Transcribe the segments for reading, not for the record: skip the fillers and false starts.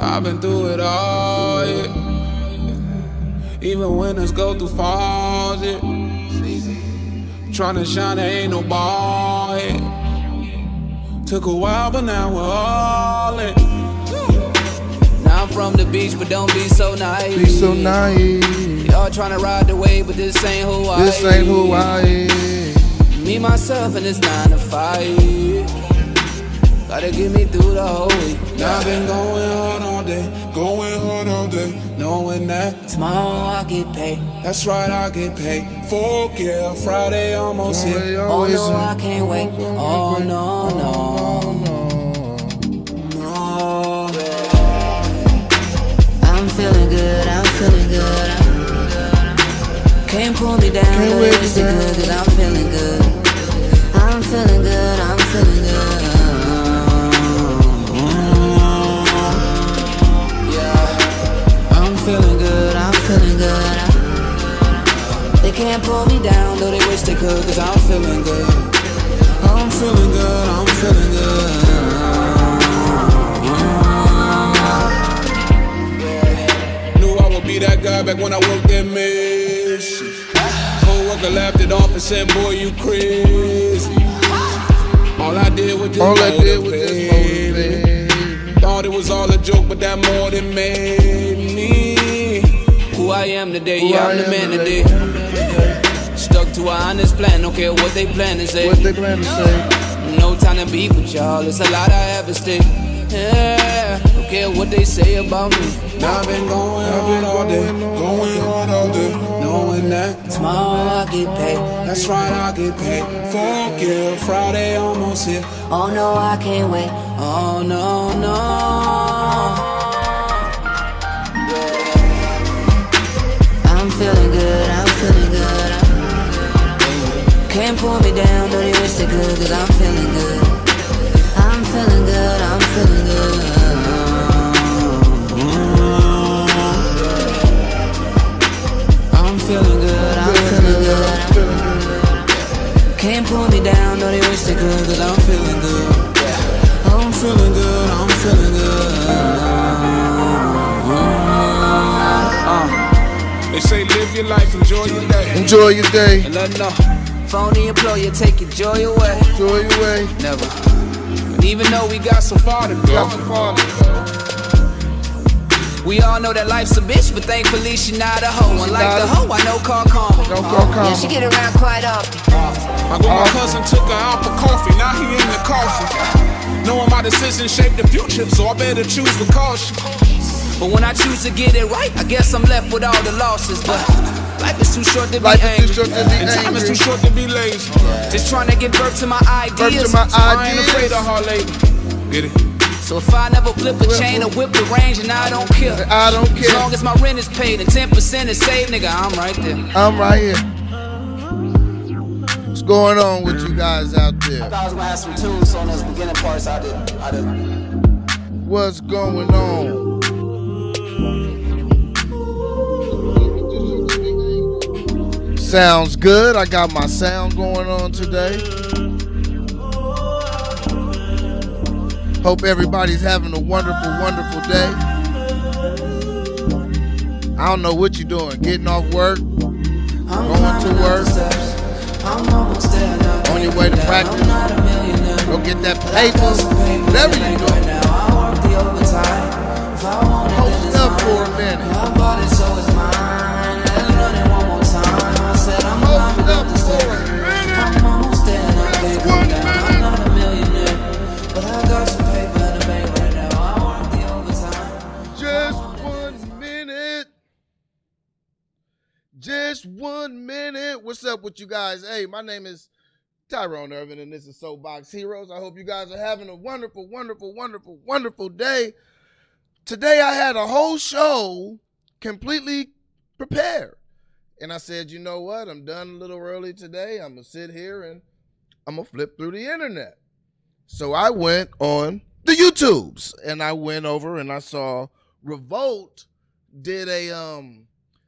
I've been through it all, yeah. Even winners go through falls, yeah. Tryna shine, there ain't no ball, yeah. Took a while, but now we're all in. Now I'm from the beach, but don't be so naive. Be so naive. Y'all tryna ride the wave, but this ain't who I am. This ain't who I am. Me, myself, and it's 9 to 5. Gotta get me through the whole week. Now I've been going hard all day, knowing that tomorrow I get paid. That's right, I get paid. Fuck yeah, Friday almost here. Oh no, I can't wait. Oh no, no. I'm feeling good, Can't pull me down, but it's good, cause I'm feeling good. I'm feeling good. I'm feeling good. They can't pull me down, though they wish they could, cause I'm feeling good. I'm feeling good. Knew I would be that guy back when I worked at Miss. Co-worker laughed it off and said, boy, you crazy. All I did was just motivate. Thought it was all a joke, but that more than made me who I am today. Yeah, I'm the man today. Stuck to an honest plan, don't care what they plan to say. No time to beef with y'all, it's a lot I have at stake. Yeah, don't care what they say about me. Now I've been going hard all day, knowing that tomorrow I get paid. That's right, I get paid. Fuck yeah, Friday almost here. Oh no, I can't wait. Oh no, no. I'm feeling good. Can't pull me down, though they wish they could, cause I'm feeling good. I'm feeling good. I'm feeling good. Can't pull me down, though they wish they could, cause I'm feeling good. I'm feeling good. They say live your life, enjoy your day. And let them know, phony employer, take your joy away. Never. And even though we got so far to go, we all know that life's a bitch, but thankfully she not a hoe. Unlike the hoe, I know called karma. Yeah, she get around quite often. My cousin took her out for coffee, now he in the coffin. Knowing my decisions shape the future, so I better choose with caution. But when I choose to get it right, I guess I'm left with all the losses. But life is too short to be angry, and time is too short to be lazy. Just trying to give birth to my ideas, I ain't afraid of hard labor. Get it? So if I never flip a chain or whip the range, and I don't care. As long as my rent is paid and 10% is saved, nigga, I'm right there. I'm right here. What's going on with you guys out there? I thought I was gonna have some tunes on those beginning parts. I didn't. What's going on? Sounds good. I got my sound going on today. Hope everybody's having a wonderful, wonderful day. I don't know what you're doing. Getting off work, going to work, on your way to practice, go get that paper, whatever you're doing. Post up for a minute. Just 1 minute. What's up with you guys? Hey, my name is Tyrone Irvin, and this is Soapbox Heroes. I hope you guys are having a wonderful, wonderful, wonderful, wonderful day. Today I had a whole show completely prepared. And I said, you know what? I'm done a little early today. I'm going to sit here and I'm going to flip through the internet. So I went on the YouTubes and I went over and I saw Revolt did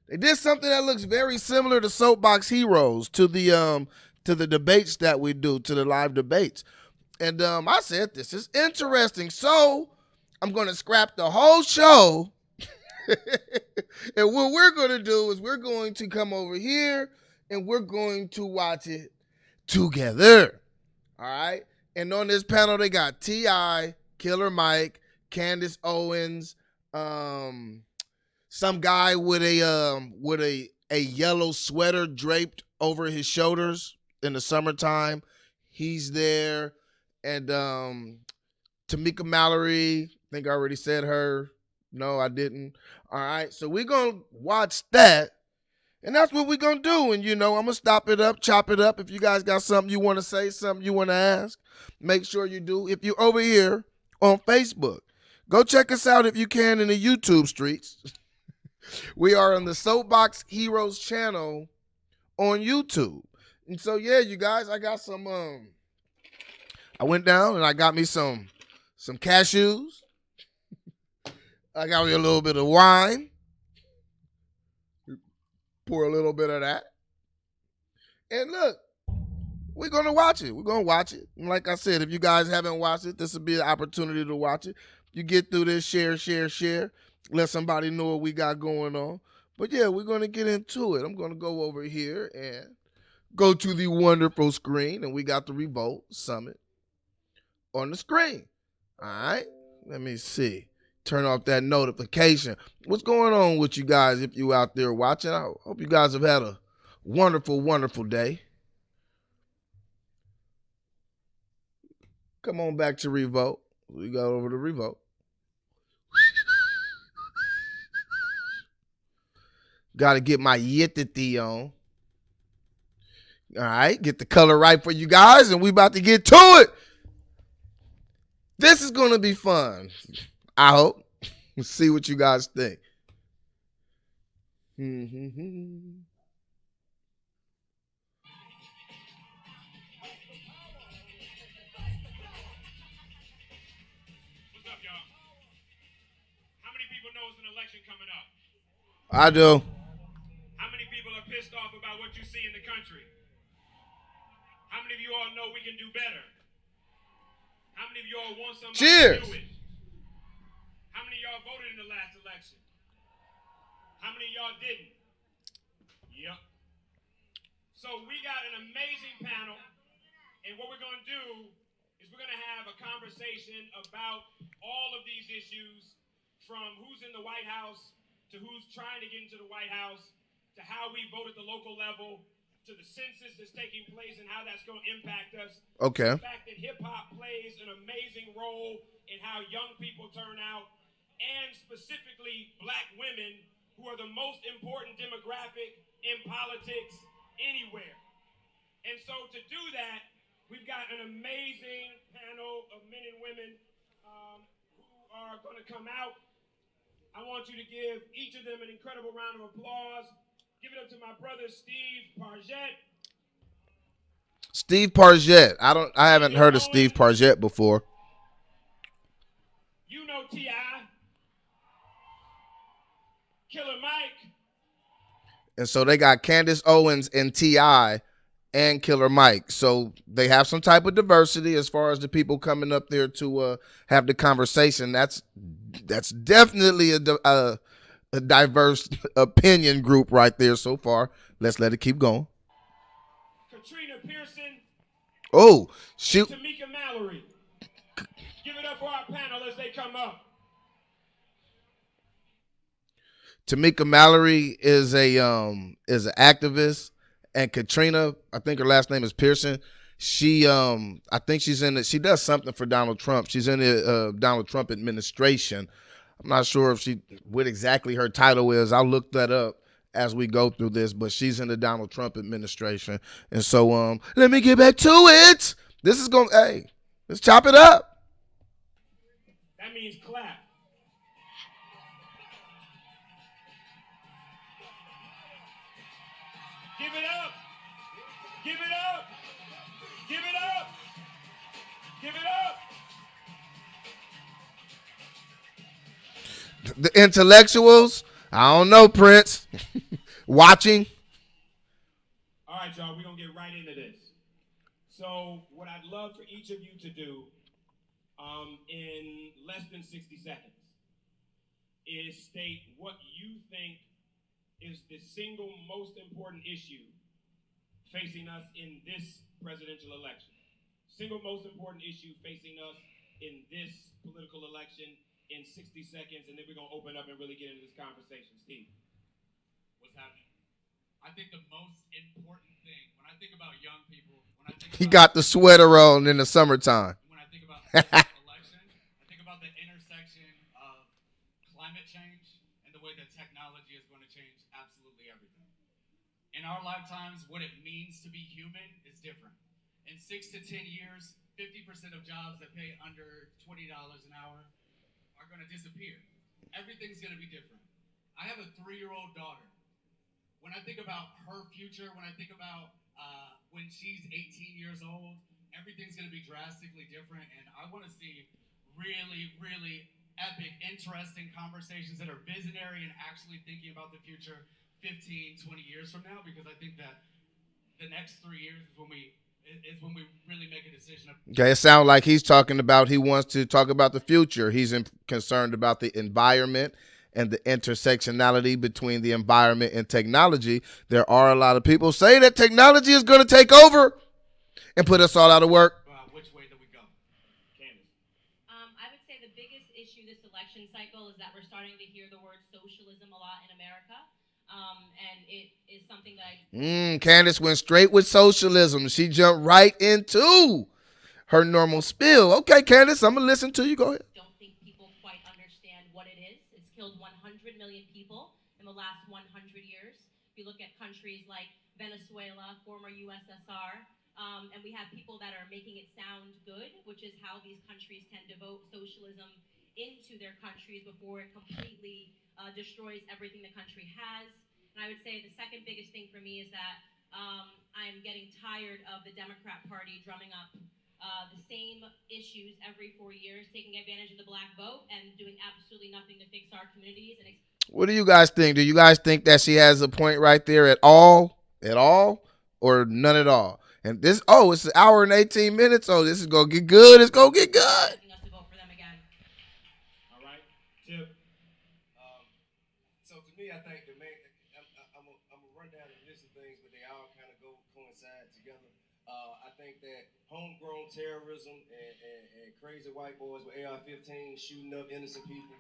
they did something that looks very similar to Soapbox Heroes, to the debates that we do, to the live debates. And I said, this is interesting. So I'm going to scrap the whole show. And what we're going to do is we're going to come over here and we're going to watch it together. All right. And on this panel, they got T.I., Killer Mike, Candace Owens, some guy with a yellow sweater draped over his shoulders in the summertime. He's there. And Tamika Mallory, I think I already said her. No, I didn't. All right. So we're going to watch that. And that's what we're going to do. And, I'm going to stop it up, chop it up. If you guys got something you want to say, something you want to ask, make sure you do. If you're over here on Facebook, go check us out if you can in the YouTube streets. We are on the Soapbox Heroes channel on YouTube. And so, yeah, you guys, I got some, I went down and I got me some cashews. I got me a little bit of wine. Pour a little bit of that. And look, we're going to watch it. We're going to watch it. And like I said, if you guys haven't watched it, this will be an opportunity to watch it. You get through this, share. Let somebody know what we got going on. But yeah, we're going to get into it. I'm going to go over here and go to the wonderful screen. And we got the Revolt Summit on the screen. All right. Let me see. Turn off that notification. What's going on with you guys if you out there watching? I hope you guys have had a wonderful, wonderful day. Come on back to Revolt. We got over to Revolt. Got to get my yitty on. All right, get the color right for you guys, and we about to get to it. This is going to be fun. I hope. We'll see what you guys think. I do. How many people are pissed off about what you see in the country? How many of you all know we can do better? How many of you all want somebody Cheers. to do it? How many of y'all voted in the last election? How many of y'all didn't? Yep. So we got an amazing panel, and what we're going to do is we're going to have a conversation about all of these issues, from who's in the White House to who's trying to get into the White House, to how we vote at the local level, to the census that's taking place and how that's going to impact us. Okay. The fact that hip-hop plays an amazing role in how young people turn out, and specifically black women, who are the most important demographic in politics anywhere. And so to do that, we've got an amazing panel of men and women who are going to come out. I want you to give each of them an incredible round of applause. Give it up to my brother, Steve Parget. Steve Parget. I haven't heard of Steve Parget before. You know T.I. Killer Mike. And so they got Candace Owens and T.I. and Killer Mike. So they have some type of diversity as far as the people coming up there to have the conversation. That's definitely a diverse opinion group right there so far. Let's let it keep going. Katrina Pearson. Oh, shoot. Tamika Mallory. Give it up for our panel as they come up. Tamika Mallory is an activist, and Katrina, I think her last name is Pearson. She I think she does something for Donald Trump. She's in the Donald Trump administration. I'm not sure what exactly her title is. I'll look that up as we go through this, but she's in the Donald Trump administration. And so let me get back to it. This is hey, let's chop it up. That means clap. Give it up. Give it up. Give it up. Give it up. The intellectuals, I don't know, Prince, watching. All right, y'all, we're going to get right into this. So what I'd love for each of you to do in less than 60 seconds is state what you think is the single most important issue facing us in this presidential election. Single most important issue facing us in this political election in 60 seconds, and then we're going to open up and really get into this conversation. Steve. What's happening? I think the most important thing when I think about young people, when I think He about got the sweater on in the summertime. when I think about this election, I think about the intersection of climate change and the way that technology is going to change absolutely everything. In our lifetimes, what it means to be human is different. In 6 to 10 years, 50% of jobs that pay under $20 an hour are going to disappear. Everything's going to be different. I have a 3-year-old daughter. When I think about her future, when I think about when she's 18 years old, everything's going to be drastically different. And I want to see really, really epic, interesting conversations that are visionary and actually thinking about the future 15, 20 years from now, because I think that the next 3 years is when we really make a decision. Okay, it sounds like he's talking about he wants to talk about the future. He's concerned about the environment and the intersectionality between the environment and technology. There are a lot of people say that technology is going to take over and put us all out of work. Which way do we go? Candace. I would say the biggest issue this election cycle is that we're starting to hear the word socialism a lot in America. And it is something that Candace went straight with socialism. She jumped right into her normal spill. Okay, Candace, I'm going to listen to you. Go ahead. don't think people quite understand what it is. It's killed 100 million people in the last 100 years. If you look at countries like Venezuela, former USSR, and we have people that are making it sound good, which is how these countries tend to vote socialism into their countries before it completely destroys everything the country has. And I would say the second biggest thing for me is that I'm getting tired of the Democrat Party drumming up the same issues every 4 years, taking advantage of the black vote and doing absolutely nothing to fix our communities. What do you guys think? Do you guys think that she has a point right there at all? At all? Or none at all? And this, it's an hour and 18 minutes. Oh, this is going to get good. It's going to get good. Asking us to vote for them again. All right. Tip. So to me, I think the main, I'm gonna run down a list of things, but they all kind of coincide together. I think that homegrown terrorism and crazy white boys with AR-15 shooting up innocent people.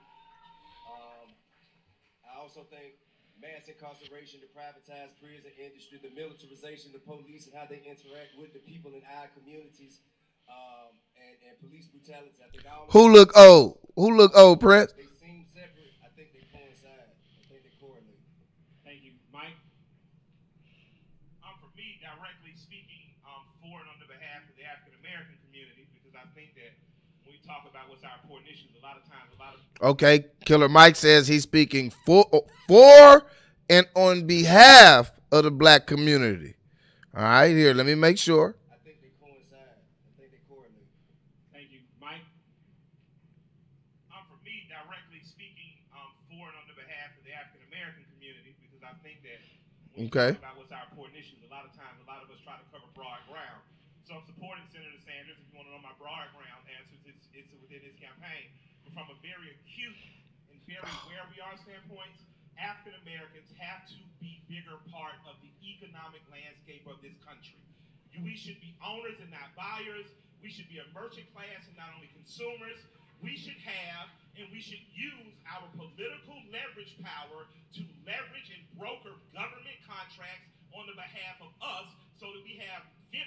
I also think mass incarceration, the privatized prison industry, the militarization of the police and how they interact with the people in our communities, and police brutality. I think all Who look old? Who look old, Prince? they seem separate. I think they coincide. I think they correlate. Thank you, Mike. For me, directly speaking, for and on the behalf of the African American community, because I think that when we talk about what's our important issues, a lot of times, Okay, Killer Mike says he's speaking for and on behalf of the black community. All right, here, let me make sure. I think they coincide. I think they correlate. Thank you, Mike. For me, directly speaking, for and on the behalf of the African American community, because I think that when we Okay. talk about what's our important issues, a lot of times, a lot of us try to cover broad ground. So I'm supporting Senator Sanders. If you want to know my broad ground answers, it's within his campaign. But from a very acute and very where we are standpoints, African Americans have to be bigger part of the economic landscape of this country. We should be owners and not buyers. We should be a merchant class and not only consumers. We should have and we should use our political leverage power to leverage and broker government contracts on the behalf of us so that we have 15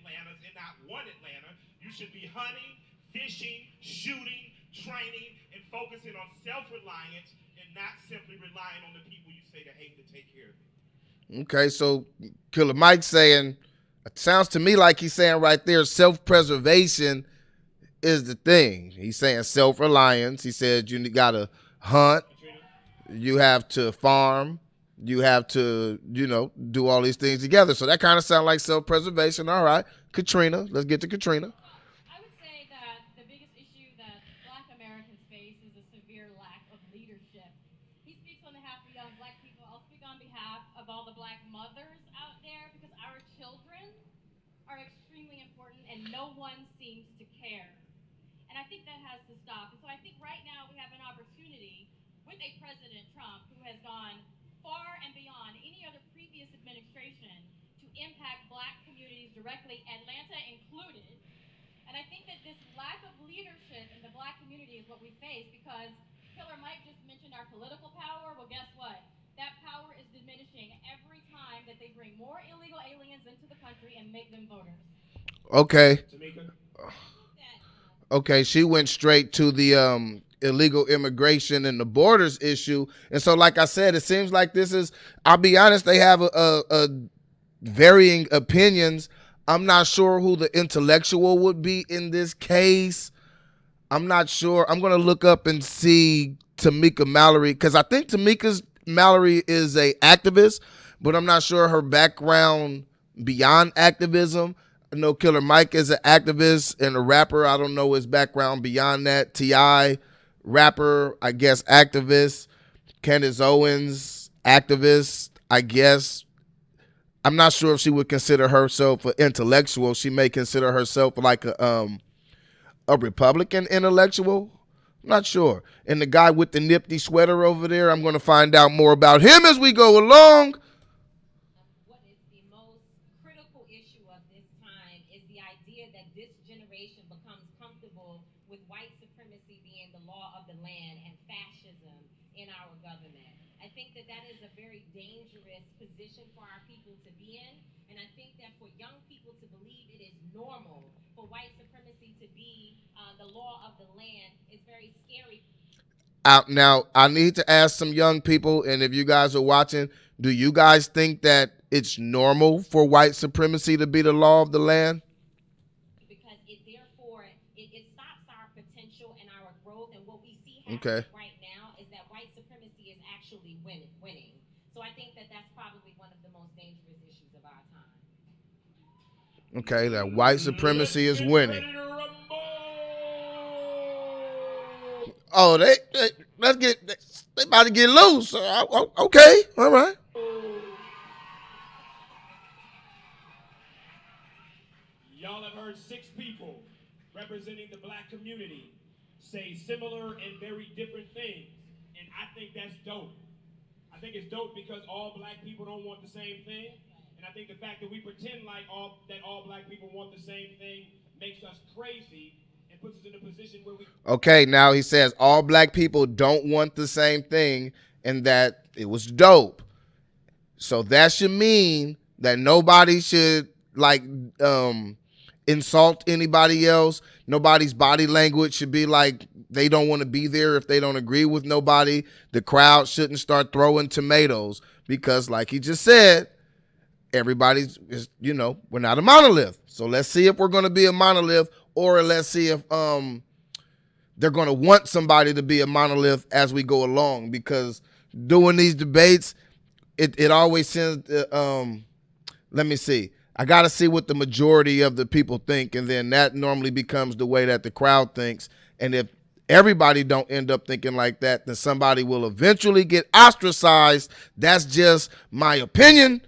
Atlantas and not one Atlanta. You should be hunting, fishing, shooting, training, and focusing on self-reliance and not simply relying on the people you say to hate to take care of you. Okay, so Killer Mike saying, it sounds to me like he's saying right there, self-preservation is the thing. He's saying self-reliance. He said you got to hunt, you have to farm, you have to, do all these things together. So that kind of sounds like self-preservation. All right, Katrina, let's get to Katrina. I would say that the biggest issue that black Americans face is a severe lack of leadership. He speaks on behalf of young black people. I'll speak on behalf of all the black mothers out there because our children are extremely important and no one seems to care. And And I think that has to stop. And so I think right now we have an opportunity with a President Trump who has gone far and beyond any other previous administration to impact black communities directly, Atlanta included. And I think that this lack of leadership in the black community is what we face because Killer Mike just mentioned our political power. Well, guess what? That power is diminishing every time that they bring more illegal aliens into the country and make them voters. Okay. Tamika? Okay, she went straight to the illegal immigration and the borders issue. And so, like I said, it seems like this is, I'll be honest, they have a varying opinions. I'm not sure who the intellectual would be in this case. I'm not sure. I'm going to look up and see Tamika Mallory because I think Tamika Mallory is a activist, but I'm not sure her background beyond activism. I know Killer Mike is an activist and a rapper. I don't know his background beyond that. T.I., rapper, I guess activist. Candace Owens, activist, I guess. I'm not sure if she would consider herself an intellectual. She may consider herself like a Republican intellectual. I'm not sure. And the guy with the nifty sweater over there, I'm going to find out more about him as we go along. What is the most critical issue of this time is the idea that this generation becomes comfortable with white supremacy being the law of the land and fascism in our government. I think that that is a very dangerous position for our people to be in. And I think that for young people to believe it is normal for white supremacy to be the law of the land is very scary. Now, I need to ask some young people, and if you guys are watching, do you guys think that it's normal for white supremacy to be the law of the land? Because it therefore it stops our potential and our growth. And what we see Okay. happening right now is that white supremacy is actually winning. So I think that that's probably one of the most dangerous issues of our time. Okay, that white supremacy is winning. Ready to rumble! Oh, let's get they about to get loose. Okay, all right. Y'all have heard 6 people representing the black community say similar and very different things. And I think that's dope. I think it's dope because all black people don't want the same thing. And I think the fact that we pretend like all black people want the same thing makes us crazy and puts us in a position where we. Okay, now he says all black people don't want the same thing and that it was dope. So that should mean that nobody should like insult anybody else. Nobody's body language should be like they don't want to be there if they don't agree with nobody. The crowd shouldn't start throwing tomatoes because like he just said, everybody's is, we're not a monolith. So let's see if we're going to be a monolith or let's see if they're going to want somebody to be a monolith as we go along because doing these debates, it always sends let me see. I got to see what the majority of the people think, and then that normally becomes the way that the crowd thinks. And if everybody don't end up thinking like that, then somebody will eventually get ostracized. That's just my opinion,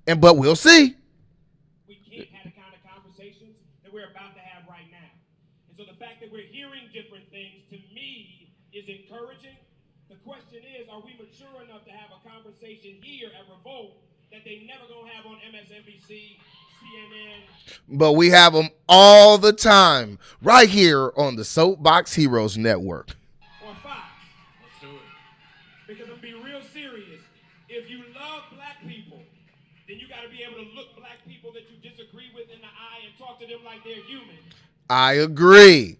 but we'll see. We can't have the kind of conversations that we're about to have right now. And so the fact that we're hearing different things, to me, is encouraging. The question is, are we mature enough to have a conversation here at Revolt that they never going to have on MSNBC, CNN? But we have them all the time right here on the Soapbox Heroes Network. Or Fox. Let's do it. Because I'm being real serious. If you love black people, then you got to be able to look black people that you disagree with in the eye and talk to them like they're human. I agree.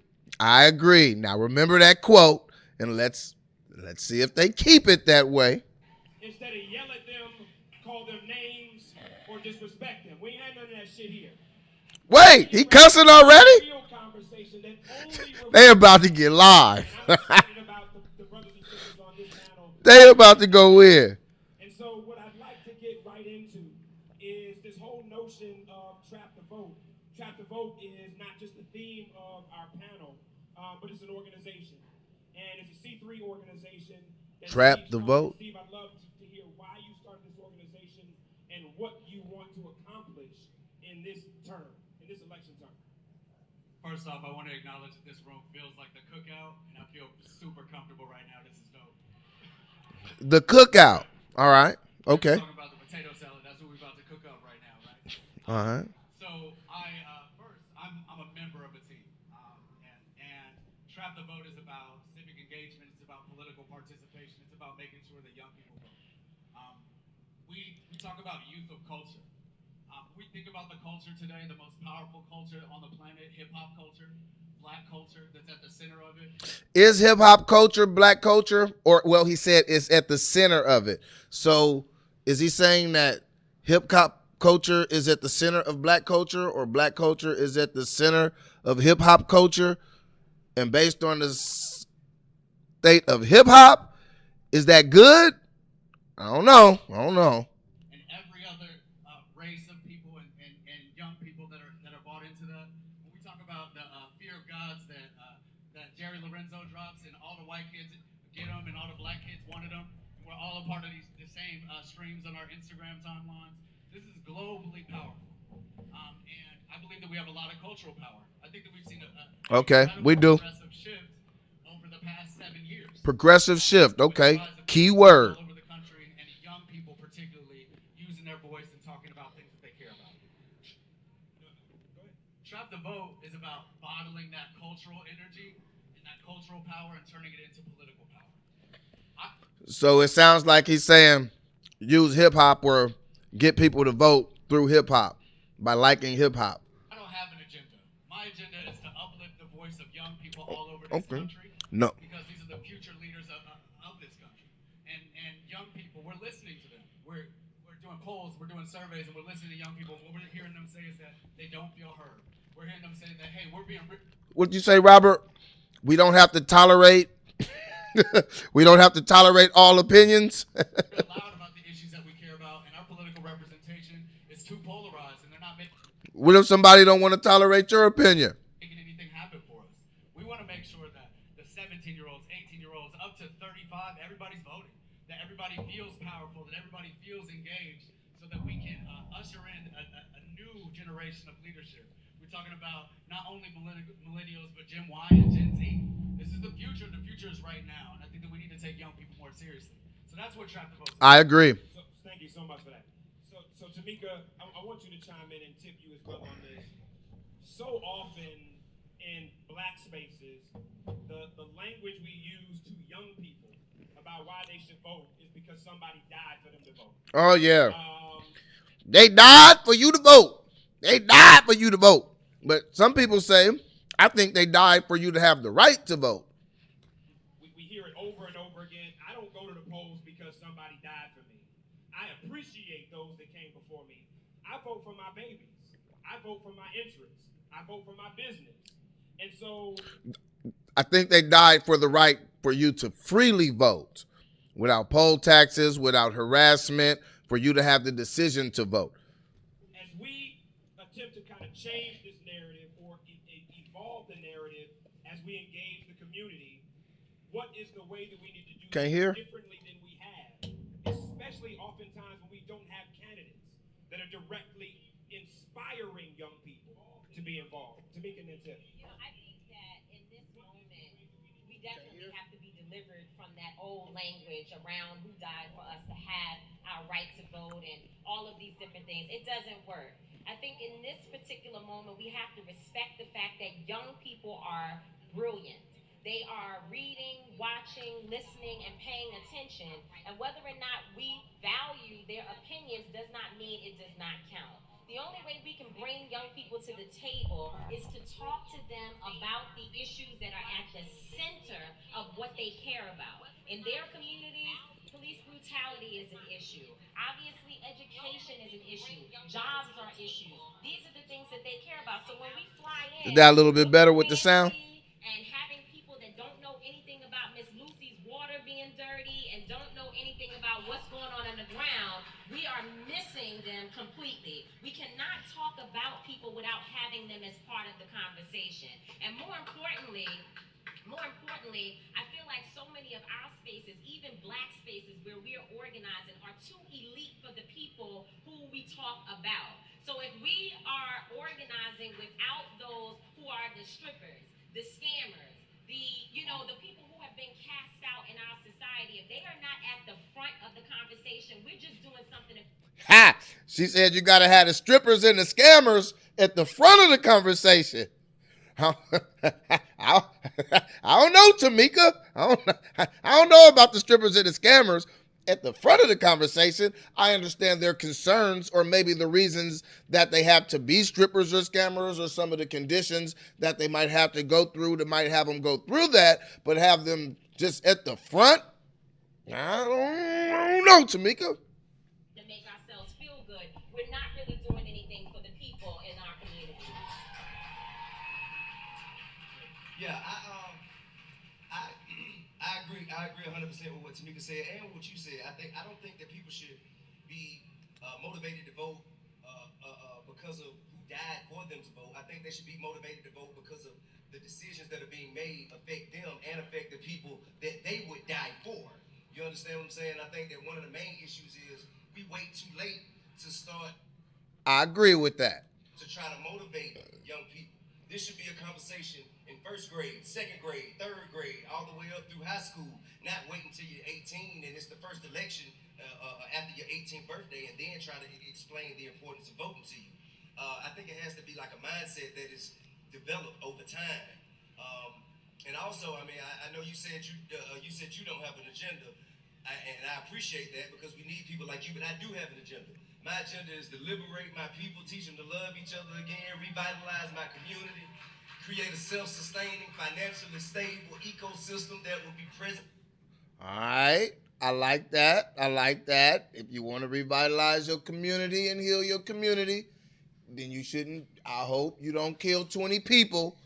Now remember that quote, and let's see if they keep it that way. Instead of yell at them, call them names, or disrespect them. We ain't had none of that shit here. Wait, he cussing already? Real conversation that only They about to get live. I'm excited about the brothers and sisters on this panel. They about to go in. And so what I'd like to get right into is this whole notion of trap the vote. Trap the vote is not just the theme of our panel, but it's an organization. And it's a C3 organization. Trap the vote? Steve, I'd love to hear why you started this organization and what you want to accomplish in this term, in this election term. First off, I want to acknowledge that this room feels like the cookout, and I feel super comfortable right now. This is dope. The cookout. All right. Okay. Talking about the potato salad. That's what we're about to cook up right now, right? All right. So first, I'm a member of a team, and Trap the Vote is about civic engagement. It's about political participation. It's about making sure that young people vote. Um, we talk about youth of culture. We think about the culture today, the most powerful culture on the planet, hip hop culture, black culture that's at the center of it. Is hip hop culture black culture? Or, well, he said it's at the center of it. So is he saying that hip hop culture is at the center of black culture, or black culture is at the center of hip hop culture? And based on the state of hip hop, is that good? I don't know. And every other race of people and young people that are bought into that. When we talk about the fear of gods that Jerry Lorenzo drops, and all the white kids get them, and all the black kids wanted them, and we're all a part of the same streams on our Instagram timelines. This is globally powerful, and I believe that we have a lot of cultural power. I think that we've seen Okay, we do. progressive shift over the past 7 years. Progressive shift. With the Okay. rise of Key people word. all over the country, and young people particularly using their voice and talking about things that they care about. Trap the Vote is about bottling that cultural energy and that cultural power and turning it into political power. So it sounds like he's saying use hip hop or get people to vote through hip hop by liking hip hop. I don't have an agenda. My agenda is to uplift the voice of young people all over this Okay. country. No. Because these are the future leaders of this country. And young people, we're listening to them. We're doing polls, we're doing surveys, and we're listening to young people. What we're hearing them say is that they don't feel heard. We're hearing them say that, hey, we're being... What'd you say, Robert? We don't have to tolerate... we don't have to tolerate all opinions. We're loud about the issues that we care about, and our political representation is too polarized, and they're not making... What if somebody don't want to tolerate your opinion? Making anything happen for us. We want to make sure that the 17-year-olds, 18-year-olds, up to 35, everybody's voting. That everybody feels powerful, that everybody feels engaged, so that we can usher in a new generation of leadership. We're talking about not only millennials, but Gen Y and Gen Z. This is the future. The future is right now, and I think that we need to take young people more seriously. So that's what Trap the Vote is. I agree. So, thank you so much for that. So Tamika, I want you to chime in and tip you as well on this. So often in black spaces, the language we use to young people about why they should vote is because somebody died for them to vote. Oh, yeah. They died for you to vote. They died for you to vote. But some people say, I think they died for you to have the right to vote. We hear it over and over again. I don't go to the polls because somebody died for me. I appreciate those that came before me. I vote for my babies. I vote for my interests. I vote for my business. And so I think they died for the right for you to freely vote without poll taxes, without harassment, for you to have the decision to vote. As we attempt to kind of change this narrative or evolve the narrative as we engage the community, what is the way that we need to do differently than we have, especially oftentimes when we don't have candidates that are directly inspiring young people to be involved. Tamika and then Tiff. I think that in this moment, we definitely have to be delivered from that old language around who died for us to have our right to vote and all of these different things. It doesn't work. I think in this particular moment, we have to respect the fact that young people are brilliant. They are reading, watching, listening, and paying attention. And whether or not we value their opinions does not mean it does not count. The only way we can bring young people to the table is to talk to them about the issues that are at the center of what they care about. In their communities, police brutality is an issue. Obviously, education is an issue. Jobs are issues. These are the things that they care about. So when we fly in... Is that a little bit better with the sound? And having people that don't know anything about Miss Lucy's water being dirty and don't know anything about what's going on the ground, we are missing them completely. We cannot talk about people without having them as part of the conversation. And more importantly, I feel like so many of our spaces, even black spaces where we are organizing, are too elite for the people who we talk about. So if we are organizing without those who are the the strippers, the scammers, the people who have been cast out in our society. If they are not at the front of the conversation, we're just doing something. Ha! She said you got to have the strippers and the scammers at the front of the conversation. I, I, I don't know, Tamika. I don't know about the strippers and the scammers at the front of the conversation. I understand their concerns or maybe the reasons that they have to be strippers or scammers or some of the conditions that they might have to go through that might have them go through that, but have them just at the front? I don't know, Tamika. To make ourselves feel good, we're not really doing anything for the people in our community. Yeah, I I agree. I agree 100% with what Tamika said and what you said. I don't think that people should be motivated to vote because of who died for them to vote. I think they should be motivated to vote because of the decisions that are being made affect them and affect the people that they would die for. You understand what I'm saying? I think that one of the main issues is we wait too late to start. I agree with that. To try to motivate young people. This should be a conversation in first grade, second grade, third grade, all the way up through high school. Not wait until you're 18 and it's the first election after your 18th birthday and then try to explain the importance of voting to you. I think it has to be like a mindset that is developed over time. And also, I mean, I know you said you don't have an agenda, and I appreciate that because we need people like you. But I do have an agenda. My agenda is to liberate my people, teach them to love each other again, revitalize my community, create a self-sustaining, financially stable ecosystem that will be present. All right. I like that. I like that. If you want to revitalize your community and heal your community, then you shouldn't. I hope you don't kill 20 people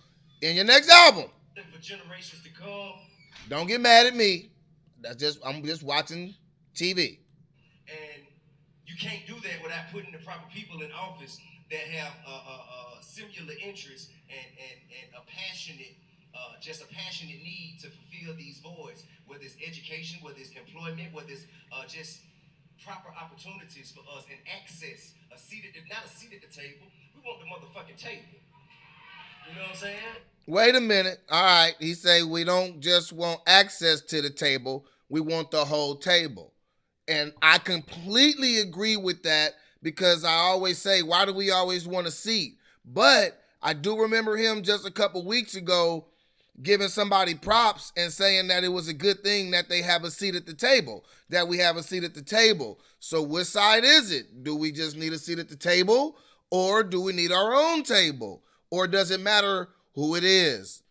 in your next album. For generations to come. Don't get mad at me. I'm just watching TV. And you can't do that without putting the proper people in office that have similar interests and a passionate, just a passionate need to fulfill these voids, whether it's education, whether it's employment, whether it's just proper opportunities for us and access not a seat at the table. We want the motherfucking table. You know what I'm saying? Wait a minute. All right. He say we don't just want access to the table. We want the whole table. And I completely agree with that because I always say, why do we always want a seat? But I do remember him just a couple weeks ago giving somebody props and saying that it was a good thing that they have a seat at the table, that we have a seat at the table. So which side is it? Do we just need a seat at the table or do we need our own table? Or does it matter who it is?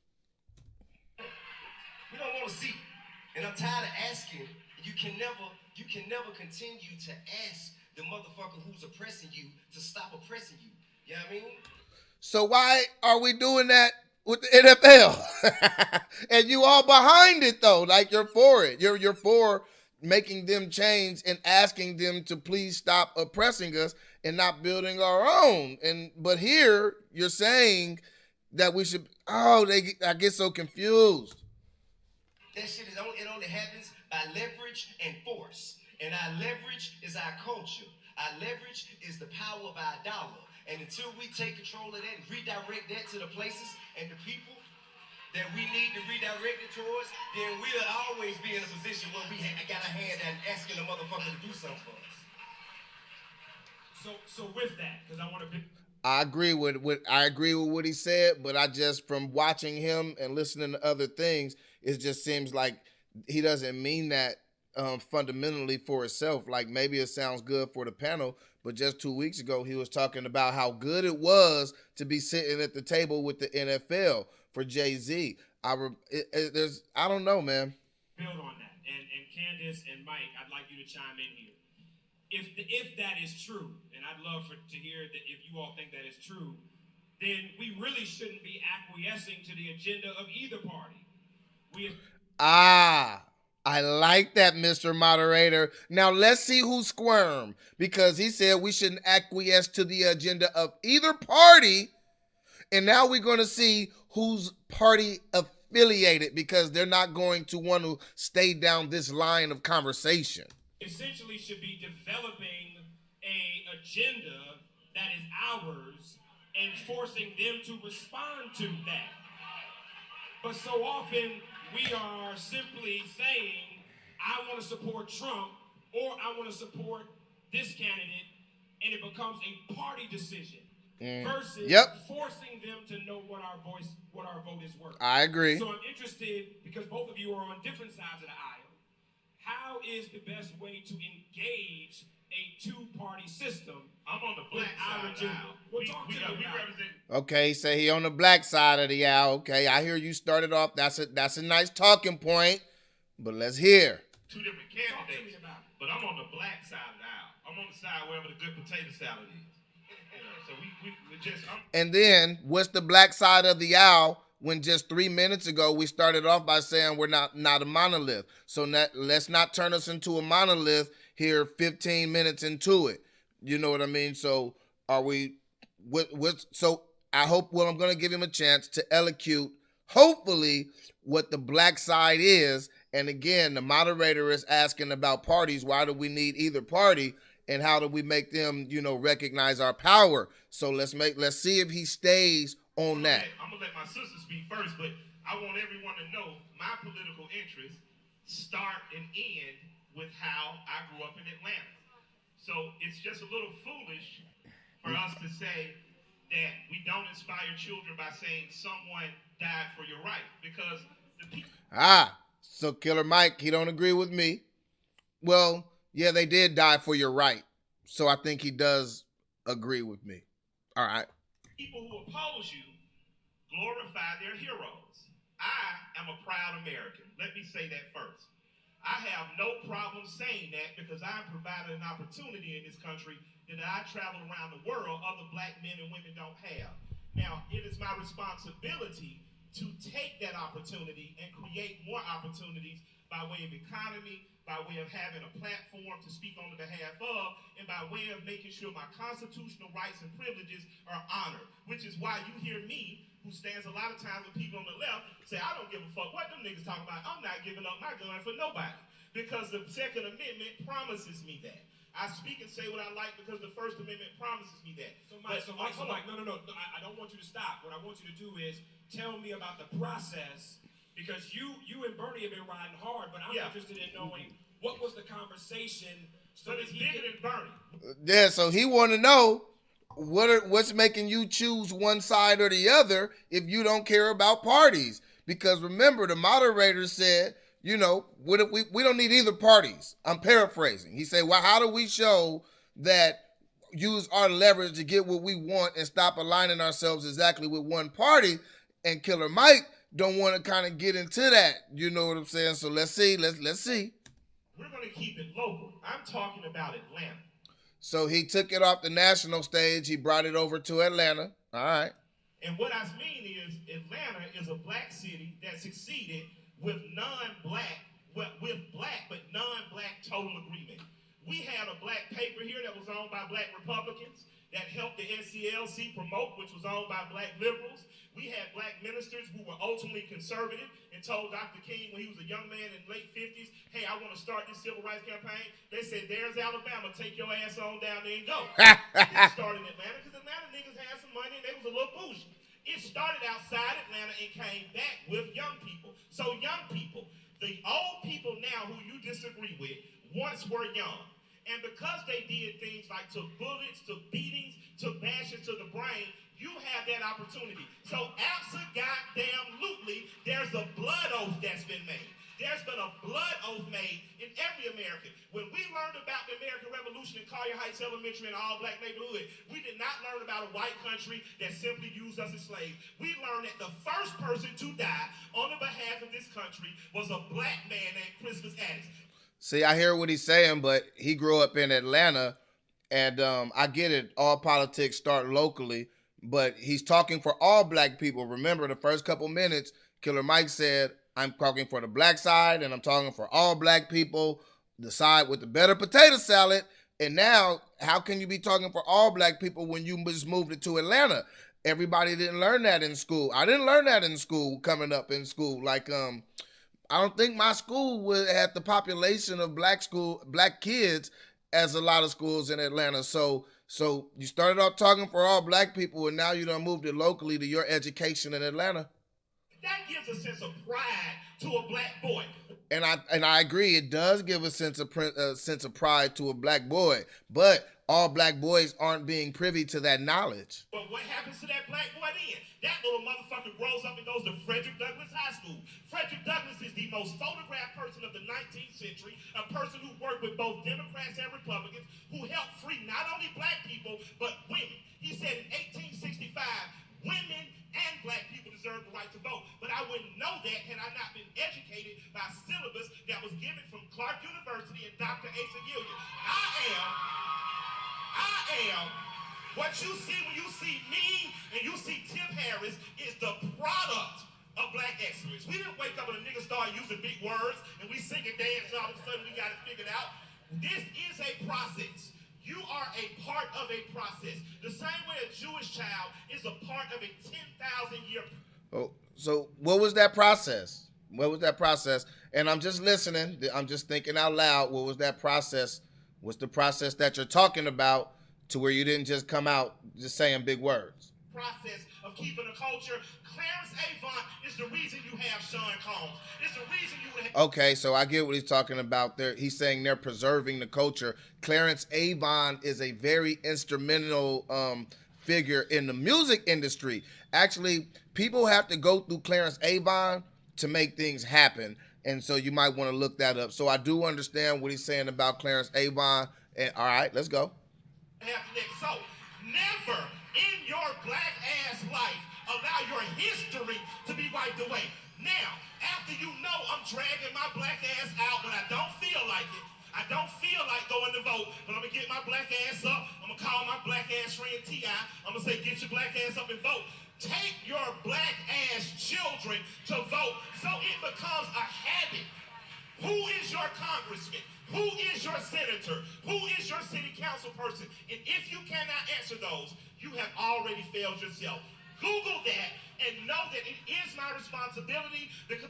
We don't want a seat. And I'm tired of asking. You can never continue to ask the motherfucker who's oppressing you to stop oppressing you. You know what I mean? So why are we doing that with the NFL? And you all behind it though, like you're for it. You're for making them change and asking them to please stop oppressing us and not building our own. But here you're saying that we should. I get so confused. That shit it only happens by leverage and force. And our leverage is our culture. Our leverage is the power of our dollar. And until we take control of that and redirect that to the places and the people that we need to redirect it towards, then we'll always be in a position where we got a hand and asking a motherfucker to do something for us. So with that, because I want to. I agree with what he said, but I just from watching him and listening to other things, it just seems like he doesn't mean that fundamentally for himself. Like maybe it sounds good for the panel, but just 2 weeks ago he was talking about how good it was to be sitting at the table with the NFL for Jay-Z. I don't know, man. Build on that, and Candace and Mike, I'd like you to chime in here. If that is true, and I'd love to hear that if you all think that is true, then we really shouldn't be acquiescing to the agenda of either party. I like that, Mr. Moderator. Now let's see who squirmed, because he said we shouldn't acquiesce to the agenda of either party, and now we're going to see who's party affiliated, because they're not going to want to stay down this line of conversation. Essentially should be developing a agenda that is ours and forcing them to respond to that. But so often we are simply saying, I want to support Trump or I want to support this candidate, and it becomes a party decision versus forcing them to know what our vote is worth. I agree. So I'm interested, because both of you are on different sides of the aisle, how is the best way to engage a two-party system? I'm on the black side of the aisle. We represent. Okay, say he on the black side of the aisle. Okay, I hear you started off. That's a nice talking point, but let's hear. Two different candidates, but I'm on the black side of the aisle. I'm on the side wherever the good potato salad is. So we just. And then what's the black side of the aisle? When just 3 minutes ago we started off by saying we're not a monolith. So let's not turn us into a monolith here 15 minutes into it. You know what I mean? So are we? So I hope. Well, I'm going to give him a chance to elocute, hopefully, what the black side is. And again, the moderator is asking about parties. Why do we need either party? And how do we make them, recognize our power? So let's see if he stays on that. I'm gonna let my sister speak first, but I want everyone to know my political interests start and end with how I grew up in Atlanta. So it's just a little foolish for us to say that we don't inspire children by saying someone died for your right, because the people. So Killer Mike, he don't agree with me. Well, yeah, they did die for your right. So I think he does agree with me. All right. People who oppose you glorify their heroes. I am a proud American. Let me say that first. I have no problem saying that because I am provided an opportunity in this country that I travel around the world other black men and women don't have. Now, it is my responsibility to take that opportunity and create more opportunities by way of economy, by way of having a platform to speak on the behalf of, and by way of making sure my constitutional rights and privileges are honored, which is why you hear me, who stands a lot of times with people on the left, say, I don't give a fuck what them niggas talking about. I'm not giving up my gun for nobody, because the Second Amendment promises me that. I speak and say what I like because the First Amendment promises me that. So Mike, no. I don't want you to stop. What I want you to do is tell me about the process, because you and Bernie have been riding hard, but I'm interested in knowing what was the conversation. So but it's bigger than Bernie. Yeah, so he want to know what's making you choose one side or the other if you don't care about parties. Because remember, the moderator said, we don't need either parties. I'm paraphrasing. He said, well, how do we show that use our leverage to get what we want and stop aligning ourselves exactly with one party? And Killer Mike don't want to kind of get into that. You know what I'm saying? So let's see. Let's see. We're going to keep it local. I'm talking about Atlanta. So he took it off the national stage. He brought it over to Atlanta. All right. And what I mean is Atlanta is a black city that succeeded with with black but non-black total agreement. We had a black paper here that was owned by black Republicans that helped the NCLC promote, which was owned by black liberals. We had black ministers who were ultimately conservative and told Dr. King when he was a young man in the late 50s, hey, I want to start this civil rights campaign. They said, there's Alabama, take your ass on down there and go. It started in Atlanta because Atlanta niggas had some money and they was a little bougie. It started outside Atlanta and came back with young people. So young people, the old people now who you disagree with once were young. And because they did things like took bullets, took beatings, took bashes to the brain, you have that opportunity. So absolutely, there's a blood oath that's been made. There's been a blood oath made in every American. When we learned about the American Revolution in Collier Heights Elementary and all black neighborhood, we did not learn about a white country that simply used us as slaves. We learned that the first person to die on the behalf of this country was a black man named Christmas Addison. See, I hear what he's saying, but he grew up in Atlanta, and I get it. All politics start locally, but he's talking for all black people. Remember, the first couple minutes, Killer Mike said, I'm talking for the black side, and I'm talking for all black people, the side with the better potato salad. And now, how can you be talking for all black people when you just moved it to Atlanta? Everybody didn't learn that in school. I didn't learn that in school, coming up in school. Like, I don't think my school would have the population of black kids as a lot of schools in Atlanta. So So you started off talking for all black people, and now you done moved it locally to your education in Atlanta. That gives a sense of pride to a black boy. And I agree. It does give a sense of pride to a black boy, but all black boys aren't being privy to that knowledge. But what happens to that black boy then? That little motherfucker grows up and goes to Frederick Douglass High School. Frederick Douglass is the most photographed person of the 19th century, a person who worked with both Democrats and Republicans, who helped free not only black people, but women. He said in 1865, women and black people deserve the right to vote. But I wouldn't know that had I not been educated by a syllabus that was given from Clark University and Dr. Asa Gilliard. I am what you see when you see me and you see Tim Harris is the product of black excellence. We didn't wake up and a nigga started using big words and we sing and dance and all of a sudden we got it figured out. This is a process. You are a part of a process. The same way a Jewish child is a part of a 10,000 year. Oh, so what was that process? What was that process? And I'm just listening. I'm just thinking out loud. What was that process? What's the process that you're talking about to where you didn't just come out just saying big words? Process of keeping a culture. Clarence Avant is the reason you have Sean Combs. It's the reason you have. Okay, so I get what he's talking about there. He's saying they're preserving the culture. Clarence Avant is a very instrumental figure in the music industry. Actually, people have to go through Clarence Avant to make things happen. And so you might want to look that up. So I do understand what he's saying about Clarence Avant. And all right, let's go. So never in your black ass life allow your history to be wiped away. Now, after you know I'm dragging my black ass out when I don't feel like it, I don't feel like going to vote, but I'm going to get my black ass up. I'm going to call my black ass friend T.I. I'm going to say, get your black ass up and vote. Take your black ass children to vote so it becomes a habit. Who is your congressman? Who is your senator? Who is your city council person? And if you cannot answer those, you have already failed yourself. Google that and know that it is my responsibility because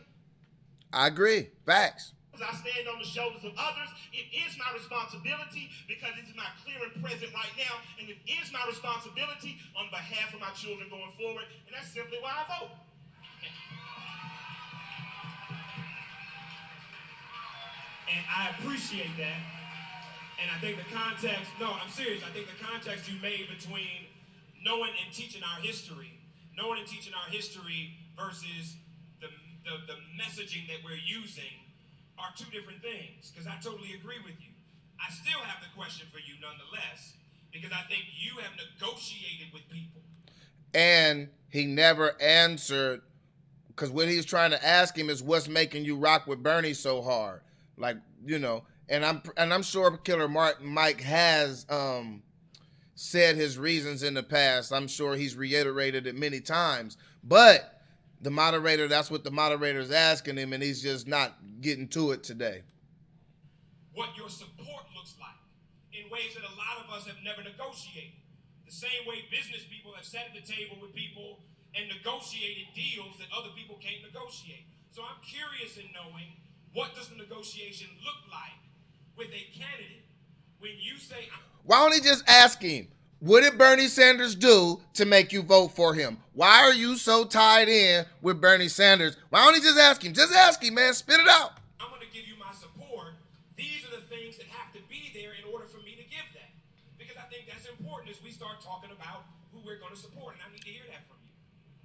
I agree. Facts. I stand on the shoulders of others. It is my responsibility because it is my clear and present right now, and it is my responsibility on behalf of my children going forward, and that's simply why I vote. And I appreciate that. And I think the context, no, I'm serious. I think the context you made between knowing and teaching our history versus the messaging that we're using are two different things. Because I totally agree with you. I still have the question for you nonetheless, because I think you have negotiated with people. And he never answered, because what he's trying to ask him is what's making you rock with Bernie so hard. Like, you know, and I'm sure Killer Mike has said his reasons in the past. I'm sure he's reiterated it many times. But the moderator, that's what the moderator is asking him, and he's just not getting to it today. What your support looks like in ways that a lot of us have never negotiated. The same way business people have sat at the table with people and negotiated deals that other people can't negotiate. So I'm curious in knowing, what does the negotiation look like with a candidate when you say... Why don't he just ask him, what did Bernie Sanders do to make you vote for him? Why are you so tied in with Bernie Sanders? Why don't he just ask him? Just ask him, man. Spit it out. I'm going to give you my support. These are the things that have to be there in order for me to give that. Because I think that's important as we start talking about who we're going to support, and I need to hear that from you.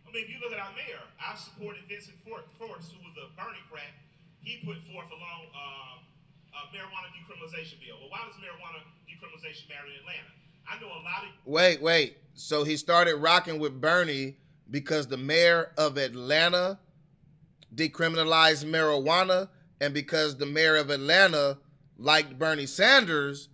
I mean, if you look at our mayor, I've supported Vincent Forrest, who was a Bernie crack. He put forth along a marijuana decriminalization bill. Well, why does marijuana decriminalization matter in Atlanta? I know a lot of... Wait. So he started rocking with Bernie because the mayor of Atlanta decriminalized marijuana, and because the mayor of Atlanta liked Bernie Sanders.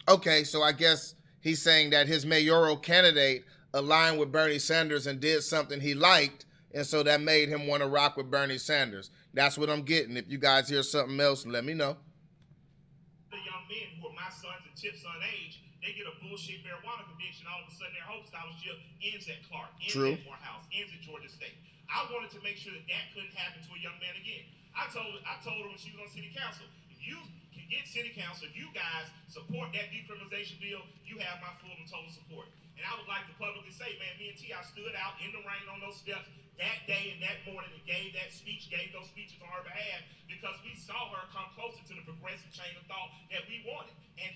Okay, so I guess he's saying that his mayoral candidate aligned with Bernie Sanders and did something he liked, and so that made him want to rock with Bernie Sanders. That's what I'm getting. If you guys hear something else, let me know. The young men who are my sons and Chip's son age, they get a bullshit marijuana conviction. All of a sudden, their Hope Scholarship ends at Clark, ends True. at Morehouse, ends at Georgia State. I wanted to make sure that couldn't happen to a young man again. I told her when she was on city council, if you can get city council, if you guys support that decriminalization bill, you have my full and total support. And I would like to publicly say, man, me and T.I. stood out in the rain on those steps that day and that morning and gave that speech, gave those speeches on her behalf because we saw her come closer to the progressive chain of thought that we wanted. And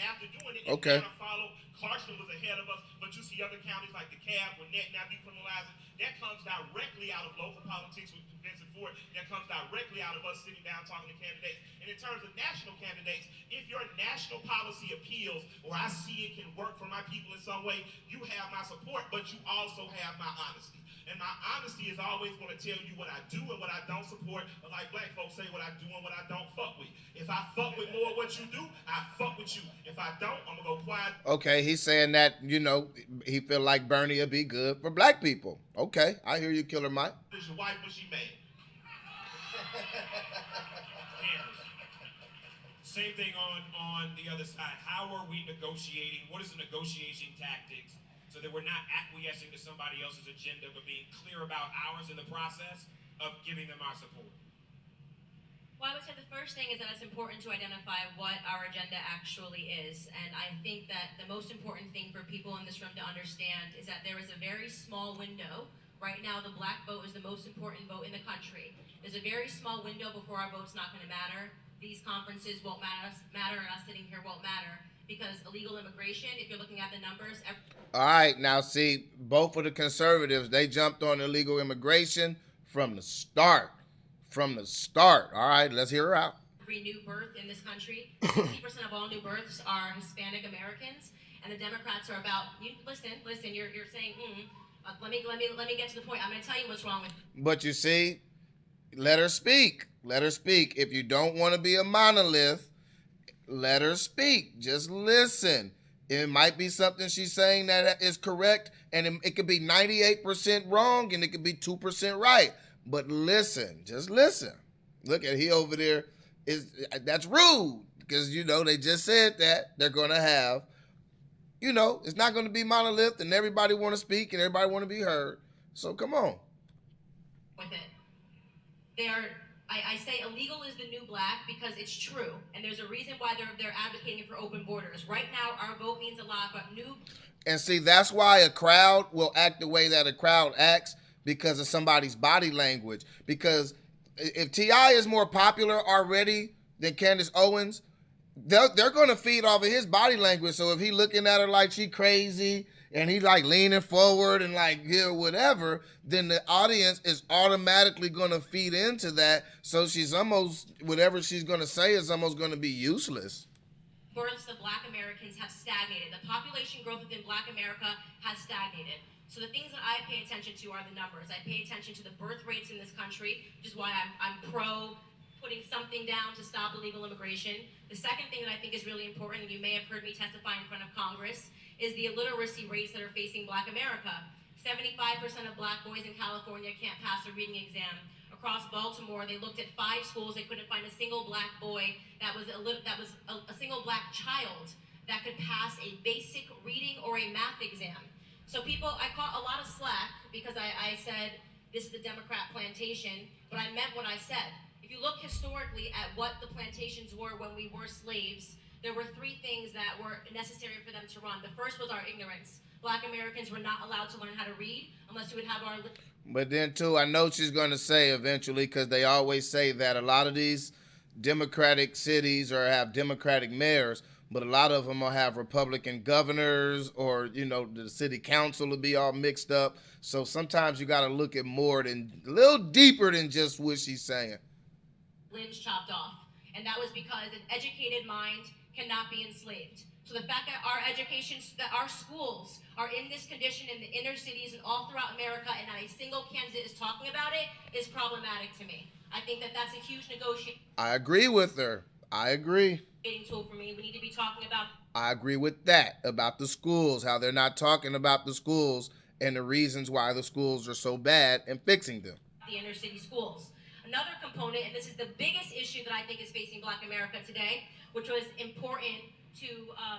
after doing it, okay, Atlanta followed. Clarkston was ahead of us, but you see other counties like DeKalb, Gwinnett now decriminalizing. That comes directly out of local politics with Vincent Ford. That comes directly out of us sitting down talking to candidates. And in terms of national candidates, if your national policy appeals or I see it can work for my people in some way, you have my support, but you also have my honesty. And my honesty is always going to tell you what I do and what I don't support. But like black folks say, what I do and what I don't fuck with. If I fuck with more of what you do, I fuck with you. If I don't, I'm going to go quiet. Okay, he's saying that, he feel like Bernie would be good for black people. Okay, I hear you, Killer Mike. Is your wife, was she mad? Same thing on the other side. How are we negotiating? What is the negotiation tactics so that we're not acquiescing to somebody else's agenda, but being clear about ours in the process of giving them our support? Well, I would say the first thing is that it's important to identify what our agenda actually is. And I think that the most important thing for people in this room to understand is that there is a very small window. Right now, the black vote is the most important vote in the country. There's a very small window before our vote's not going to matter. These conferences won't matter, and us sitting here won't matter. Because illegal immigration, if you're looking at the numbers... All right, now see, both of the conservatives, they jumped on illegal immigration from the start. From the start. All right, let's hear her out. Every new birth in this country, 60% of all new births are Hispanic Americans, and the Democrats are about... Listen, you're saying, let me get to the point. I'm going to tell you what's wrong with... But you see, let her speak. Let her speak. If you don't want to be a monolith, let her speak. Just listen. It might be something she's saying that is correct, and it could be 98% wrong, and it could be 2% right. But listen. Just listen. Look at he over there. That's rude because, they just said that they're going to have, it's not going to be monolith, and everybody want to speak, and everybody want to be heard. So come on. With it. I say illegal is the new black because it's true, and there's a reason why they're advocating for open borders. Right now, our vote means a lot, but new... And see, that's why a crowd will act the way that a crowd acts, because of somebody's body language. Because if T.I. is more popular already than Candace Owens, they're going to feed off of his body language. So if he looking at her like she crazy and he like leaning forward and like, yeah, whatever, then the audience is automatically going to feed into that. So she's almost, whatever she's going to say is almost going to be useless. Births of black Americans have stagnated. The population growth within black America has stagnated. So the things that I pay attention to are the numbers. I pay attention to the birth rates in this country, which is why I'm pro putting something down to stop illegal immigration. The second thing that I think is really important, and you may have heard me testify in front of Congress, is the illiteracy rates that are facing black America. 75% of black boys in California can't pass a reading exam. Across Baltimore, they looked at 5 schools. They couldn't find a single black boy that was a single black child that could pass a basic reading or a math exam. So I caught a lot of slack because I said this is the Democrat plantation, but I meant what I said. If you look historically at what the plantations were when we were slaves, there were 3 things that were necessary for them to run. The first was our ignorance. Black Americans were not allowed to learn how to read unless we would have our... But then, too, I know she's going to say eventually, because they always say that a lot of these Democratic cities or have Democratic mayors, but a lot of them will have Republican governors, or, the city council will be all mixed up. So sometimes you got to look at more than, a little deeper than just what she's saying. Limbs chopped off. And that was because an educated mind cannot be enslaved. So the fact that our schools are in this condition in the inner cities and all throughout America, and not a single candidate is talking about it, is problematic to me. I think that that's a huge negotiation. I agree with her. I agree. Tool for me. We need to be talking about... I agree with that, about the schools, how they're not talking about the schools and the reasons why the schools are so bad and fixing them. The inner city schools. Another component, and this is the biggest issue that I think is facing black America today, which was important to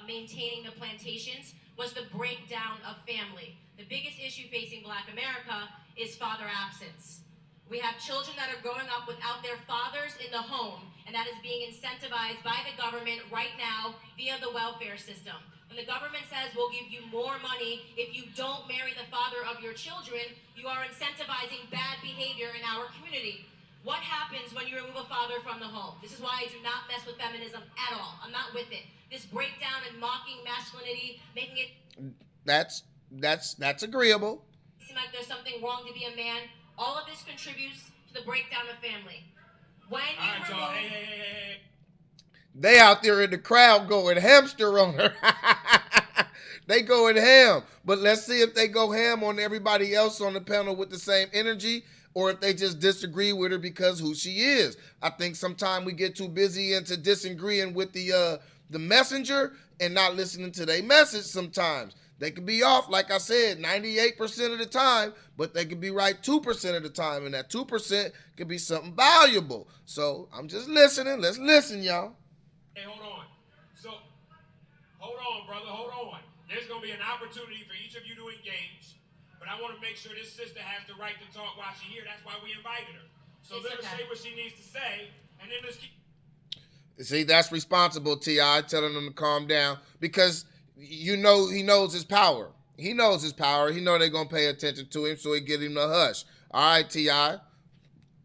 maintaining the plantations, was the breakdown of family. The biggest issue facing black America is father absence. We have children that are growing up without their fathers in the home, and that is being incentivized by the government right now via the welfare system. When the government says we'll give you more money if you don't marry the father of your children, you are incentivizing bad behavior in our community. What happens when you remove a father from the home? This is why I do not mess with feminism at all. I'm not with it. This breakdown and mocking masculinity, making it that's agreeable. seem like there's something wrong to be a man. All of this contributes to the breakdown of family. When you remove... Hey. They out there in the crowd going hamster on her. They going ham. But let's see if they go ham on everybody else on the panel with the same energy, or if they just disagree with her because who she is. I think sometimes we get too busy into disagreeing with the messenger and not listening to their message sometimes. They could be off, like I said, 98% of the time, but they could be right 2% of the time, and that 2% could be something valuable. So I'm just listening. Let's listen, y'all. Hey, hold on. So, hold on, brother, hold on. There's going to be an opportunity for each of you to engage, but I want to make sure this sister has the right to talk while she's here. That's why we invited her. So let her say what she needs to say, and then let's keep... See, that's responsible, T.I., telling them to calm down, because you know he knows his power. He knows his power. He know they're going to pay attention to him, so he get him to hush. All right, T.I.,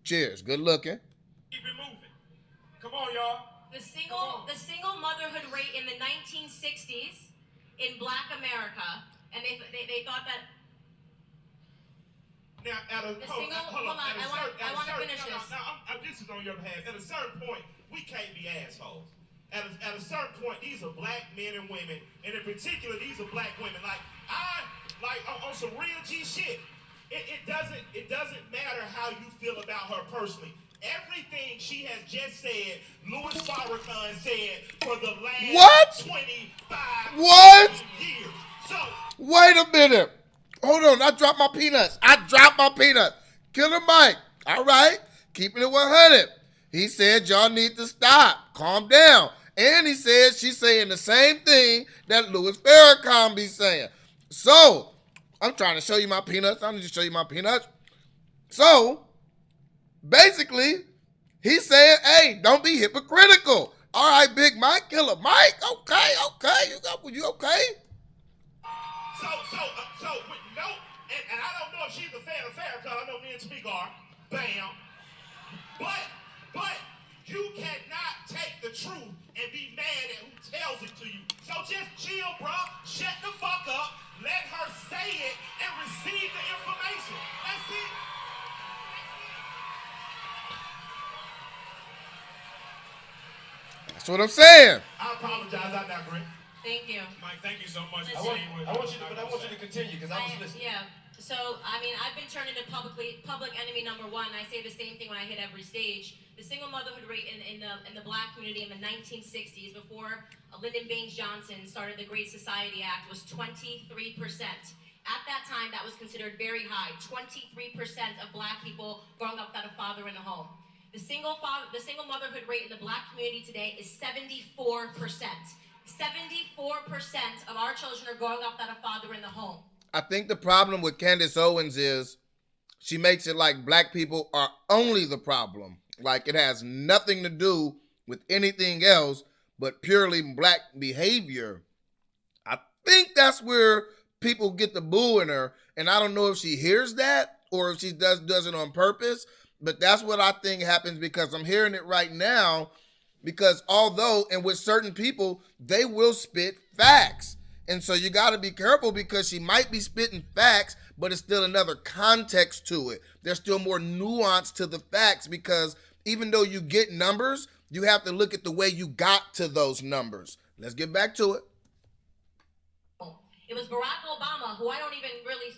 cheers. Good looking. Keep it moving. Come on, y'all. The single motherhood rate in the 1960s in Black America, and they thought that... Now, I want to finish this. This is on your behalf. At a certain point, we can't be assholes. At a certain point, these are black men and women, and in particular, these are black women. On some real G shit. It doesn't matter how you feel about her personally. Everything she has just said, Louis Farrakhan said for the last 25 years. So wait a minute. Hold on. I dropped my peanuts. Killer Mike. All right. Keeping it 100. He said y'all need to stop. Calm down. And he said she's saying the same thing that Louis Farrakhan be saying. So, I'm trying to show you my peanuts. I need to show you my peanuts. So, basically, he's saying, hey, don't be hypocritical. All right, Big Mike, Killer Mike. Okay. You okay? So, with no, and I don't know if she's a fan of Farrakhan. I know me and Speak are. Bam. But you cannot take the truth and be mad at who tells it to you. So just chill, bro. Shut the fuck up. Let her say it and receive the information. That's it. That's what I'm saying. I apologize. I digress. Thank you. Mike, thank you so much. I want you to continue because I was listening. Yeah. So, I mean, I've been turned into public enemy number one. I say the same thing when I hit every stage. The single motherhood rate in the black community in the 1960s, before Lyndon Baines Johnson started the Great Society Act, was 23%. At that time, that was considered very high. 23% of black people growing up without a father in the home. The single motherhood rate in the black community today is 74%. 74% of our children are growing up without a father in the home. I think the problem with Candace Owens is she makes it like black people are only the problem. Like it has nothing to do with anything else but purely black behavior. I think that's where people get the boo in her. And I don't know if she hears that or if she does it on purpose. But that's what I think happens because I'm hearing it right now. Because although, and with certain people, they will spit facts. And so you got to be careful because she might be spitting facts, but it's still another context to it. There's still more nuance to the facts because even though you get numbers, you have to look at the way you got to those numbers. Let's get back to it. It was Barack Obama, who I don't even really,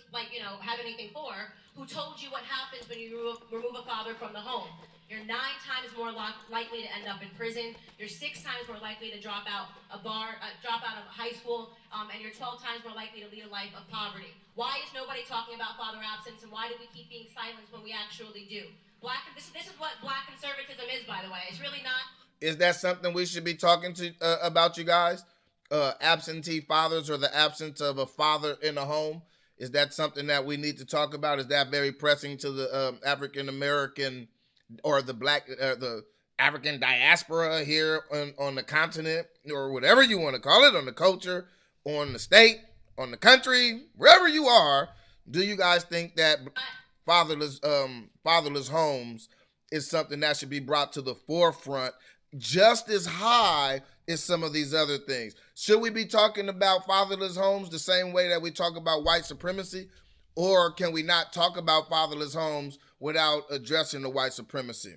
have anything for, who told you what happens when you remove a father from the home. You're 9 times more likely to end up in prison. You're 6 times more likely to drop out of high school, and you're 12 times more likely to lead a life of poverty. Why is nobody talking about father absence, and why do we keep being silenced when we actually do? This is what black conservatism is, by the way. It's really not. Is that something we should be talking to about, you guys? Absentee fathers or the absence of a father in the home? Is that something that we need to talk about? Is that very pressing to the African American or the black, the African diaspora here on the continent, or whatever you want to call it, on the culture, on the state, on the country, wherever you are, do you guys think that fatherless homes is something that should be brought to the forefront just as high as some of these other things? Should we be talking about fatherless homes the same way that we talk about white supremacy? Or can we not talk about fatherless homes without addressing the white supremacy?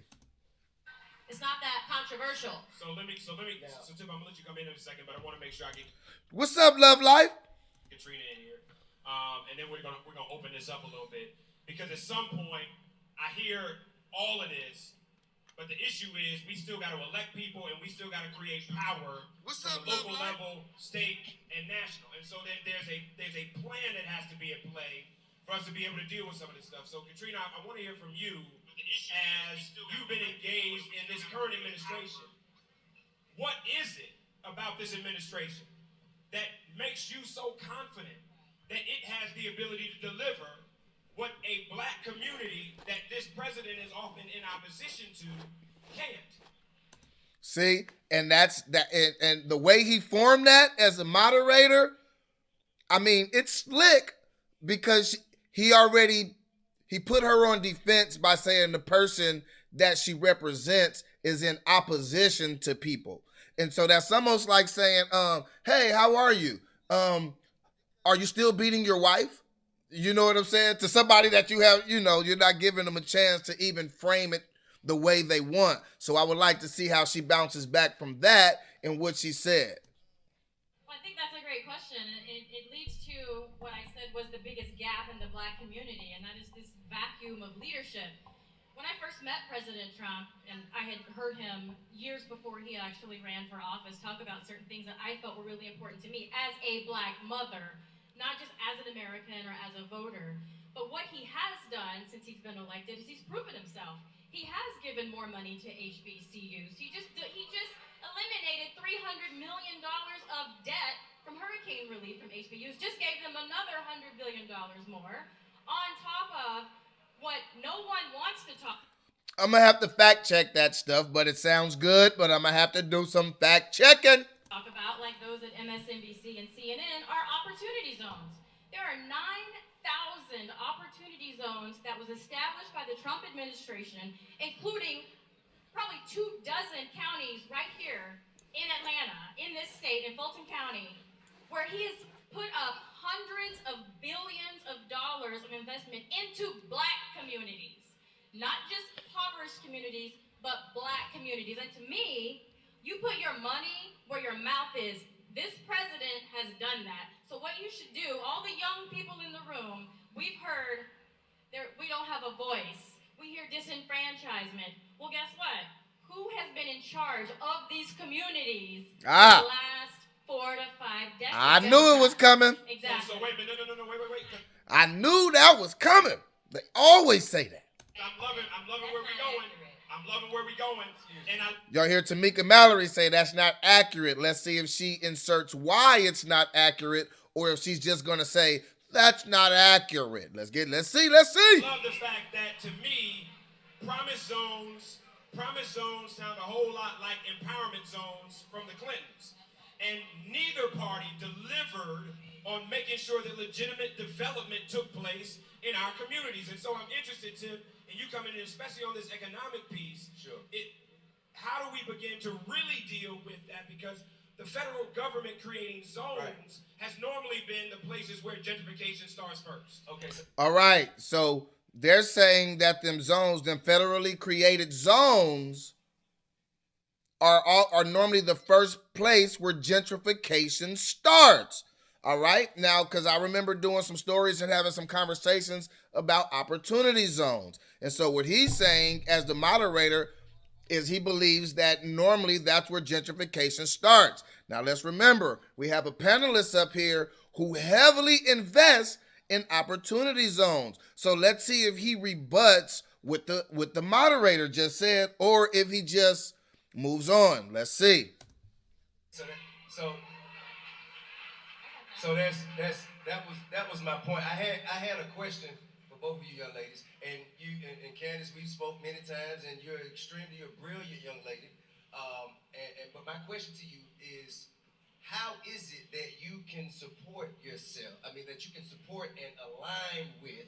It's not that controversial. So Tip, I'm gonna let you come in a second, but I want to make sure I get What's up, Love Life? Katrina in here, and then we're gonna open this up a little bit because at some point I hear all of this, but the issue is we still got to elect people and we still got to create power from the local level, state, and national. And so there's a plan that has to be in play for us to be able to deal with some of this stuff. So Katrina, I want to hear from you as you've been engaged in this current administration. What is it about this administration that makes you so confident that it has the ability to deliver what a black community that this president is often in opposition to can't? See, and that's that, and the way he formed that as a moderator, I mean, it's slick because he put her on defense by saying the person that she represents is in opposition to people. And so that's almost like saying, hey, how are you? Are you still beating your wife? You know what I'm saying? To somebody that you have, you're not giving them a chance to even frame it the way they want. So I would like to see how she bounces back from that and what she said. Well, I think that's a great question. It leads to what I said was the biggest gap in the black community, and that is this vacuum of leadership. When I first met President Trump, and I had heard him years before he actually ran for office talk about certain things that I felt were really important to me as a black mother, not just as an American or as a voter. But what he has done since he's been elected is he's proven himself. He has given more money to HBCUs. He just eliminated $300 million of debt from hurricane relief from HBCUs, just gave them another $100 billion more, on top of what no one wants to talk. I'm going to have to fact check that stuff, but it sounds good, but I'm going to have to do some fact checking. Talk about, like those at MSNBC and CNN, are opportunity zones. There are 9,000 opportunity zones that was established by the Trump administration, including probably 24 counties right here in Atlanta, in this state, in Fulton County, where he has put up hundreds of billions of dollars of investment into black communities. Not just impoverished communities, but black communities. And to me, you put your money where your mouth is. This president has done that. So what you should do, all the young people in the room, we've heard we don't have a voice. We hear disenfranchisement. Well, guess what? Who has been in charge of these communities for the last 4 to 5 decades? I knew it was coming. Exactly. So wait a minute, no, wait. I knew that was coming. They always say that. I'm loving where we're going. I'm loving where we're going. And y'all hear Tamika Mallory say that's not accurate. Let's see if she inserts why it's not accurate, or if she's just gonna say that's not accurate. Let's see. I love the fact that, to me, promise zones sound a whole lot like empowerment zones from the Clintons. And neither party delivered on making sure that legitimate development took place in our communities. And so I'm interested, Tim, and you coming in, especially on this economic piece. Sure. How do we begin to really deal with that? Because the federal government creating zones has normally been the places where gentrification starts first. Okay. All right. So they're saying that them federally created zones are normally the first place where gentrification starts. All right. Now, because I remember doing some stories and having some conversations about opportunity zones. And so what he's saying as the moderator is he believes that normally that's where gentrification starts. Now, let's remember, we have a panelist up here who heavily invests in opportunity zones. So let's see if he rebuts what the moderator just said, or if he just moves on. Let's see. So that was my point. I had a question for both of you young ladies, and you and Candace, we've spoke many times, and you're extremely a brilliant young lady. But my question to you is, how is it that you can support yourself? I mean, that you can support and align with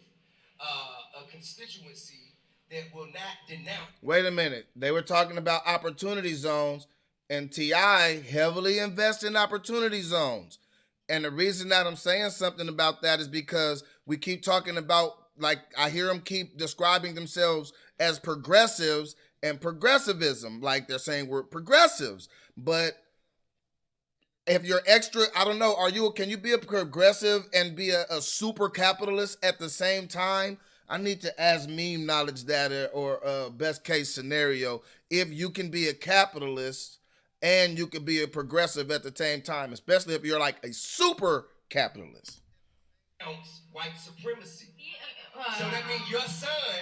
a constituency that will not denounce. Wait a minute. They were talking about opportunity zones, and T.I. heavily invests in opportunity zones. And the reason that I'm saying something about that is because we keep talking about, like, I hear them keep describing themselves as progressives and progressivism. Like they're saying we're progressives. But if you're extra, I don't know, can you be a progressive and be a super capitalist at the same time? I need to ask meme knowledge data or best case scenario if you can be a capitalist and you can be a progressive at the same time, especially if you're like a super capitalist. White supremacy. So that means your son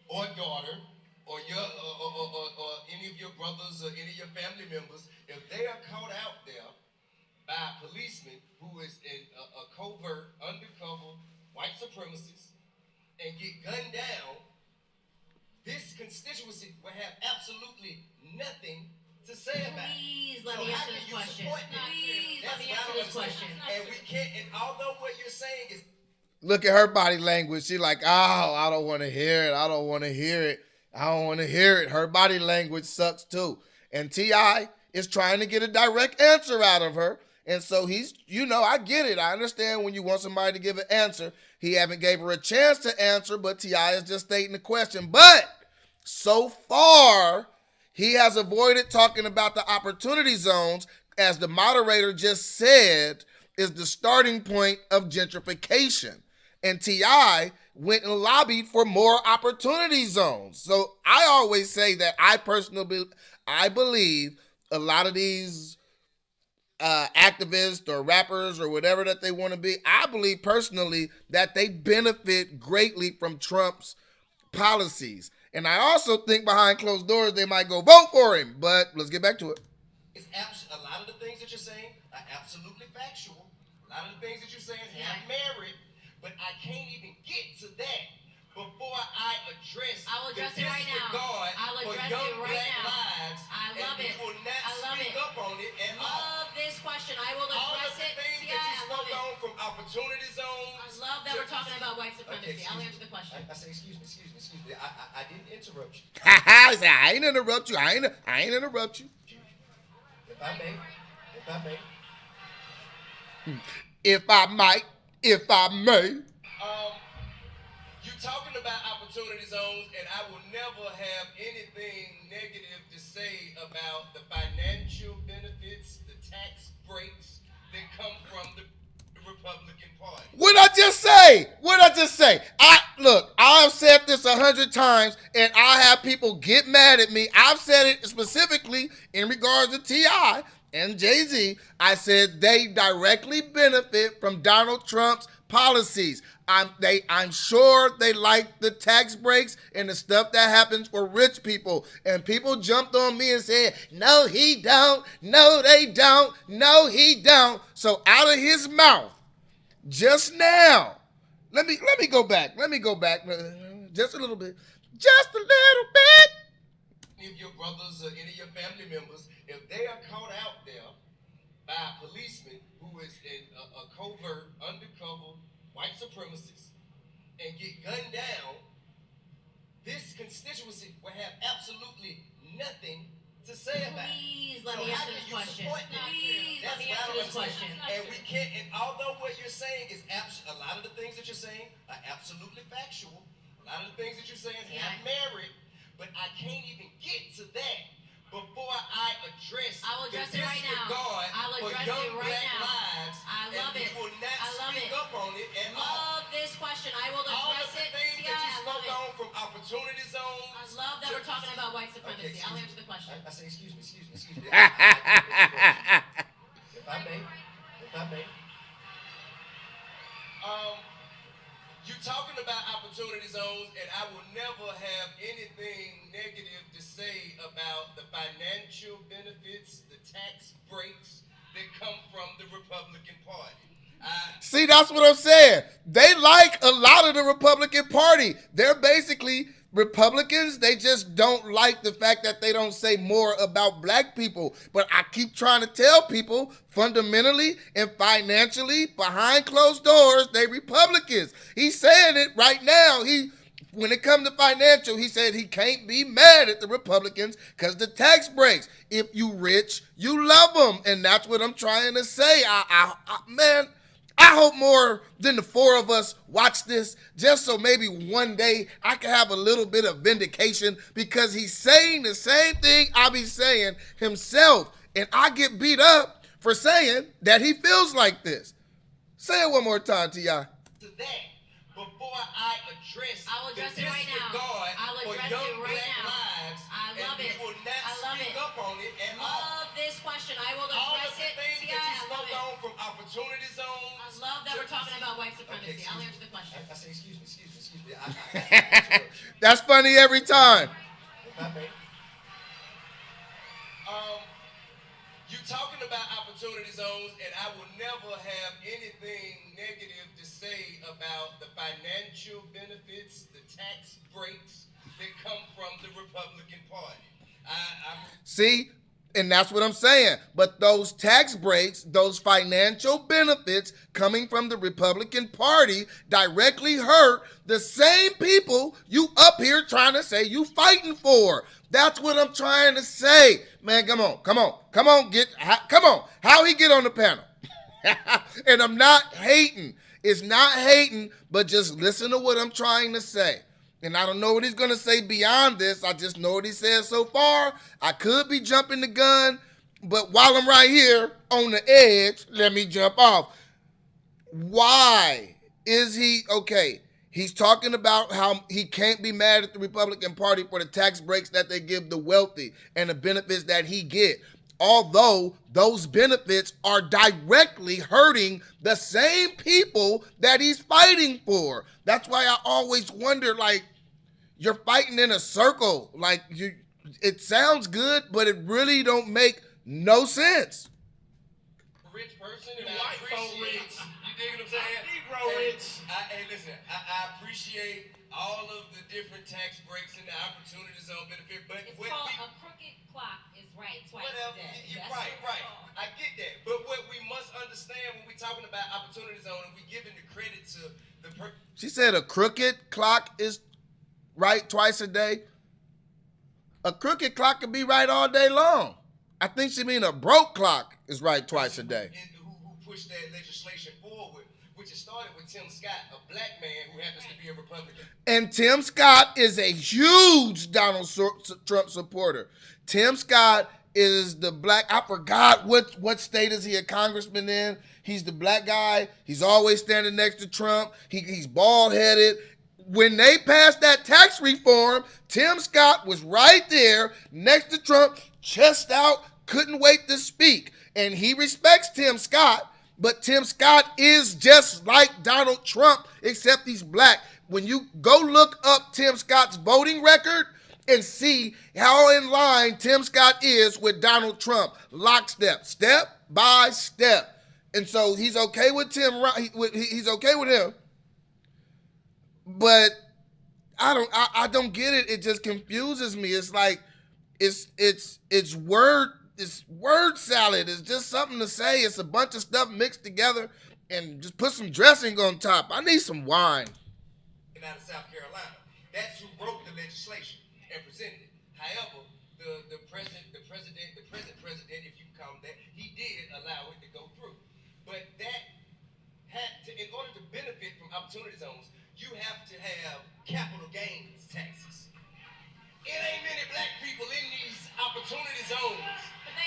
or daughter, or or any of your brothers or any of your family members, if they are caught out there by a policeman who is in a covert, undercover white supremacist and get gunned down, this constituency will have absolutely nothing to say about it. Please let me answer this question. Please let me answer this question. And we can't, and although what you're saying is, Look at her body language. She like, oh, I don't want to hear it. I don't want to hear it. I don't want to hear it. Her body language sucks too. And T.I. is trying to get a direct answer out of her. And so he's, I get it. I understand when you want somebody to give an answer. He haven't gave her a chance to answer, but T.I. is just stating the question. But so far, he has avoided talking about the opportunity zones, as the moderator just said, is the starting point of gentrification. And T.I. went and lobbied for more opportunity zones. So I always say that I believe a lot of these activists or rappers or whatever that they want to be, I believe personally that they benefit greatly from Trump's policies. And I also think behind closed doors they might go vote for him. But let's get back to it. a lot of the things that you're saying are absolutely factual. A lot of the things that you're saying have merit, but I can't even get to that before I address the disregard for young black lives. I love and it. You will not speak up on it at all. Love this question. I will All address of the it. things that you spoke on, from opportunity zones. I love that we're talking about white supremacy. Okay, I'll answer the question. I say, excuse me. I didn't interrupt you. I said, I ain't interrupt you. I ain't interrupt you. If I may. If I may. You talking about opportunity zones, and I will never have anything negative to say about the financial benefits, the tax breaks that come from the Republican Party. What I just say? I've said this 100 times, and I have people get mad at me. I've said it specifically in regards to T.I. and Jay-Z. I said they directly benefit from Donald Trump's policies. I'm sure they like the tax breaks and the stuff that happens for rich people. And people jumped on me and said, no, he don't. No, they don't. No, he don't. So out of his mouth, just now, let me go back. Just a little bit. Any of your brothers or any of your family members, if they are caught out there by a policeman who is in a covert, undercover white supremacist and get gunned down, this constituency will have absolutely nothing to say about it. Please let me answer this question. And we can't, and although what you're saying is a lot of the things that you're saying are absolutely factual, a lot of the things that you're saying have merit, but I can't even get to that before I address the disregard for young black lives. I love it. You will not speak up on it at all. Love this question. I will address it. All of the things that you spoke on, from opportunity zones. I love that we're talking about white supremacy. I'll answer the question. I say, excuse me. If I may. You talking about opportunity zones, and I will never have anything negative to say about the financial benefits, the tax breaks that come from the Republican Party. See, that's what I'm saying. They like a lot of the Republican Party. They're basically Republicans. They just don't like the fact that they don't say more about black people. But I keep trying to tell people, fundamentally and financially, behind closed doors, they Republicans. He's saying it right now. When it comes to financial, he said he can't be mad at the Republicans because the tax breaks. If you rich, you love them. And that's what I'm trying to say. Man, I hope more than the four of us watch this just so maybe one day I can have a little bit of vindication because he's saying the same thing I be saying himself. And I get beat up for saying that he feels like this. Say it one more time, T.I. To that, before I address I'll address the it right now. disregard I'll for address young it right black now. lives, I love and it. you will not I love speak it. up on it at all. Love this question. I will All of address the it. things T.I., that you I love spoke it. on from opportunity zones. I love that we're talking about white Okay, supremacy. I'll answer the question. I say, excuse me. That's funny every time. My bad. You talking about opportunity zones, and I will never have anything negative to say about the financial benefits, the tax breaks that come from the Republican Party. See? And that's what I'm saying. But those tax breaks, those financial benefits coming from the Republican Party directly hurt the same people you up here trying to say you fighting for. That's what I'm trying to say. Man, come on. How he get on the panel? And I'm not hating. It's not hating, but just listen to what I'm trying to say. And I don't know what he's going to say beyond this. I just know what he said so far. I could be jumping the gun, but while I'm right here on the edge, let me jump off. Why is he okay? He's talking about how he can't be mad at the Republican Party for the tax breaks that they give the wealthy and the benefits that he get. Although those benefits are directly hurting the same people that he's fighting for. That's why I always wonder, like, you're fighting in a circle. Like, it sounds good, but it really don't make no sense. Rich person, You and I white folk appreciate. rich. You dig what I'm saying? Negro rich. Hey, listen, I appreciate all of the different tax breaks and the opportunity zone benefit, but It's what called we a crooked clock is right twice whatever, a day. you're That's right. what it's called. I get that, but what we must understand when we're talking about opportunity zone, and we giving the credit to the She said a crooked clock is right twice a day. A crooked clock could be right all day long. I think she mean a broke clock is right twice a day. who pushed that legislation forward, which has started with Tim Scott, a black man who happens to be a Republican. And Tim Scott is a huge Donald Trump supporter. Tim Scott is the black, I forgot what state is he a congressman in. He's the black guy. He's always standing next to Trump. He's bald-headed. When they passed that tax reform, Tim Scott was right there next to Trump, chest out, couldn't wait to speak. And he respects Tim Scott, but Tim Scott is just like Donald Trump, except he's black. When you go look up Tim Scott's voting record and see how in line Tim Scott is with Donald Trump, lockstep, step by step. And so he's okay with he's okay with him. But I don't get it. It just confuses me. It's like it's word salad. It's just something to say. It's a bunch of stuff mixed together and just put some dressing on top. I need some wine. Out of South Carolina, that's who wrote the legislation and presented it. However, the present president, if you can call him that, he did allow it to go through. But that in order to benefit from opportunity zones, you have to have capital gains taxes. It ain't many black people in these opportunity zones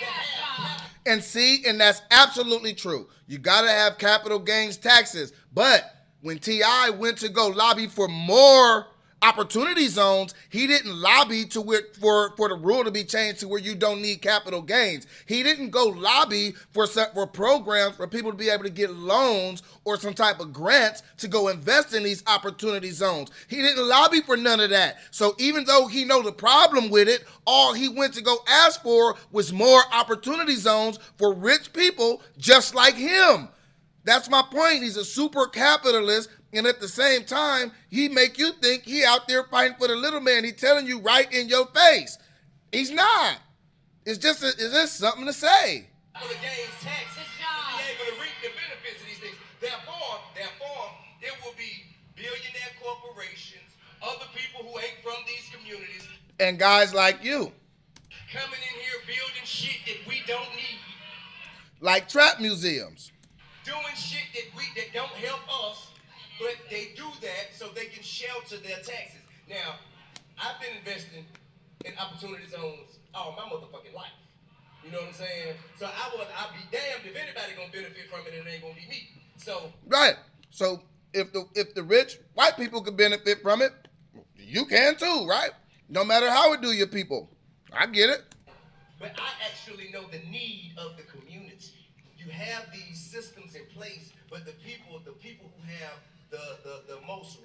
that have. And that's absolutely true. You got to have capital gains taxes. But when T.I. went to go lobby for more opportunity zones, he didn't lobby for the rule to be changed to where you don't need capital gains. He didn't go lobby for programs for people to be able to get loans or some type of grants to go invest in these opportunity zones. He didn't lobby for none of that. So even though he know the problem with it, all he went to go ask for was more opportunity zones for rich people just like him. That's my point. He's a super capitalist, and at the same time, he make you think he out there fighting for the little man. He telling you right in your face. He's not. It's just something to say. For the gains tax, to be able to reap the benefits of these things. Therefore, there will be billionaire corporations, other people who ain't from these communities, and guys like you coming in here building shit that we don't need, like trap museums, doing shit that don't help us, but they do that so they can shelter their taxes. Now, I've been investing in opportunity zones all my motherfucking life. You know what I'm saying? So I'll be damned if anybody gonna benefit from it and it ain't gonna be me. So right. So if the rich white people could benefit from it, you can too, right? No matter how it do your people. I get it. But I actually know the need of the community. You have these systems in place, but the people who have the most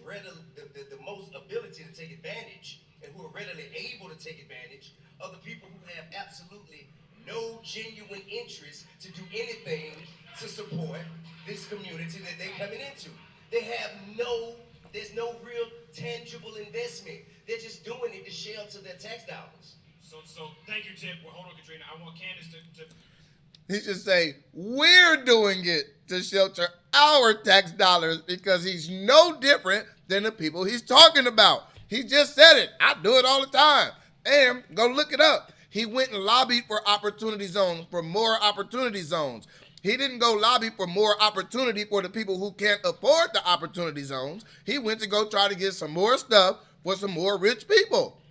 most ability to take advantage and who are readily able to take advantage are the people who have absolutely no genuine interest to do anything to support this community that they're coming into. There's no real tangible investment. They're just doing it to shelter their tax dollars. So thank you, Tip. Well, hold on, Katrina. I want Candace to He should say, we're doing it to shelter our tax dollars because he's no different than the people he's talking about. He just said it. I do it all the time. And go look it up. He went and lobbied for opportunity zones, for more opportunity zones. He didn't go lobby for more opportunity for the people who can't afford the opportunity zones. He went to go try to get some more stuff for some more rich people.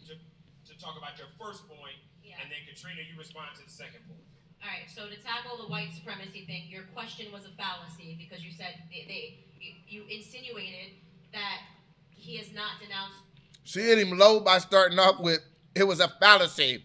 to talk about your first point, and then Katrina, you respond to the second point. All right, so to tackle the white supremacy thing, your question was a fallacy because you said you insinuated that he has not denounced She hit him low by starting off with, it was a fallacy.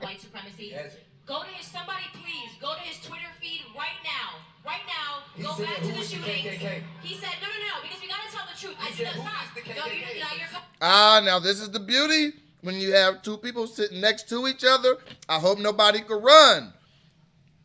white supremacy. Yes. Go to somebody please, go to his Twitter feed right now. Right now, He go said, back to who the is the shootings. KKK? He said, no, because we gotta tell the truth. He I said, said, who stop. is the No, KKK? Ah, now this is the beauty. When you have two people sitting next to each other, I hope nobody could run.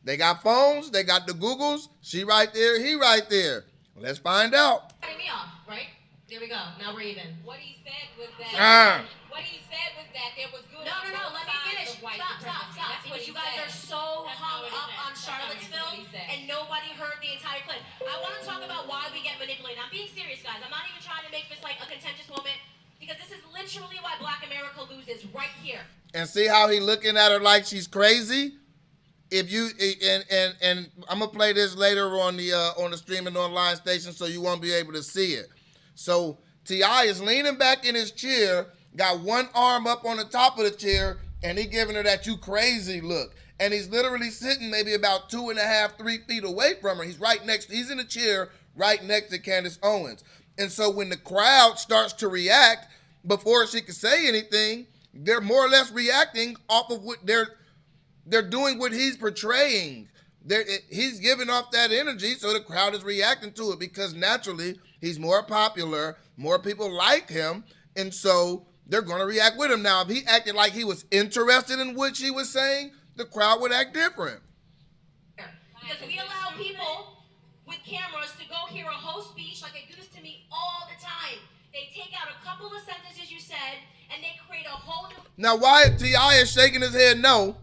They got phones, they got the Googles. She right there, he right there. Let's find out. cutting me off, right? There we go. Now we're even. What he said was that. Ah. What he said was that there was good. No, on both let me sides finish. of white Stop. supremacy. That's what Because he you guys said. are so That's hung not what he up said. on That's not Charlottesville, what he said. and nobody heard the entire clip. I want to talk about why we get manipulated. I'm being serious, guys. I'm not even trying to make this like a contentious moment, because this is literally why Black America loses right here. And see how he looking at her like she's crazy? If you and I'm gonna play this later on the streaming online station, so you won't be able to see it. So T.I. is leaning back in his chair, got one arm up on the top of the chair, and he giving her that you crazy look. And he's literally sitting maybe about 2.5, 3 feet away from her. He's in a chair right next to Candace Owens. And so when the crowd starts to react, before she can say anything, they're more or less reacting off of what they're doing what he's portraying. He's giving off that energy, so the crowd is reacting to it because naturally he's more popular, more people like him, and so they're going to react with him. Now, if he acted like he was interested in what she was saying, the crowd would act different. Because we allow people with cameras to go hear a whole speech like they do this to me all the time. They take out a couple of sentences you said, and they create a whole new... Now, why T.I. is shaking his head no,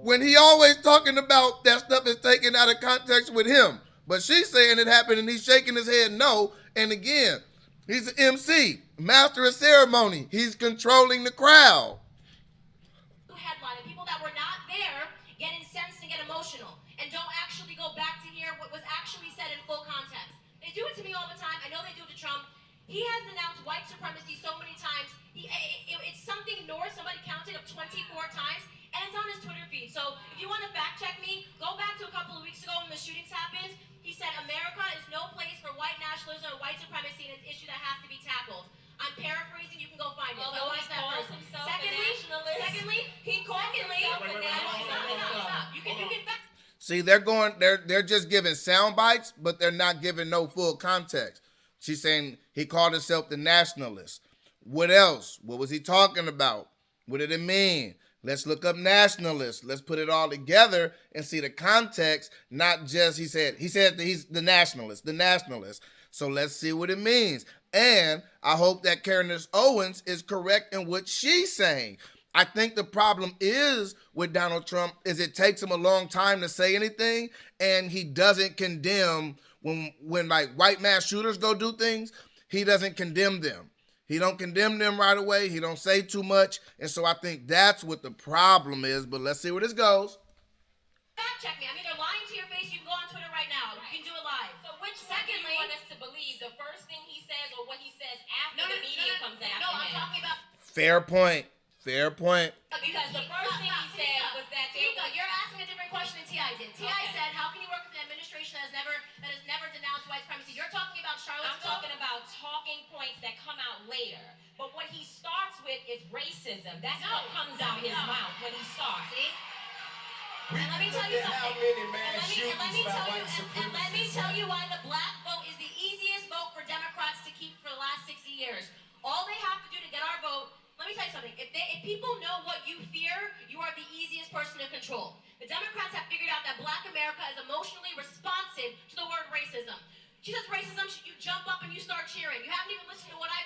when he always talking about that stuff is taken out of context with him. But she's saying it happened and he's shaking his head no. And again, he's an MC, master of ceremony. He's controlling the crowd. Headline, and people that were not there get incensed and get emotional and don't actually go back to hear what was actually said in full context. They do it to me all the time. I know they do it to Trump. He has denounced white supremacy so many times. It's something north, somebody counted up 24 times, and it's on his Twitter feed. So if you want to fact check me, go back to a couple of weeks ago when the shootings happened. He said America is no place for white nationalism or white supremacy, and it's an issue that has to be tackled. I'm paraphrasing, you can go find it. Although he calls himself a nationalist. He calls himself a nationalist. Stop. You can fact. See, they're just giving sound bites, but they're not giving no full context. She's saying he called himself the nationalist. What else? What was he talking about? What did it mean? Let's look up nationalists. Let's put it all together and see the context. Not just he said that he's the nationalist, the nationalist. So let's see what it means. And I hope that Candace Owens is correct in what she's saying. I think the problem is with Donald Trump is it takes him a long time to say anything, and he doesn't condemn when like white mass shooters go do things. He doesn't condemn them. He don't condemn them right away. He don't say too much. And so I think that's what the problem is. But let's see where this goes. Fact check me. I'm either lying to your face. You can go on Twitter right now. You can do it live. So which one do you want us to believe? The first thing he says or what he says after the media comes after him? No, I'm talking about... Fair point. Fair point. Because the first thing he said was that you're asking a different question than T.I. did. T.I. said, how can you work with an administration that has never denounced white supremacy? You're talking about Charlottesville. I'm talking about talking points that come out later. But what he starts with is racism. That's what comes out his mouth when he starts. See? And let me tell you something. And let me tell you why the black vote is the easiest vote for Democrats to keep for the last 60 years. All they have to do to get our vote, let me tell you something. If people know what you fear, you are the easiest person to control. The Democrats have figured out that black America is emotionally responsive to the word racism. She says racism, you jump up and you start cheering. You haven't even listened to what I...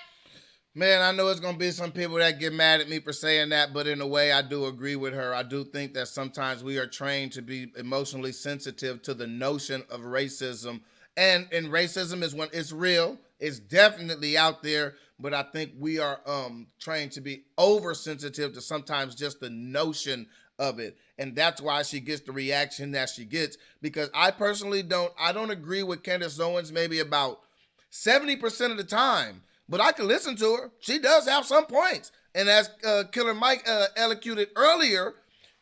Man, I know it's going to be some people that get mad at me for saying that, but in a way, I do agree with her. I do think that sometimes we are trained to be emotionally sensitive to the notion of racism. And racism is when it's real. It's definitely out there, but I think we are trained to be oversensitive to sometimes just the notion of it. And that's why she gets the reaction that she gets, because I personally don't agree with Candace Owens maybe about 70% of the time. But I can listen to her. She does have some points. And as Killer Mike elocuted earlier,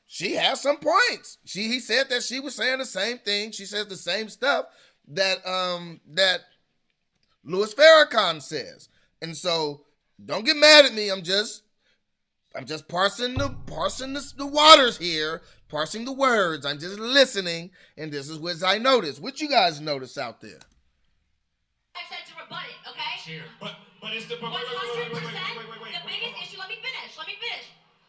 she has some points. He said that she was saying the same thing. She says the same stuff that Louis Farrakhan says. And so don't get mad at me. I'm just parsing the waters here, parsing the words. I'm just listening, and this is what I noticed. What you guys notice out there? I said to rebut it, okay? Sure. But it's the... 100%. The biggest issue, let me finish.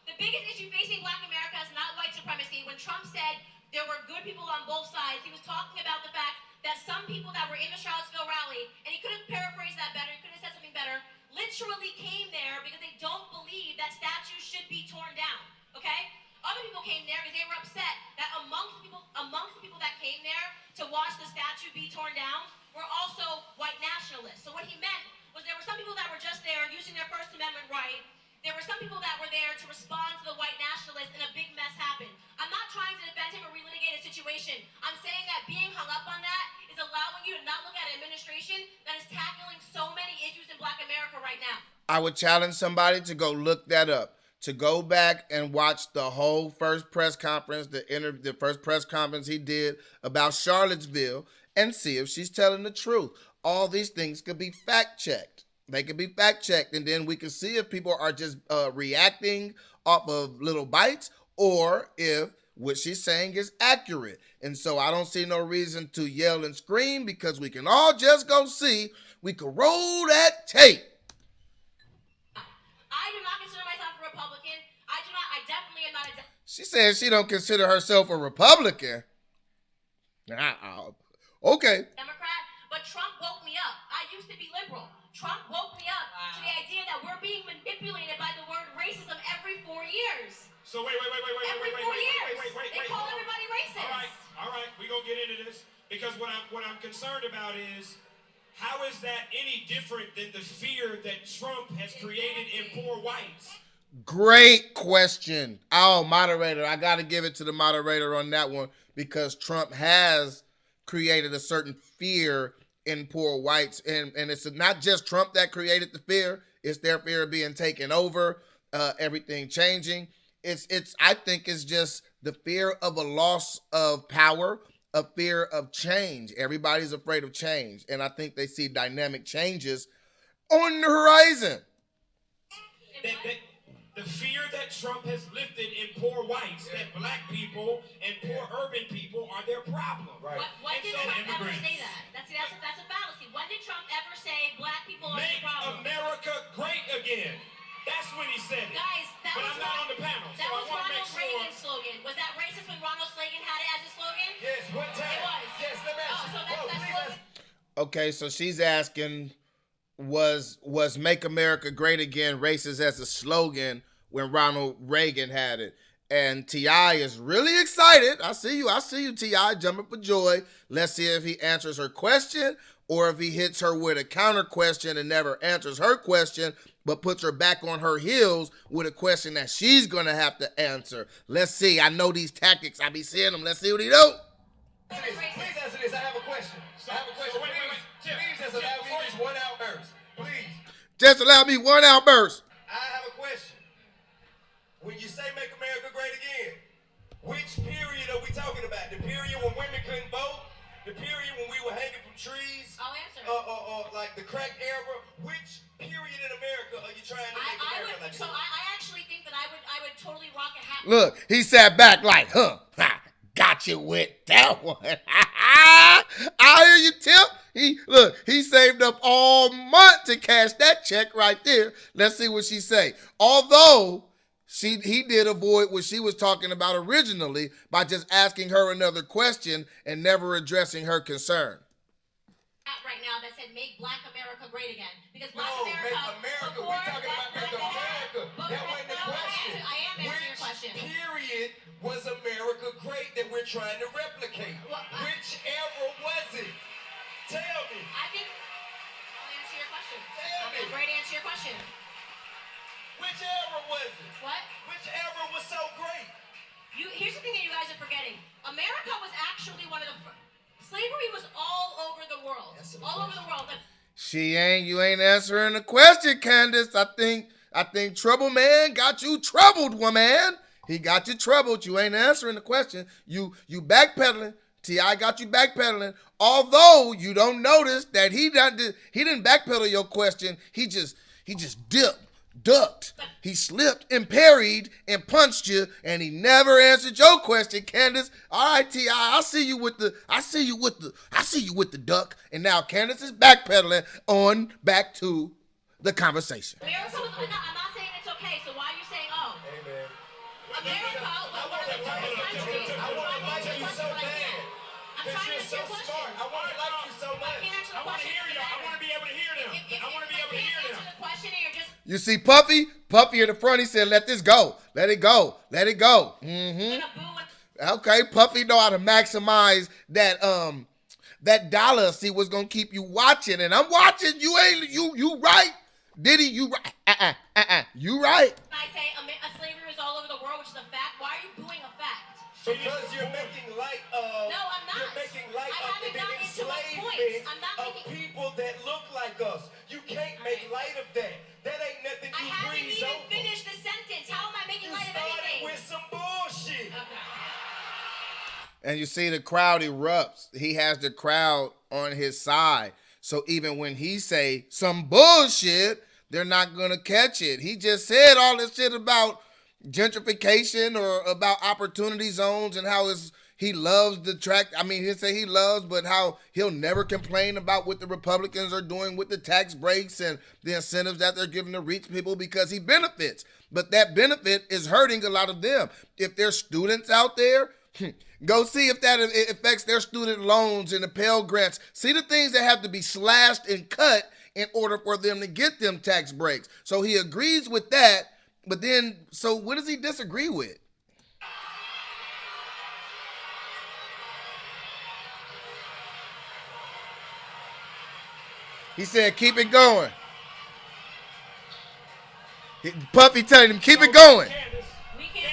The biggest issue facing black America is not white supremacy. When Trump said there were good people on both sides, he was talking about the fact that some people that were in the Charlottesville rally, and he could have paraphrased that better, he could have said something better, literally came there because they don't believe that statues should be torn down, okay? Other people came there because they were upset that amongst the people that came there to watch the statue be torn down were also white nationalists. So what he meant was there were some people that were just there using their First Amendment right. There were some people that were there to respond to the white nationalists, and a big mess happened. I'm not trying to defend him or relitigate a situation. I'm saying that being hung up on that is allowing you to not look at an administration that is tackling so many issues in black America right now. I would challenge somebody to go look that up, to go back and watch the whole first press conference, the first press conference he did about Charlottesville, and see if she's telling the truth. All these things could be fact-checked. They could be fact-checked, and then we can see if people are just reacting off of little bites or if what she's saying is accurate. And so I don't see no reason to yell and scream, because we can all just go see. We can roll that tape. I do not consider myself a Republican. I definitely am not a... She says she don't consider herself a Republican. Okay. Democrat, but Trump woke me up. I used to be liberal. Trump woke me up to the idea that we're being manipulated by the word racism every 4 years. So wait. Every 4 years. They call everybody racist. All right, we're going to get into this, because what I'm concerned about is, how is that any different than the fear that Trump has created in poor whites? Great question. Oh, moderator, I got to give it to the moderator on that one, because Trump has created a certain fear in poor whites, and it's not just Trump that created the fear. It's their fear of being taken over, everything changing. I think it's just the fear of a loss of power, a fear of change. Everybody's afraid of change, and I think they see dynamic changes on the horizon. The fear that Trump has lifted in poor whites, that black people and poor urban people are their problem. Right. When did Trump ever say that? That's a fallacy. When did Trump ever say black people are the problem? Make America great again. That's when he said it. Guys, but I'm not on the panel. That so was I want to make Ronald sure. Reagan's slogan. Was that racist when Ronald Reagan had it as a slogan? Yes, what time? It was. Yes, let me ask you. So that's slogan. Okay, so she's asking, was "Make America Great Again" racist as a slogan when Ronald Reagan had it? And T.I. is really excited. I see you, T.I. jumping for joy. Let's see if he answers her question or if he hits her with a counter question and never answers her question, but puts her back on her heels with a question that she's going to have to answer. Let's see. I know these tactics. I be seeing them. Let's see what he do. Please answer this. I have a question. Wait. Please just allow me just one outburst. Please. Just allow me one outburst. I have a question. When you say "Make America Great Again," which period are we talking about? The period when women couldn't vote? The period when we were hanging from trees? I'll answer. Or like the crack era? Which period in America are you trying to make America like? So I actually think that I would totally rock a hat. Look, he sat back like, ha, got you with that one. I hear you, Tip. He saved up all month to cash that check right there. Let's see what she say. Although he did avoid what she was talking about originally by just asking her another question and never addressing her concern. Right now that said "Make Black America Great Again," because No, Black Make America. We're talking about Make America. That wasn't the question. I am answering your question. Which period was America great that we're trying to replicate? Which era was it? Tell me. I think I'll answer your question. Tell me. I'm ready to answer your question. Which era was it? What? Which era was so great? Here's the thing that you guys are forgetting. America was actually one of the slavery was all over the world. All over the world. You ain't answering the question, Candace. I think Trouble Man got you troubled, woman. He got you troubled. You ain't answering the question. You backpedaling. T.I. got you backpedaling. Although you don't notice that he didn't backpedal your question. He just ducked. He slipped and parried and punched you, and he never answered your question, Candace. All right, T.I., I see you with the duck. And now Candace is backpedaling on back to the conversation. America was, I'm not saying it's okay, so why are you saying, oh? Amen. America was one of the first countries. I want to like you so bad. I'm trying to answer your question. Smart. I want to like you so much. I can't answer the I want to question. hear you. I want to be able to hear them. I want to be able to hear them. Answer the question and you're just You see Puffy in the front, he said, let this go. Let it go. Mm-hmm. Okay, Puffy know how to maximize that dollar. See what's gonna keep you watching. And I'm watching. You right. Diddy, you right. You right. I say slavery is all over the world, which is a fact. Why are you booing a fact? Because you're making light of. No, I'm not. You're making light I of haven't the gotten into my enslavement points. I'm not of making. people that look like us. You can't make light of that. That ain't nothing I you haven't breeze even over. finished the sentence. How am I making You light of started anything? with some bullshit. Okay. And you see the crowd erupts. He has the crowd on his side. So even when he say some bullshit, they're not going to catch it. He just said all this shit about gentrification or about opportunity zones and how he loves the track. I mean, he'll say he loves, but how he'll never complain about what the Republicans are doing with the tax breaks and the incentives that they're giving to rich people because he benefits. But that benefit is hurting a lot of them. If there's students out there, go see if that affects their student loans and the Pell Grants. See the things that have to be slashed and cut in order for them to get them tax breaks. So he agrees with that, but then, so what does he disagree with? He said, keep it going. Puffy telling him, keep it going. We can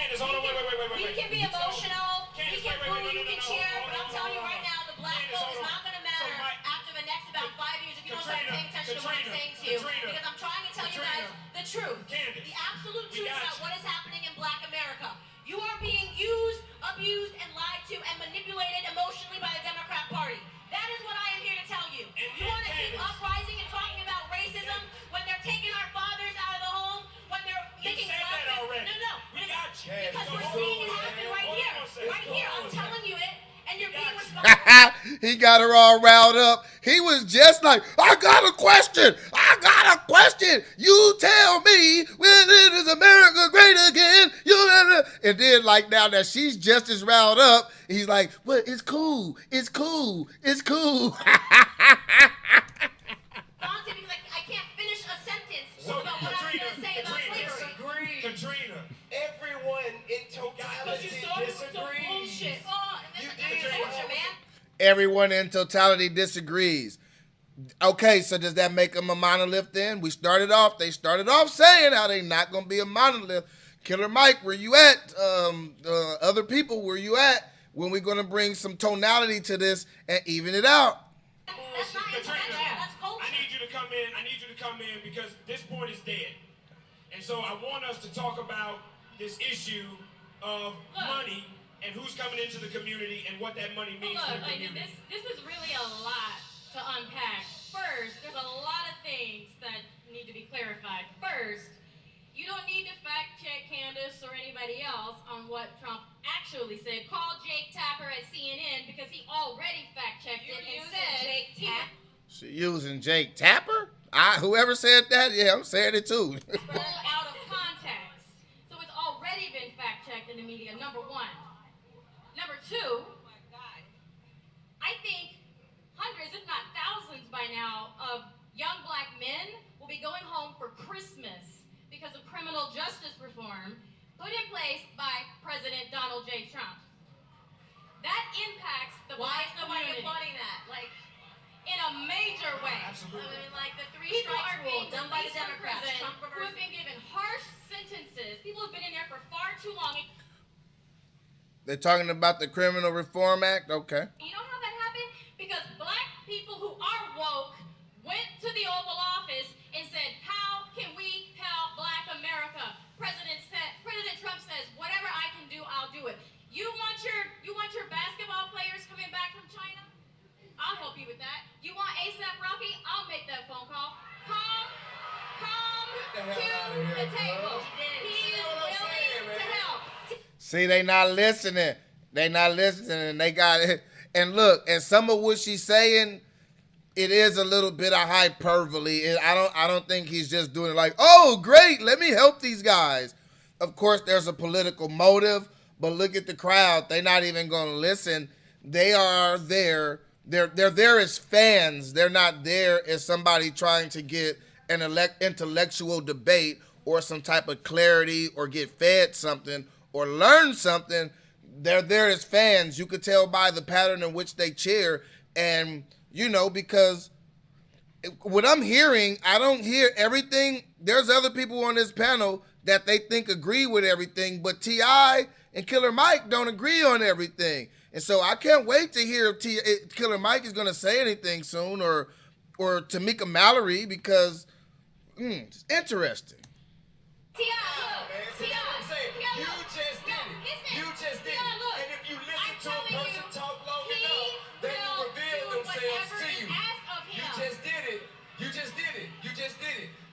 be emotional, we can boo, you can cheer, but I'm telling you right now, the black vote is not going to matter after the next about 5 years if you don't start paying attention to what I'm saying to you. Because I'm trying to tell you guys the truth. The absolute truth about what is happening in black America. You are being used, abused, and lied to and manipulated emotionally by the Democrat Party. That is what I am here to tell you. You want to keep uprising and talking about racism when they're taking our fathers out of the home, when they're making already. No. We got you. Because we're seeing it happen right here. Right here. I'm telling you it, and you're being responsible. He got her all riled up. He was just like, I got a question. I got a question. You tell me when is America great again? And then like now that she's just as riled up, he's like, "But it's cool. It's cool. It's cool." Because I can't finish a sentence So, about what I was going to say about slavery. Katrina. Everyone in totality disagrees. Bullshit. Oh, and that's bullshit, man. Everyone in totality disagrees. Okay, so does that make them a monolith then? They started off saying how they not going to be a monolith. Killer Mike, where you at? Other people, where you at? When we going to bring some tonality to this and even it out? That's not Katrina, intellectual. That's culture. I need you to come in because this point is dead. And so I want us to talk about this issue of money and who's coming into the community and what that money means to the community. This is really a lot to unpack. First, there's a lot of things that need to be clarified. First, you don't need to fact check Candace or anybody else on what Trump actually said. Call Jake Tapper at CNN because he already fact checked it and said Jake Tapper. She using Jake Tapper? Whoever said that, yeah, I'm saying it too. pulled out of context. So it's already been fact checked in the media, number one. Number two, I think hundreds, if not thousands by now, of young black men will be going home for Christmas because of criminal justice reform put in place by President Donald J. Trump. That impacts the Why black is nobody community applauding that? Like, in a major way. Absolutely. I mean, like the three People strikes are rule being done by the released from Democrats. prison Trump who have reversed. been given harsh sentences. People have been in there for far too long. They're talking about the Criminal Reform Act? Okay. You know how that happened? Because black people who are woke went to the Oval Office and said, how can we help black America? President Trump says, whatever I can do, I'll do it. You want your basketball players coming back from China? I'll help you with that. You want ASAP Rocky? I'll make that phone call. Come to the table. He is willing to help. See, they not listening. And they got it. And look, and some of what she's saying, it is a little bit of hyperbole. I don't think he's just doing it like, oh, great, let me help these guys. Of course, there's a political motive, but look at the crowd. They're not even going to listen. They are there. They're there as fans. They're not there as somebody trying to get an intellectual debate or some type of clarity or get fed something or learn something. They're there as fans. You could tell by the pattern in which they cheer. And, because what I'm hearing, I don't hear everything. There's other people on this panel that they think agree with everything, but T.I. and Killer Mike don't agree on everything. And so I can't wait to hear if Killer Mike is going to say anything soon or Tamika Mallory because it's interesting. You just did it. And if you listen to a person talk long enough, they will reveal themselves to you. You just did it.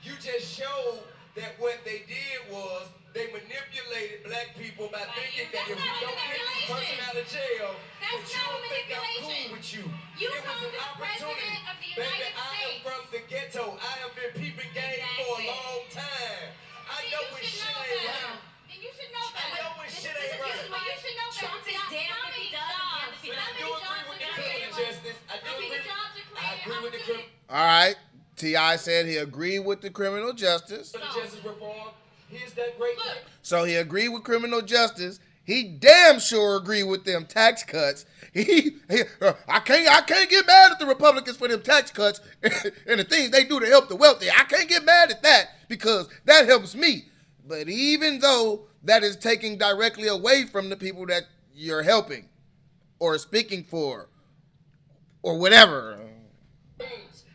You just showed that what they did was they manipulated black people by thinking that if you don't get this person out of jail, that you don't think I'm cool with you. It was an opportunity. Baby, I am from the ghetto. I have been peeping game for a long time. I know when shit ain't right. You should know I know when shit ain't right. You should know better. Trump is damned if he does. But I do agree with the criminal justice. I agree with the criminal. All right. T.I. said he agreed with the criminal justice. Justice reform. Here's that great thing. So he agreed with criminal justice. He damn sure agreed with them tax cuts. I can't get mad at the Republicans for them tax cuts and the things they do to help the wealthy. I can't get mad at that because that helps me. But even though that is taking directly away from the people that you're helping or speaking for or whatever.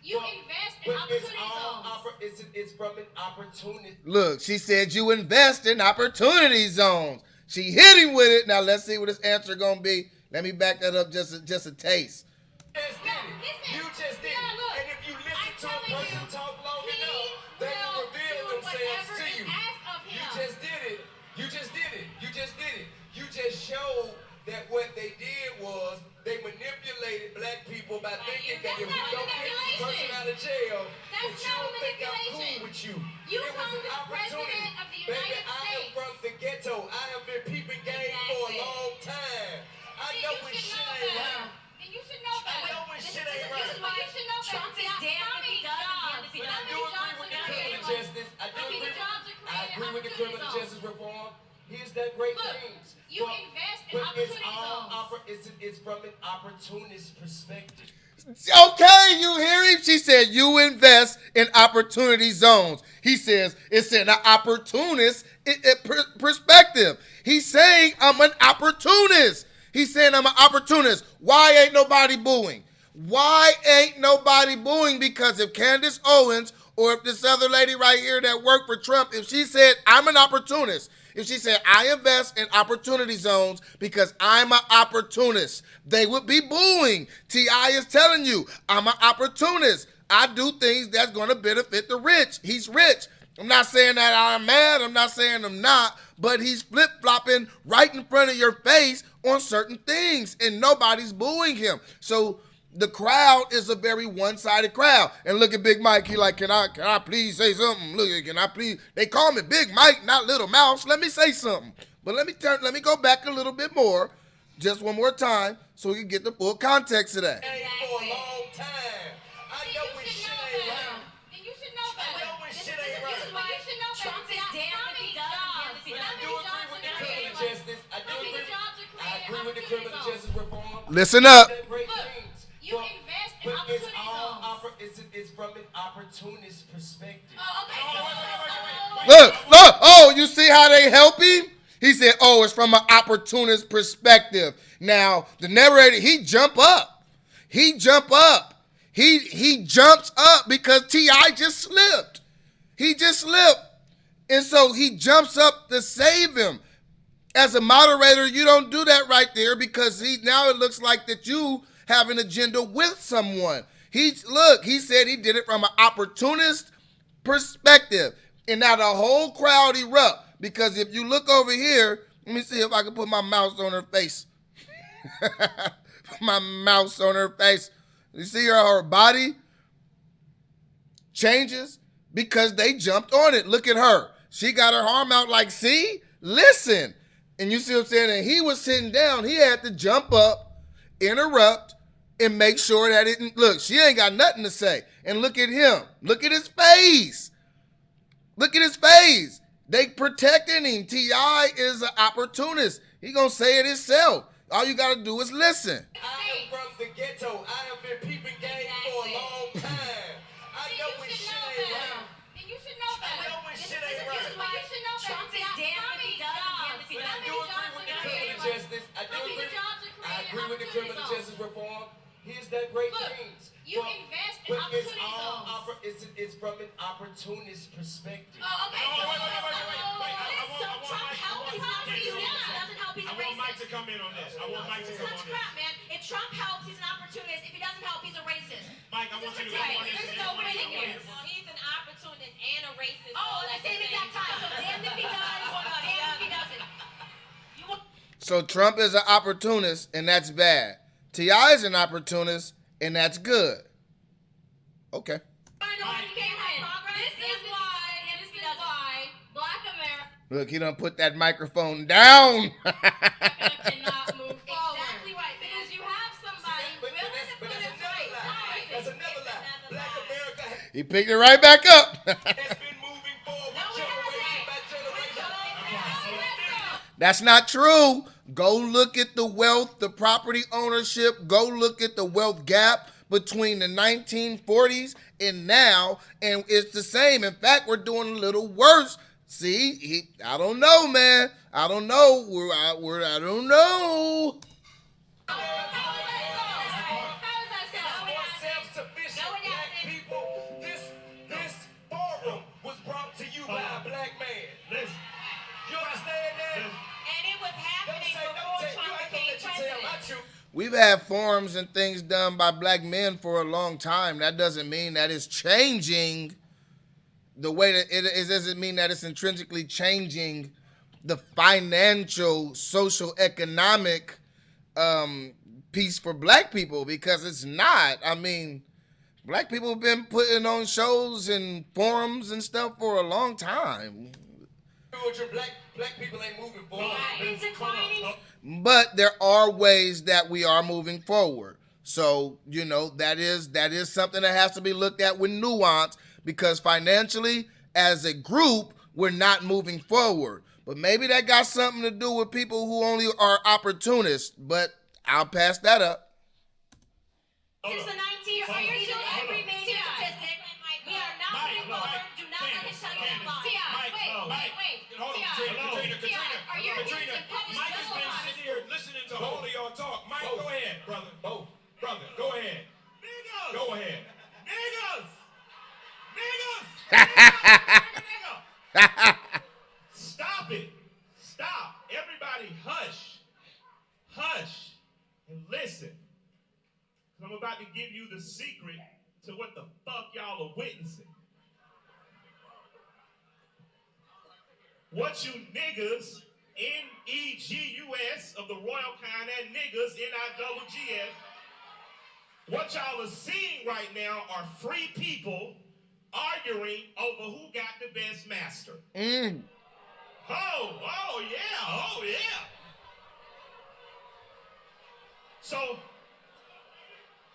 You invest in opportunity zones. It's from an opportunity. Look, she said you invest in opportunity zones. She hit him with it. Now let's see what his answer gonna be. Let me back that up just a taste. You just did it. And if you listen to a person talk long enough, they will reveal themselves to you. You just did it. You just showed that what they did was they manipulated manipulated black people by thinking that if we That's don't not get this person manipulation. out of jail, That's that you not don't think I'm cool manipulation. with you. You It was come an to the opportunity. president of the Baby, United I am States. from the ghetto. I have been peeping game for a long time. I Then know you when should shit know ain't better. right. Then you should know better. I know when shit ain't This is right. why you should know better. Trump is damned if he does and damned if he But I doesn't. do agree with the criminal justice. I do agree with the criminal justice reform. Here's that great Look, things. you invest in but it's opportunity all zones. it's from an opportunist perspective. Okay, you hear him? She said you invest in opportunity zones. He says it's in an opportunist perspective. He's saying I'm an opportunist. He's saying I'm an opportunist. Why ain't nobody booing? Why ain't nobody booing? Because if Candace Owens or if this other lady right here that worked for Trump, if she said I'm an opportunist, if she said I invest in opportunity zones because I'm an opportunist, they would be booing. T.I. is telling you I'm an opportunist. I do things that's going to benefit the rich. He's rich. I'm not saying that I'm mad. I'm not saying I'm not. But he's flip-flopping right in front of your face on certain things, and nobody's booing him. So the crowd is a very one-sided crowd. And look at Big Mike. He like, can I please say something? Look, can I please? They call me Big Mike, not Little Mouse. Let me say something. But let me go back a little bit more, just one more time, so we can get the full context of that. For a long time. I know when shit ain't right. Then you should know better. I know when shit ain't right. This is why you should know better. Trump is damned if he does and damned if he But I doesn't. do agree with the criminal justice. I agree with the criminal justice reform. Listen up. Great Look, things. you invest in But it's opportunity all zones. it's from an opportunist perspective. Oh, okay. Look, oh, you see how they help him? He said, oh, it's from an opportunist perspective. Now, the narrator, he jump up. He jump up. He jumps up because T.I. just slipped. He just slipped. And so he jumps up to save him. As a moderator, you don't do that right there because now it looks like that you have an agenda with someone. He said he did it from an opportunist perspective. And now the whole crowd erupt. Because if you look over here, let me see if I can put my mouse on her face. My mouse on her face. You see her body changes because they jumped on it. Look at her. She got her arm out like, see? Listen. And you see what I'm saying? And he was sitting down. He had to jump up, interrupt, and make sure that it didn't. Look, she ain't got nothing to say. And look at him. Look at his face. Look at his face. They protecting him. T.I. is an opportunist. He gonna say it himself. All you gotta do is listen. I am from the ghetto. I have been peeping game for a long time. I know when shit ain't right. Then you should know better. I know when shit ain't right. This is why you should know better. Trump is damned if he does and damned if he But I doesn't. do agree with the criminal justice. I agree with the criminal justice reform. Here's that great Look, things. you invest in but it's opportunity all zones. it's from an opportunist perspective. Oh, okay. So Trump helps, he's not racist. He doesn't help, he's a I want Mike to racist. come in on this. I want Mike to come Such on this. crap, man. If Trump helps, he's an opportunist. If he doesn't help, he's a racist. Mike, I want you to come on this. There's no winning here. He's an opportunist and a racist. Oh, at the same exact time. So damned if he does, damned if he doesn't. So Trump is an opportunist, and that's bad. T.I. is an opportunist, and that's good. Okay. This is why Black America Look, he done put that microphone down. cannot move forward. Exactly right, Because you have somebody willing to put his right. That's another lie. Black America He picked it right back up. has been moving forward generation by generation. That's not true. Go look at the wealth, the property ownership. Go look at the wealth gap between the 1940s and now, and it's the same. In fact, we're doing a little worse. See, I don't know, man. I don't know. I don't know. Self-sufficient black people. This forum was brought to you by a black man. Listen, You understand that? And it was happening before Trump became president. We've had forums and things done by black men for a long time. That doesn't mean that it's changing the way that it is. Doesn't mean that it's intrinsically changing the financial, social, economic piece for black people because it's not. I mean, black people have been putting on shows and forums and stuff for a long time. Black people ain't moving forward. It's declining. But there are ways that we are moving forward. So, that is something that has to be looked at with nuance because financially, as a group, we're not moving forward. But maybe that got something to do with people who only are opportunists. But I'll pass that up. Since the 19th, are you still every major statistic? We are not moving forward. Do not let him tell you that lie. Wait. Hold on, Katrina. Are you Katrina, Mike has been sitting here listening to all of y'all talk. Mike, go ahead, brother. Brother, go ahead. Niggas. Go ahead. Niggas. Stop it. Stop. Everybody hush. Hush. And listen. I'm about to give you the secret to what the fuck y'all are witnessing. What you niggas, N-E-G-U-S of the royal kind, and niggas, N-I-double-G-S, what y'all are seeing right now are free people arguing over who got the best master. Oh yeah. So,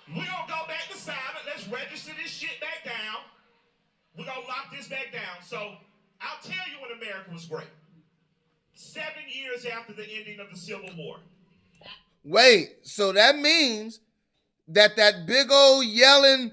we're gonna go back to silent. Let's register this shit back down. We're gonna lock this back down. So, I'll tell you when America was great. 7 years after the ending of the Civil War. Wait, so that means that big old yelling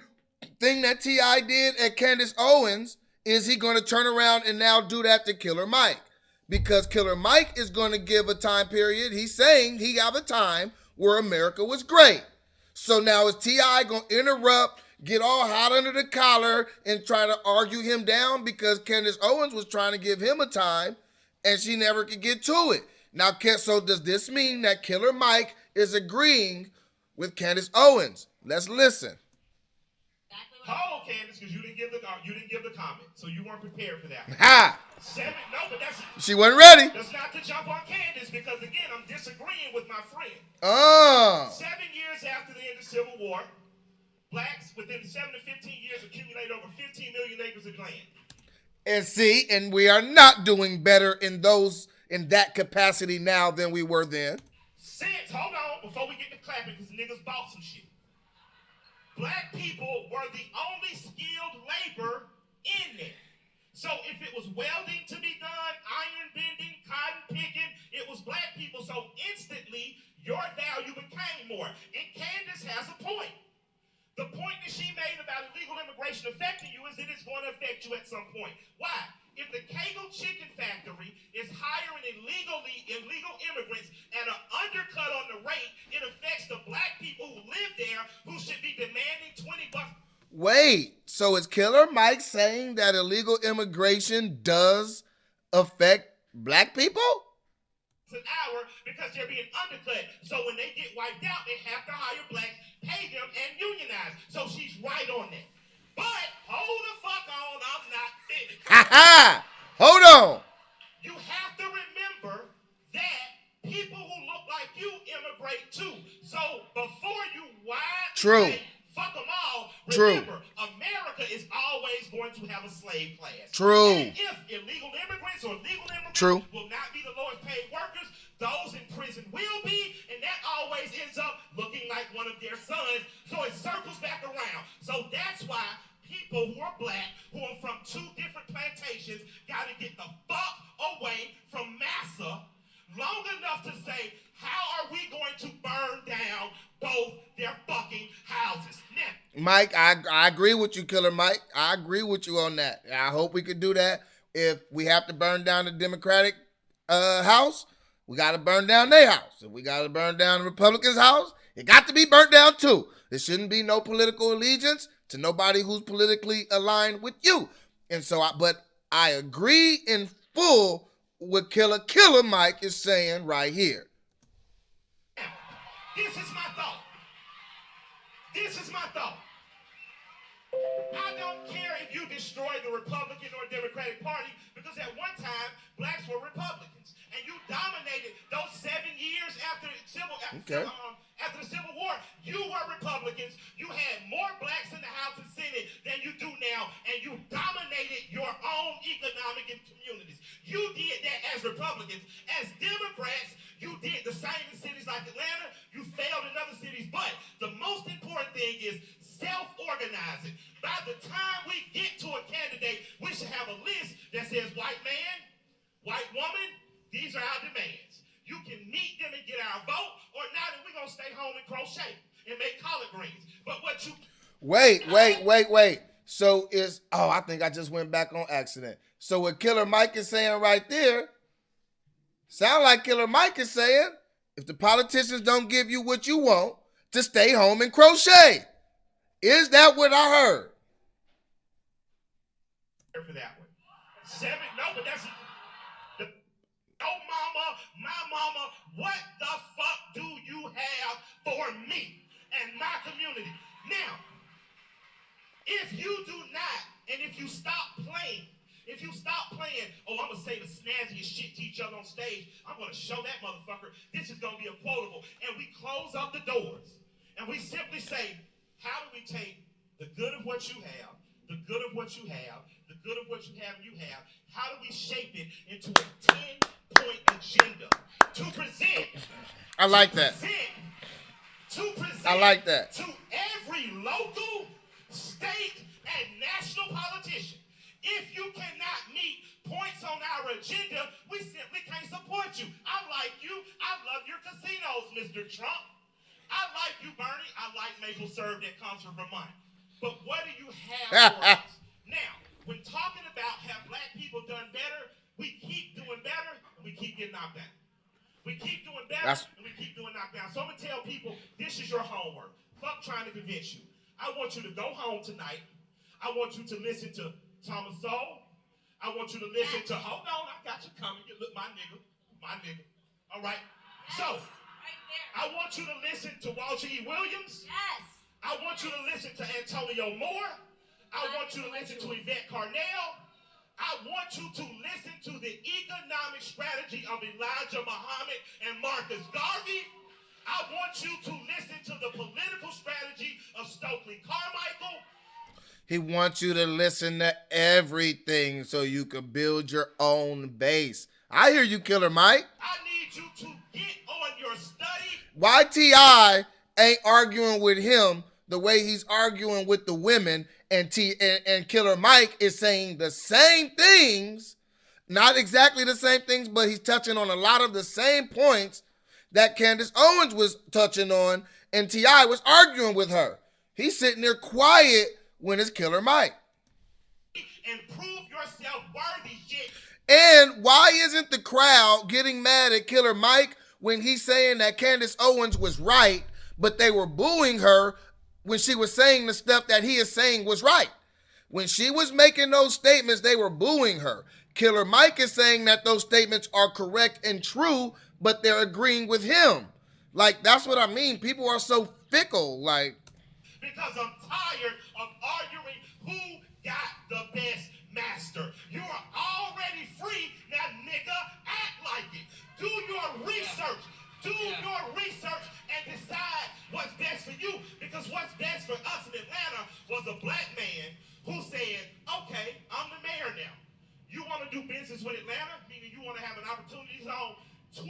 thing that T.I. did at Candace Owens, is he going to turn around and now do that to Killer Mike? Because Killer Mike is going to give a time period. He's saying he have a time where America was great. So now is T.I. going to interrupt, get all hot under the collar, and try to argue him down because Candace Owens was trying to give him a time, and she never could get to it. Now, so does this mean that Killer Mike is agreeing with Candace Owens? Let's listen. Hold on, Candace, because you didn't give the comment, so you weren't prepared for that. Ha! But that's she wasn't ready. That's not to jump on Candace because again, I'm disagreeing with my friend. 7 years after the end of the Civil War, blacks within 7 to 15 years accumulated over 15 million acres of land. And we are not doing better in that capacity now than we were then. Hold on, before we get to clapping, because niggas bought some shit. Black people were the only skilled labor in there. So if it was welding to be done, iron bending, cotton picking, it was black people. So instantly, your value became more. And Candace has a point. The point that she made about illegal immigration affecting you is that it's going to affect you at some point. Why? If the Kegel Chicken Factory is hiring illegal immigrants at an undercut on the rate, it affects the black people who live there who should be demanding $20. Wait, so is Killer Mike saying that illegal immigration does affect black people? An hour because they're being undercut. So when they get wiped out, they have to hire blacks, pay them, and unionize. So she's right on that. But hold the fuck on, I'm not finished. Ha! Hold on. You have to remember that people who look like you immigrate too. So before you say, fuck them all, remember, America is always going to have a slave class. And if illegal immigrants or legal immigrants will not be the lowest paid workers, those in prison will be, and that always ends up looking like one of their sons. So it circles back around. So that's why people who are black, who are from 2 different plantations, got to get the fuck away from massa long enough to say, how are we going to burn down both their fucking houses? Now, Mike, I agree with you, Killer Mike. I agree with you on that. I hope we could do that. If we have to burn down the Democratic house, we got to burn down their house. If we got to burn down the Republicans' house, it got to be burnt down too. There shouldn't be no political allegiance to nobody who's politically aligned with you. And so, but I agree in full with Killer Mike is saying right here. This is my thought. I don't care if you destroy the Republican or Democratic Party because at one time, blacks were Republicans. And you dominated those 7 years after the Civil War. You were Republicans. You had more blacks in the House and Senate than you do now, and you dominated your own economic communities. You did that as Republicans. As Democrats, you did the same in cities like Atlanta. You failed in other cities. But the most important thing is self-organizing. By the time we get to a candidate, we should have a list that says white man, white woman, these are our demands. You can meet them and get our vote, or not, and we're going to stay home and crochet and make collard greens. But what you... Wait. So I think I just went back on accident. So what Killer Mike is saying right there, sound like Killer Mike is saying, if the politicians don't give you what you want, to stay home and crochet. Is that what I heard? For that one. No, but that's... Oh, mama, my mama, what the fuck do you have for me and my community? Now, if you do not, and if you stop playing, oh, I'm going to say the snazziest shit to each other on stage, I'm going to show that motherfucker, this is going to be a quotable, and we close up the doors, and we simply say, how do we take the good of what you have, the good of what you have, the good of what you have and you have, how do we shape it into a 10-point agenda to present? I like that. I like that. To every local, state, and national politician. If you cannot meet points on our agenda, we simply can't support you. I like you. I love your casinos, Mr. Trump. I like you, Bernie. I like maple syrup that comes from Vermont. But what do you have for us? Now, when talking about have black people done better, we keep doing better, and we keep getting knocked down. We keep doing better, and we keep doing knocked down. So I'm going to tell people, this is your homework. Fuck trying to convince you. I want you to go home tonight. I want you to listen to Thomas Sowell. I want you to listen to, hold on, I got you coming. You look, my nigga. All right? So, I want you to listen to Walter E. Williams. Yes. I want you to listen to Antonio Moore. I want you to listen to Yvette Carnell. I want you to listen to the economic strategy of Elijah Muhammad and Marcus Garvey. I want you to listen to the political strategy of Stokely Carmichael. He wants you to listen to everything so you can build your own base. I hear you, Killer Mike. I need you to get on your study. Why T.I. ain't arguing with him the way he's arguing with the women, and Killer Mike is saying the same things, not exactly the same things, but he's touching on a lot of the same points that Candace Owens was touching on, and T.I. was arguing with her. He's sitting there quiet when it's Killer Mike. And prove yourself worthy, shit. And why isn't the crowd getting mad at Killer Mike when he's saying that Candace Owens was right, but they were booing her when she was saying the stuff that he is saying was right? When she was making those statements, they were booing her. Killer Mike is saying that those statements are correct and true, but they're agreeing with him. Like, that's what I mean. People are so fickle, like. Because I'm tired of arguing who got the best master. You are already free. Now, nigga, act like it. Do your research. Do your research and decide what's best for you. Because what's best for us in Atlanta was a black man who said, okay, I'm the mayor now. You want to do business with Atlanta, meaning you want to have an opportunity zone. 29%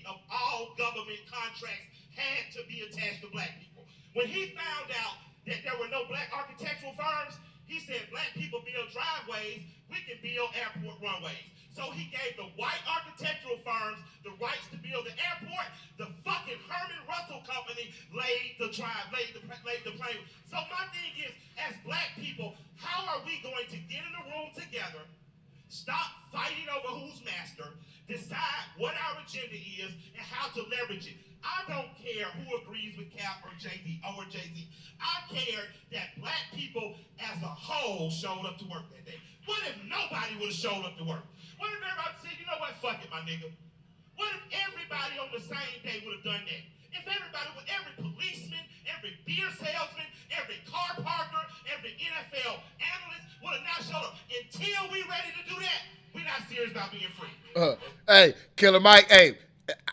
of all government contracts had to be attached to black people. When he found out that there were no black architectural firms, he said, black people build driveways, we can build airport runways. So he gave the white architectural firms the rights to build the airport. The fucking Herman Russell Company laid the plane. So my thing is, as black people, how are we going to get in a room together, stop fighting over who's master, decide what our agenda is and how to leverage it? I don't care who agrees with Cap or Jay-Z. I care that black people as a whole showed up to work that day. What if nobody would have showed up to work? What if everybody said, you know what, fuck it, my nigga? What if everybody on the same day would have done that? If every policeman, every beer salesman, every car parker, every NFL analyst would have not showed up. Until we ready to do that, we're not serious about being free. Hey, Killer Mike, hey,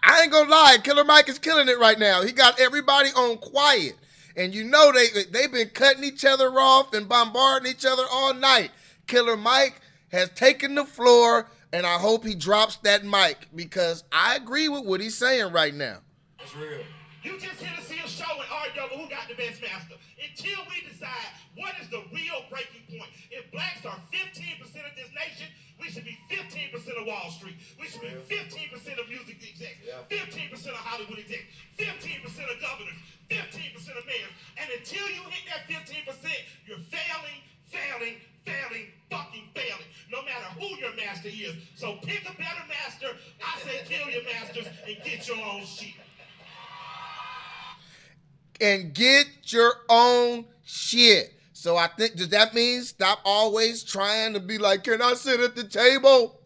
I ain't gonna lie, Killer Mike is killing it right now. He got everybody on quiet. And you know they've been cutting each other off and bombarding each other all night. Killer Mike has taken the floor, and I hope he drops that mic because I agree with what he's saying right now. That's real. You just here to see a show and argue over who got the best master. Until we decide what is the real breaking point. If blacks are 15% of this nation, we should be 15% of Wall Street. We should be 15% of music execs, 15% of Hollywood execs, 15% of governors, 15% of mayors. And until you hit that 15%, you're failing, fucking failing. No matter who your master is. So pick a better master. I say kill your masters and get your own shit. And get your own shit. So I think, does that mean stop always trying to be like, can I sit at the table?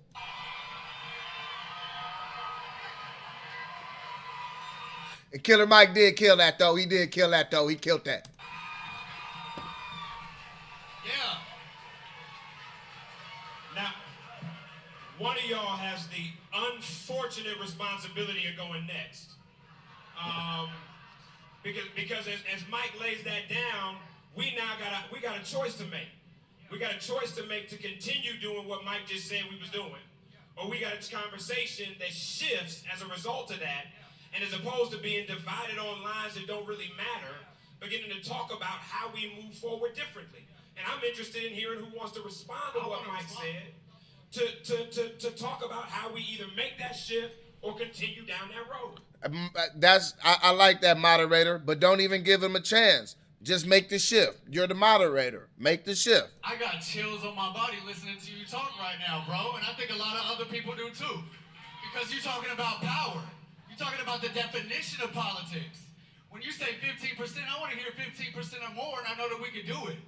And Killer Mike did kill that though. He did kill that though. He killed that. Yeah. Now, one of y'all has the unfortunate responsibility of going next. Because as Mike lays that down, we got a choice to make. We got a choice to make to continue doing what Mike just said we was doing, or we got a conversation that shifts as a result of that, and as opposed to being divided on lines that don't really matter, beginning to talk about how we move forward differently. And I'm interested in hearing who wants to respond to what Mike said, to talk about how we either make that shift or continue down that road. I like that, moderator, but don't even give him a chance. Just make the shift. You're the moderator. Make the shift. I got chills on my body listening to you talk right now, bro, and I think a lot of other people do too. Because you're talking about power. You're talking about the definition of politics. When you say 15%, I want to hear 15% or more, and I know that we can do it.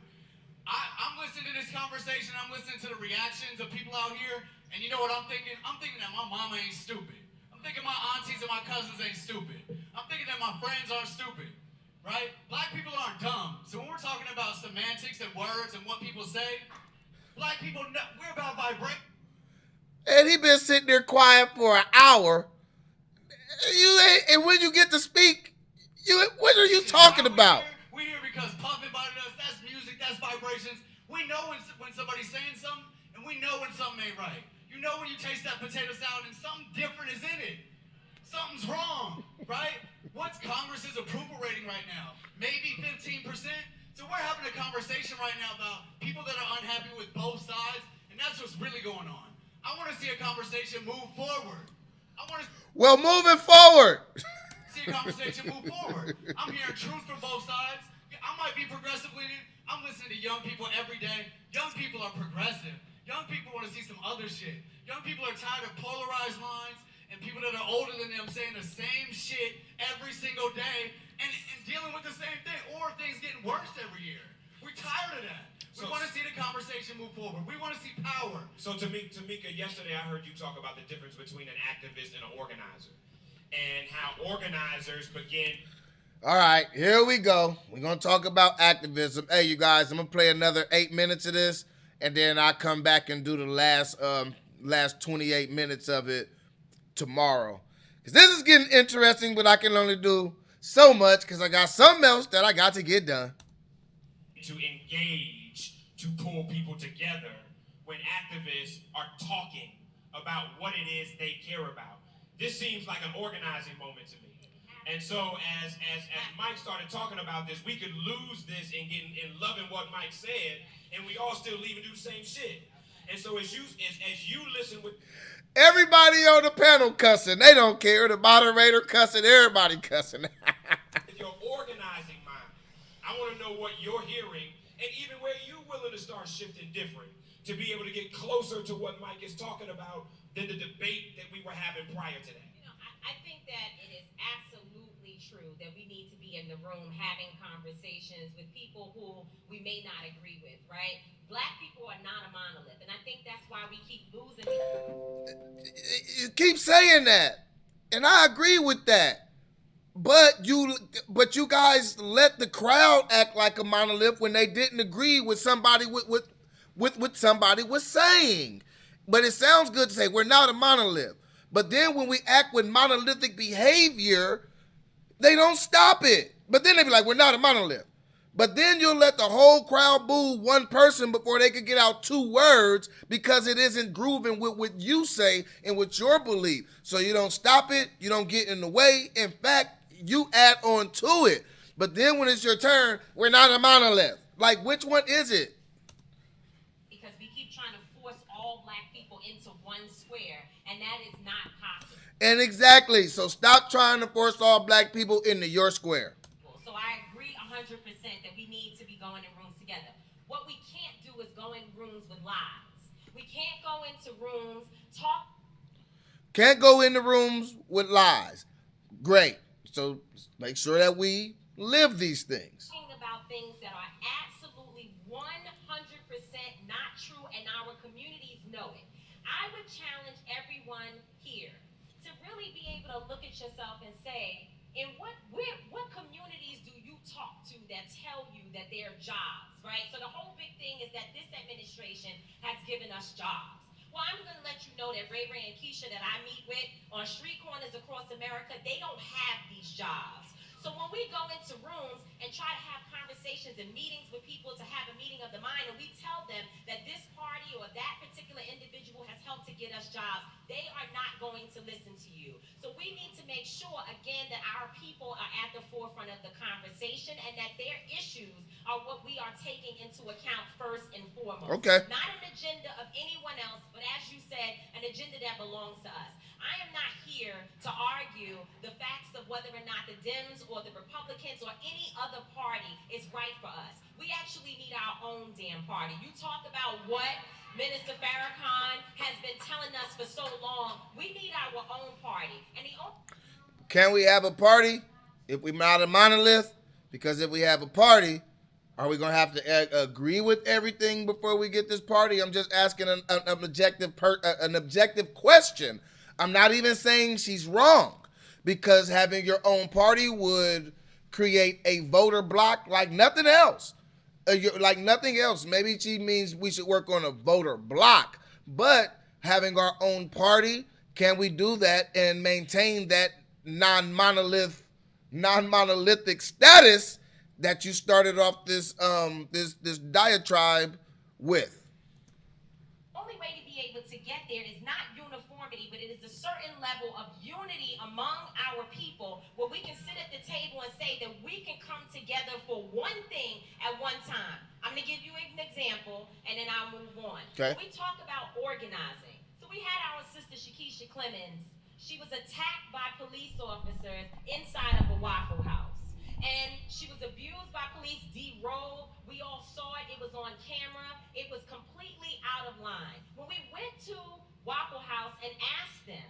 I'm listening to this conversation. I'm listening to the reactions of people out here, and you know what I'm thinking? I'm thinking that my mama ain't stupid. I'm thinking my aunties and my cousins ain't stupid. I'm thinking that my friends aren't stupid, right? Black people aren't dumb. So when we're talking about semantics and words and what people say, black people, we're about vibration. And he been sitting there quiet for an hour. And when you get to speak, what are you talking about? We're here because Puff invited us. That's music. That's vibrations. We know when somebody's saying something, and we know when something ain't right. You know when you taste that potato salad and something different is in it. Something's wrong, right? What's Congress's approval rating right now? Maybe 15%? So we're having a conversation right now about people that are unhappy with both sides, and that's what's really going on. I want to see a conversation move forward. Well, moving forward. See a conversation move forward. I'm hearing truth from both sides. I might be progressive leaning. I'm listening to young people every day. Young people are progressive. Young people want to see some other shit. Young people are tired of polarized lines and people that are older than them saying the same shit every single day and dealing with the same thing, or things getting worse every year. We're tired of that. We want to see the conversation move forward. We want to see power. So Tamika, yesterday I heard you talk about the difference between an activist and an organizer, and how organizers begin. All right, here we go. We're going to talk about activism. Hey, you guys, I'm going to play another 8 minutes of this, and then I'll come back and do the last 28 minutes of it tomorrow. Because this is getting interesting, but I can only do so much because I got something else that I got to get done. To engage, to pull people together when activists are talking about what it is they care about. This seems like an organizing moment to me. And so as Mike started talking about this, we could lose this in loving what Mike said, and we all still leave and do the same shit. And so as you listen with everybody on the panel cussing, they don't care. The moderator cussing, everybody cussing. With your organizing mind, I want to know what you're hearing, and even where you're willing to start shifting different to be able to get closer to what Mike is talking about than the debate that we were having prior to that. You know, I think that it is absolutely true that we need to be in the room having conversations with people who we may not agree with, right? Black people are not a monolith, and I think that's why we keep losing. You keep saying that, and I agree with that. But you guys let the crowd act like a monolith when they didn't agree with somebody with what somebody was saying. But it sounds good to say we're not a monolith. But then when we act with monolithic behavior, they don't stop it. But then they be like, we're not a monolith. But then you'll let the whole crowd boo one person before they can get out 2 words because it isn't grooving with what you say and with your belief. So you don't stop it. You don't get in the way. In fact, you add on to it. But then when it's your turn, we're not a monolith. Like, which one is it? Because we keep trying to force all black people into one square, and that is not possible. And exactly. So stop trying to force all black people into your square. So I agree 100% that we need to be going in rooms together. What we can't do is go in rooms with lies. We can't go into rooms, talk. Can't go into rooms with lies. Great. So make sure that we live these things. Talking about things that are absolutely 100% not true, and our communities know it. I would challenge everyone here to really be able to look at yourself and say, in what communities do you talk to that tell you that they're jobs, right? So the whole big thing is that this administration has given us jobs. Well, I'm going to let you know that Ray and Keisha that I meet with on street corners across America, they don't have these jobs. So when we go into rooms and try to have conversations and meetings with people to have a meeting of the mind, and we tell them that this party or that particular individual has helped to get us jobs, they are not going to listen to you. So we need to make sure, again, that our people are at the forefront of the conversation and that their issues are what we are taking into account first and foremost. Okay. Not an agenda of anyone else, but as you said, an agenda that belongs to us. I am not here to argue the facts of whether or not the Dems or the Republicans or any other party is right for us. We actually need our own damn party. You talk about what Minister Farrakhan has been telling us for so long. We need our own party. And the only... Can we have a party if we're not a monolith? Because if we have a party, are we going to have to agree with everything before we get this party? I'm just asking an objective question. I'm not even saying she's wrong, because having your own party would create a voter block like nothing else. Like nothing else. Maybe she means we should work on a voter block, but having our own party, can we do that and maintain that non-monolithic status that you started off this diatribe with? Only way to be able to get there is not uniformity, but it is a certain level of unity among our people where we can sit at the table and say that we can come together for one thing at one time. I'm going to give you an example, and then I'll move on. Okay. We talk about organizing. So we had our sister Shakisha Clemens. She was attacked by police officers inside of a Waffle House. And she was abused by police, D-rolled. We all saw it. It was on camera. It was completely out of line. When we went to Waffle House and asked them,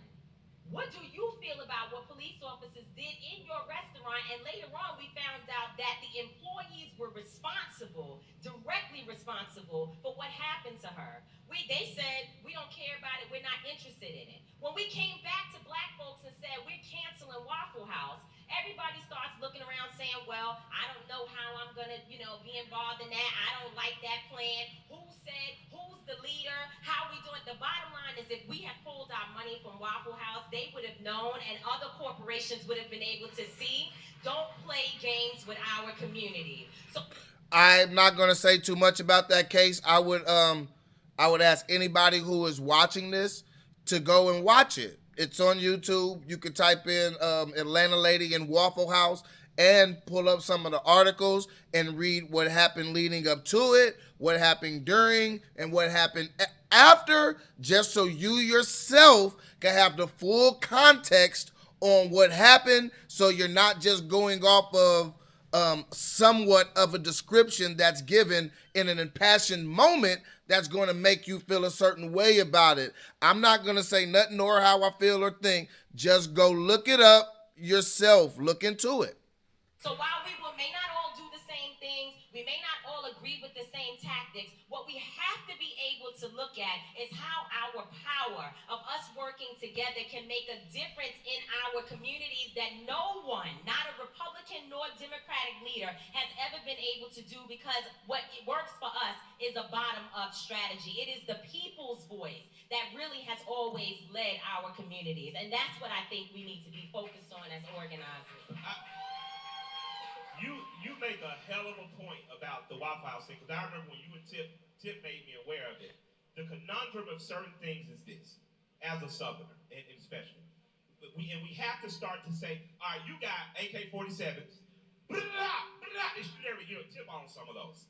what do you feel about what police officers did in your restaurant? And later on, we found out that the employees were responsible, directly responsible for what happened to her. They said, we don't care about it. We're not interested in it. When we came back to black folks and said, we're canceling Waffle House, everybody starts looking around saying, well, I don't know how I'm going to, be involved in that. I don't like that plan. Who said, who's the leader? How are we doing? The bottom line is if we had pulled our money from Waffle House, they would have known, and other corporations would have been able to see. Don't play games with our community. So I'm not going to say too much about that case. I would ask anybody who is watching this to go and watch it. It's on YouTube. You could type in Atlanta lady in Waffle House and pull up some of the articles and read what happened leading up to it, what happened during, and what happened after, just so you yourself can have the full context on what happened, so you're not just going off of somewhat of a description that's given in an impassioned moment that's going to make you feel a certain way about it. I'm not going to say nothing or how I feel or think. Just go look it up yourself. Look into it. So while we may not all do the same things, we may not all agree agree with the same tactics. What we have to be able to look at is how our power of us working together can make a difference in our communities that no one, not a Republican nor Democratic leader, has ever been able to do, because what works for us is a bottom-up strategy. It is the people's voice that really has always led our communities, and that's what I think we need to be focused on as organizers. You make a hell of a point about the Waffle House thing, because I remember when you and Tip made me aware of it. The conundrum of certain things is this, as a Southerner, and especially. We have to start to say, all right, you got AK-47s, blah, blah, Tip on some of those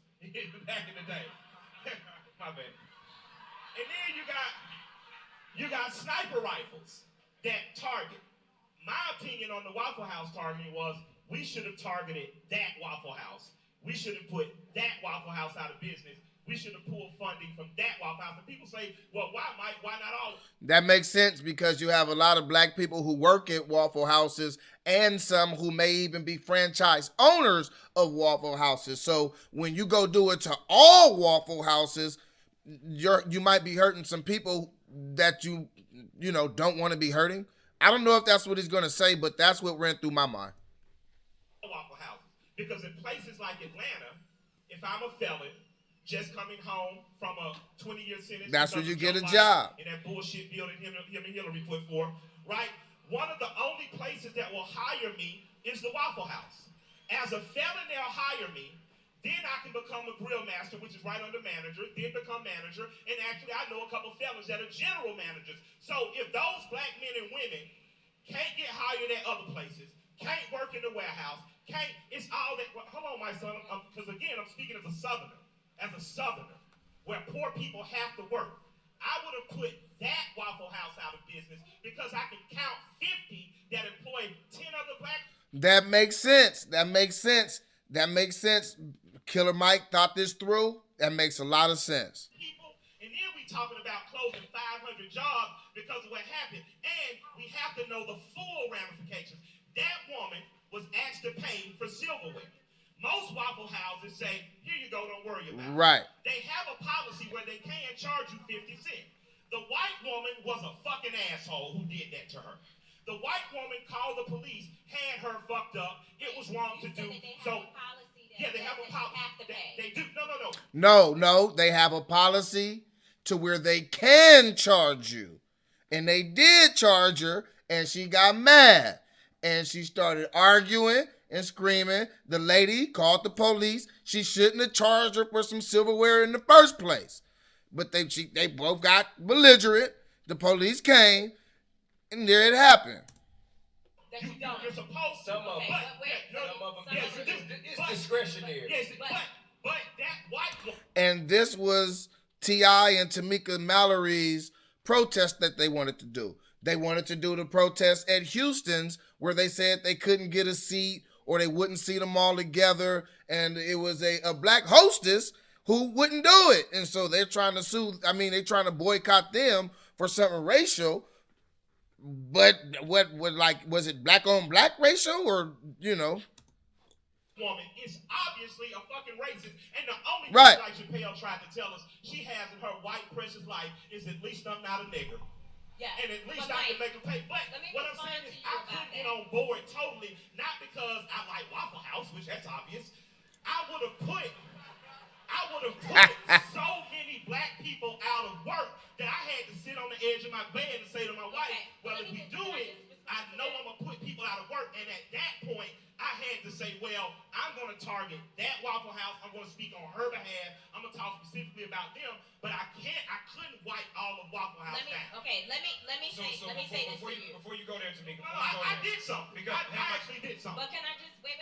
back in the day. My bad. And then you got sniper rifles that target. My opinion on the Waffle House targeting was, we should have targeted that Waffle House. We should have put that Waffle House out of business. We should have pulled funding from that Waffle House. And people say, well, why, Mike? Why not all? That makes sense because you have a lot of black people who work at Waffle Houses and some who may even be franchise owners of Waffle Houses. So when you go do it to all Waffle Houses, you might be hurting some people that you don't want to be hurting. I don't know if that's what he's going to say, but that's what ran through my mind. Waffle Houses. Because in places like Atlanta, if I'm a felon just coming home from a 20-year sentence, that's where you get a job. In that bullshit building him and Hillary put forth, right? One of the only places that will hire me is the Waffle House. As a felon, they'll hire me. Then I can become a grill master, which is right under manager, then become manager. And actually, I know a couple fellas that are general managers. So if those black men and women can't get hired at other places, can't work in the warehouse, it's all that. Hold on, my son, because again, I'm speaking as a Southerner, where poor people have to work. I would have put that Waffle House out of business because I can count 50 that employ 10 other black. That makes sense. Killer Mike thought this through. That makes a lot of sense. People, and then we talking about closing 500 jobs because of what happened. And we have to know the full ramifications. That woman was asked to pay for silverware. Most Waffle Houses say, here you go, don't worry about it. Right. They have a policy where they can charge you 50 cents. The white woman was a fucking asshole who did that to her. The white woman called the police, had her fucked up. It was wrong to do. So, yeah, they have a policy. They do. No, they have a policy to where they can charge you. And they did charge her, and she got mad. And she started arguing and screaming. The lady called the police. She shouldn't have charged her for some silverware in the first place. But they both got belligerent. The police came, and there it happened. You're supposed to. Some of them. Yes, it's discretionary. Yes, but that white woman. And this was T.I. and Tamika Mallory's protest that they wanted to do. They wanted to do the protest at Houston's where they said they couldn't get a seat or they wouldn't seat them all together. And it was a black hostess who wouldn't do it. And so they're trying to sue. I mean, they're trying to boycott them for something racial. But was it black on black racial or, Woman is obviously a fucking racist. And the only right. thing like Chappelle tried to tell us she has in her white precious life is at least I'm not a nigger. Yeah. And at least I can make them pay. But what I'm saying is I couldn't get on board totally, not because I like Waffle House, which that's obvious. I would have put so many black people out of work that I had to sit on the edge of my bed and say to my wife, well, if we do it, I know I'm going to put people out of work. And at that point, I had to say, well, I'm going to target that Waffle House. I'm going to speak on her behalf. I'm going to talk specifically about them. But I couldn't wipe all of Waffle House down. Okay, let me say this to you. Before you go there, Tamika. No, I did something. I actually did something. But can I just, wait.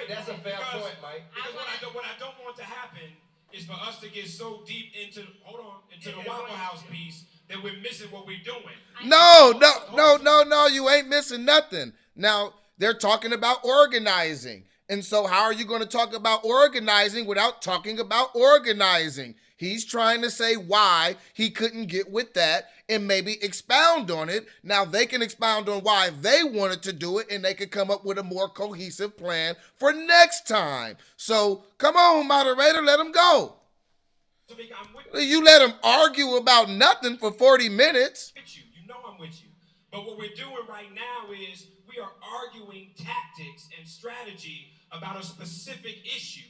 That's a fair point, Mike. Because what I don't want to happen is for us to get so deep into the Waffle House piece that we're missing what we're doing. No, you ain't missing nothing. Now, they're talking about organizing. And so, how are you going to talk about organizing without talking about organizing? He's trying to say why he couldn't get with that and maybe expound on it. Now, they can expound on why they wanted to do it and they could come up with a more cohesive plan for next time. So, come on, moderator, let him go. You let him argue about nothing for 40 minutes. You know I'm with you. But what we're doing right now is we are arguing tactics and strategy about a specific issue.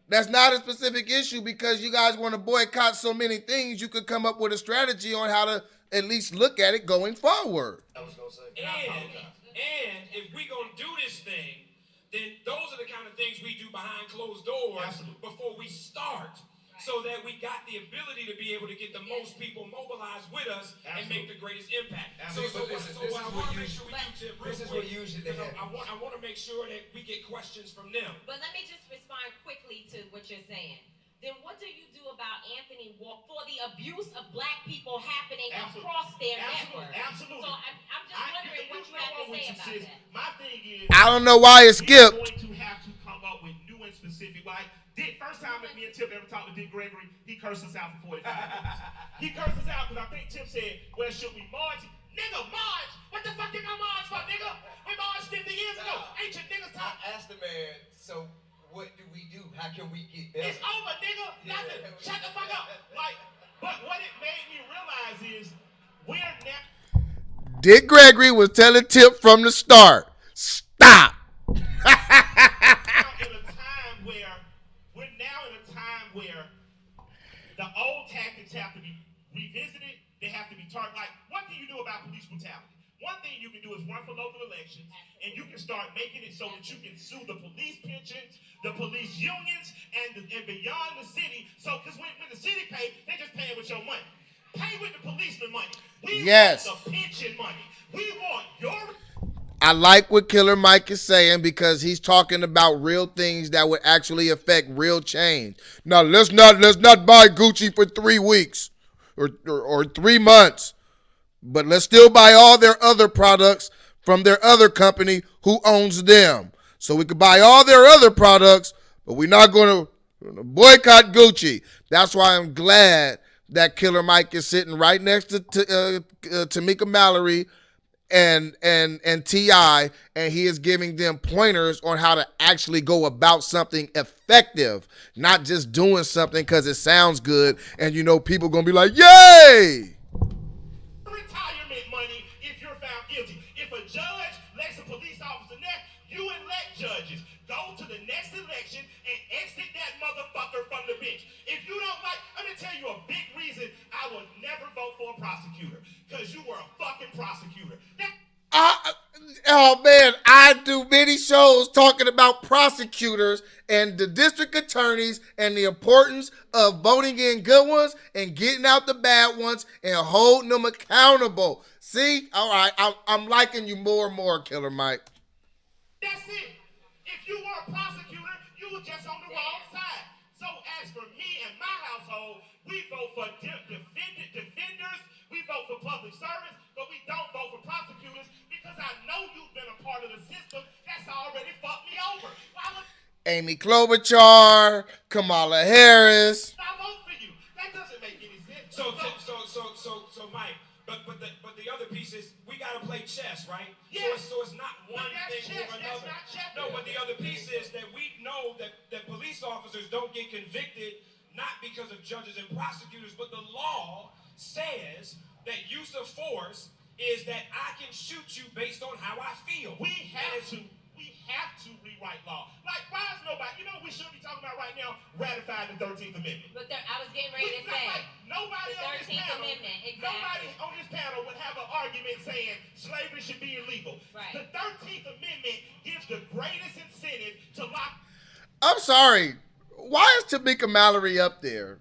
That's not a specific issue because you guys want to boycott so many things. You could come up with a strategy on how to at least look at it going forward. I was gonna say. And if we're gonna do this thing, then those are the kind of things we do behind closed doors before we start. So that we got the ability to be able to get the most people mobilized with us and make the greatest impact. So I want to make sure we do tip real quick. I want to make sure that we get questions from them. But let me just respond quickly to what you're saying. Then what do you do about Anthony Walker for the abuse of black people happening across their network? Absolutely. So I'm just wondering what you have to say about that. My thing is, I don't know why it skipped. We're going to have to come up with new and specific. Like, first time that me and Tip ever talked to Dick Gregory, he cursed us out for 45 minutes. He cursed us out because I think Tip said, well, should we march? Nigga, march! What the fuck did I march for, nigga? We marched 50 years ago. Ancient niggas talk. I asked the man, so what do we do? How can we get better? It's over, nigga. Nothing. Shut the fuck up. Like, but what it made me realize is we're now. Dick Gregory was telling Tip from the start, stop. We're now in a time where the old tactics have to be revisited. They have to be targeted. Like, what can you do about police brutality? One thing you can do is run for local elections, and you can start making it so that you can sue the police pensions, the police unions, and beyond the city. So, because when the city pays, they just paying with your money. Pay with the policeman money. We want the pension money. We want your... I like what Killer Mike is saying because he's talking about real things that would actually affect real change. Now, let's not buy Gucci for 3 weeks or 3 months, but let's still buy all their other products from their other company who owns them. So we could buy all their other products, but we're not going to boycott Gucci. That's why I'm glad that Killer Mike is sitting right next to Tamika Mallory and T.I., and he is giving them pointers on how to actually go about something effective, not just doing something because it sounds good and you know people going to be like, yay! Retirement money if you're found guilty. If a judge lets a police officer next, you elect judges. Go to the next election and exit that motherfucker from the bench. If you don't like, let me tell you a big reason I will never vote for a prosecutor. Because you were a fucking prosecutor. Oh man, I do many shows talking about prosecutors and the district attorneys and the importance of voting in good ones and getting out the bad ones and holding them accountable. See, all right, I'm liking you more and more, Killer Mike. That's it. If you were a prosecutor, you were just on the wrong side. So as for me and my household, we vote for defenders, we vote for public servants, but we don't vote for prosecutors because I know you've been a part of the system that's already fucked me over. Amy Klobuchar, Kamala Harris. I vote for you. That doesn't make any sense. So Mike, but the other piece is we gotta play chess, right? Yes. So it's not one thing chess. or another. That's not chess. No, but the other piece is that we know that police officers don't get convicted not because of judges and prosecutors, but the law says that use of force is that I can shoot you based on how I feel. We have to rewrite law. Like, why is nobody, you know what we should be talking about right now? Ratifying the 13th Amendment. But I was getting ready to say. Nobody the 13th Amendment, exactly. Nobody on this panel would have an argument saying slavery should be illegal. Right. The 13th Amendment gives the greatest incentive to lock. I'm sorry. Why is Tamika Mallory up there?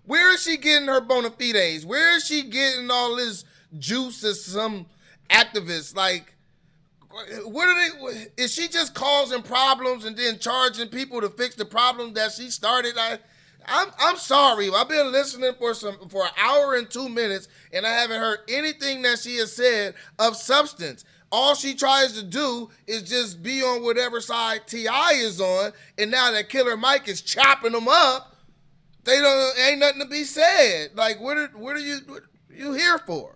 Where is she getting her bona fides? Where is she getting all this juice as some activist? Like, what are they? Is she just causing problems and then charging people to fix the problem that she started? I'm sorry. I've been listening for an hour and 2 minutes, and I haven't heard anything that she has said of substance. All she tries to do is just be on whatever side T.I. is on, and now that Killer Mike is chopping them up, ain't nothing to be said. Like, what are you here for?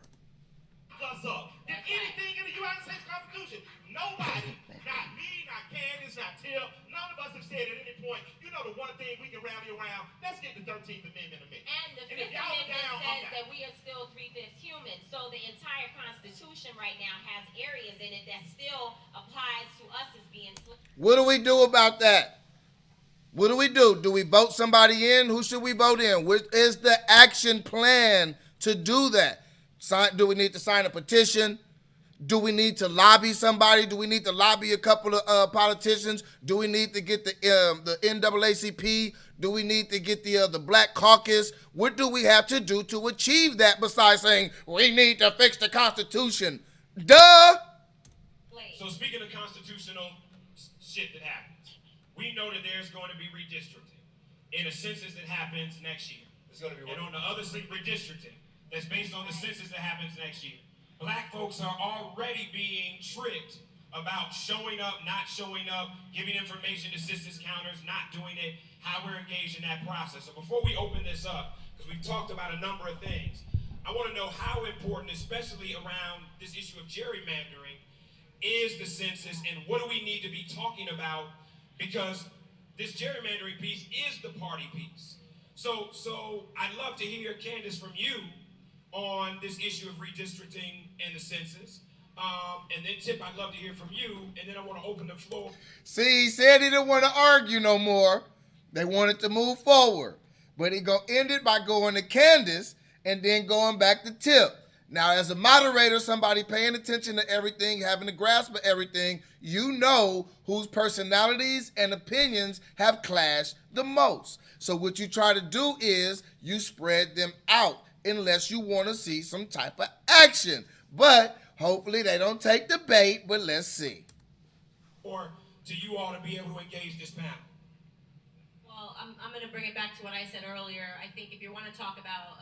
Us up. Did anything in the United States Constitution? Nobody, not me, not Candace, not Tim, none of us have said at any point, you know, the one thing we can rally around, let's get the 13th Amendment amendment. And the Fifth Amendment says that we are still 3/5 human. So the entire Constitution right now has areas in it that still applies to us as being. What do we do about that? What do we do? Do we vote somebody in? Who should we vote in? What is the action plan to do that? Do we need to sign a petition? Do we need to lobby somebody? Do we need to lobby a couple of politicians? Do we need to get the NAACP? Do we need to get the Black Caucus? What do we have to do to achieve that besides saying we need to fix the Constitution? Duh! So speaking of constitutional shit that happens, we know that there's going to be redistricting in a census that happens next year. It's going to be and on the other redistricting that's based on the census that happens next year. Black folks are already being tricked about showing up, not showing up, giving information to census counters, not doing it, how we're engaged in that process. So before we open this up, because we've talked about a number of things, I want to know how important, especially around this issue of gerrymandering, is the census, and what do we need to be talking about, because this gerrymandering piece is the party piece. So I'd love to hear, Candace, from you on this issue of redistricting and the census. And then, Tip, I'd love to hear from you, and then I want to open the floor. See, he said he didn't want to argue no more. They wanted to move forward. But he gonna end it by going to Candace and then going back to Tip. Now, as a moderator, somebody paying attention to everything, having a grasp of everything, you know whose personalities and opinions have clashed the most. So what you try to do is you spread them out unless you want to see some type of action. But hopefully they don't take the bait, but let's see. Or to you all to be able to engage this panel. Well, I'm going to bring it back to what I said earlier. I think if you want to talk about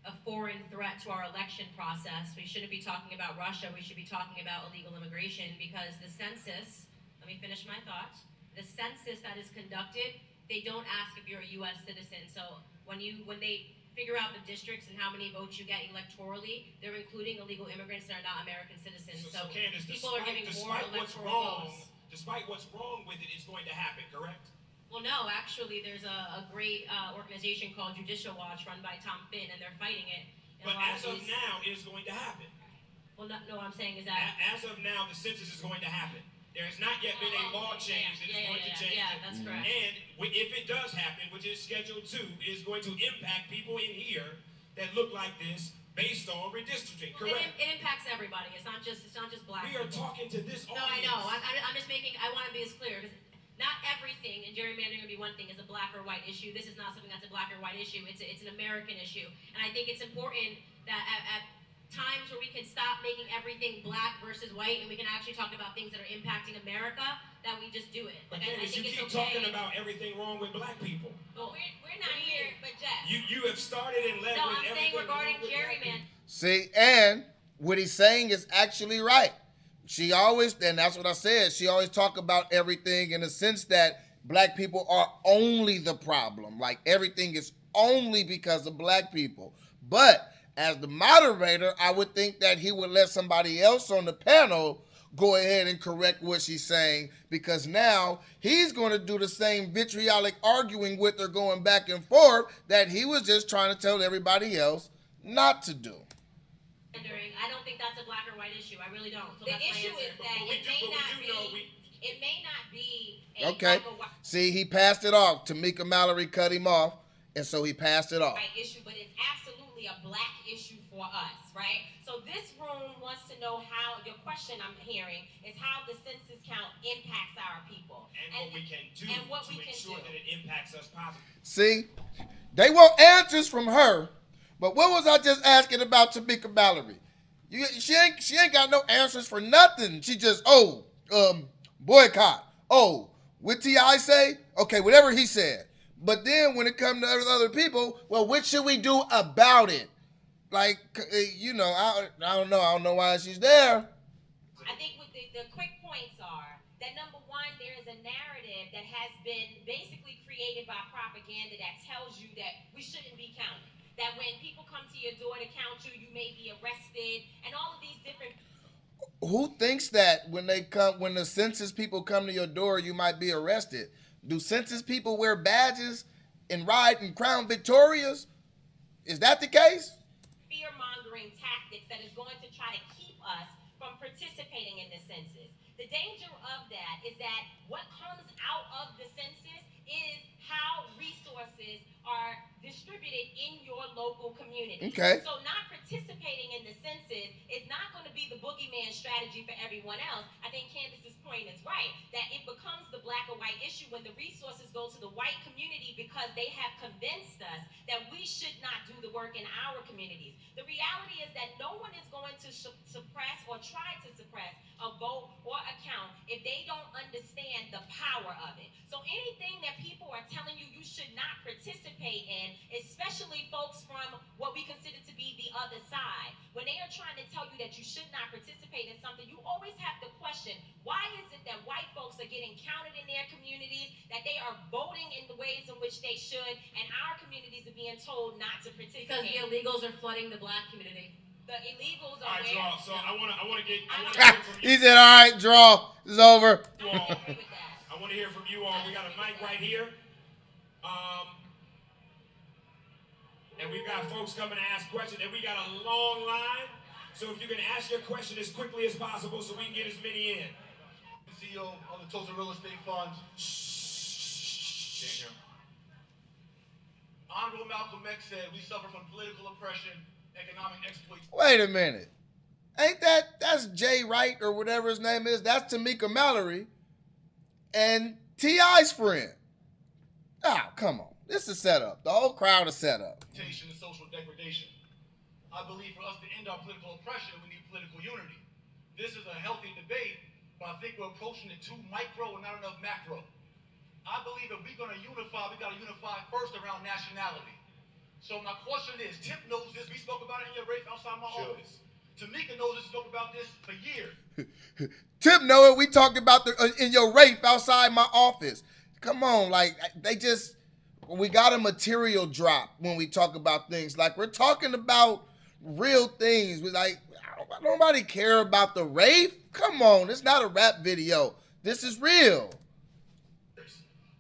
a foreign threat to our election process, we shouldn't be talking about Russia. We should be talking about illegal immigration, because the census, let me finish my thought, the census that is conducted, they don't ask if you're a U.S. citizen. So when they figure out the districts and how many votes you get electorally, they're including illegal immigrants that are not American citizens. So Candace, people are giving more electoral votes. Despite what's wrong with it, it's going to happen, correct? Well, no, actually, there's a great organization called Judicial Watch run by Tom Finn, and they're fighting it. But as of now, it is going to happen. Well, no, what I'm saying is that as of now, the census is going to happen. There has not yet been a law change that is going to change. Yeah, that's correct. And if it does happen, which is scheduled to, it is going to impact people in here that look like this based on redistricting. Well, correct? It impacts everybody. It's not just black. We are talking to this audience. No, I know. I'm just making. I want to be as clear, because not everything, and gerrymandering would be one thing, is a black or white issue. This is not something that's a black or white issue. It's an American issue, and I think it's important that at times where we can stop making everything black versus white, and we can actually talk about things that are impacting America, that we just do it. Like, I think you it's keep okay. talking about everything wrong with black people. Well, we're not here, but Jeff. You have started and led No, with I'm saying everything regarding wrong with black gerrymandering. people. See, and what he's saying is actually right. She always, and that's what I said, she always talk about everything in the sense that black people are only the problem. Like, everything is only because of black people. But as the moderator, I would think that he would let somebody else on the panel go ahead and correct what she's saying, because now he's going to do the same vitriolic arguing with her, going back and forth, that he was just trying to tell everybody else not to do. I don't think that's a black or white issue. I really don't. So The that's my issue answer. is that it may not be a Okay. black or white See, he passed it off. Tamika Mallory cut him off, and so he passed it off. issue, but it's absolutely a black issue for us, right? So this room wants to know how, your question I'm hearing is how the census count impacts our people. And what we can do and what to we can ensure do. that it impacts us positively. See, they want answers from her, but what was I just asking about Tamika Mallory? She ain't got no answers for nothing. She just, boycott. Oh, what T.I. say? Okay, whatever he said. But then when it comes to other people, well, what should we do about it? Like, I don't know. I don't know why she's there. the quick points are that number one, there is a narrative that has been basically created by propaganda that tells you that we shouldn't be counted. That when people come to your door to count you, you may be arrested, and all of these different. Who thinks that when the census people come to your door, you might be arrested? Do census people wear badges and ride in Crown Victorias? Is that the case? Fear-mongering tactics that is going to try to keep us from participating in the census. The danger of that is that what comes out of the census is how resources are distributed in your local community. Okay. So not participating in the census is not going to be the boogeyman strategy for everyone else. I think Candace's point is right, that it becomes the black or white issue when the resources go to the white community because they have convinced us that we should not do the work in our communities. The reality is that no one is going to suppress or try to suppress a vote or a count if they don't understand the power of it. So anything that people are telling you you should not participate in, especially folks from what we consider to be the other side, when they are trying to tell you that you should not participate in something, you always have to question, why is it that white folks are getting counted in their communities, that they are voting in the ways in which they should, and our communities are being told not to participate? Because the illegals are flooding the black community. The illegals All are right, where? Draw. So I want to get from He said, "All right, draw. It's over." you all. I want to hear from you all. We got a mic right here. And we've got folks coming to ask questions, and we got a long line. So if you can ask your question as quickly as possible so we can get as many in. CEO of the Tulsa Real Estate Fund. Honorable Malcolm X said we suffer from political oppression, economic exploitation. Wait a minute. Ain't that's Jay Wright or whatever his name is? That's Tamika Mallory and T.I.'s friend. Oh, come on. This is set up. The whole crowd is set up. And social degradation. I believe for us to end our political oppression, we need political unity. This is a healthy debate, but I think we're approaching it too micro and not enough macro. I believe if we're going to unify, we got to unify first around nationality. So my question is, Tip knows this. We spoke about it in your race outside my office. Tamika knows this. We spoke about this for years. Tip know it. We talked about in your rape outside my office. Come on, like we got a material drop when we talk about things. Like we're talking about real things. We like nobody care about the rape. Come on, it's not a rap video. This is real.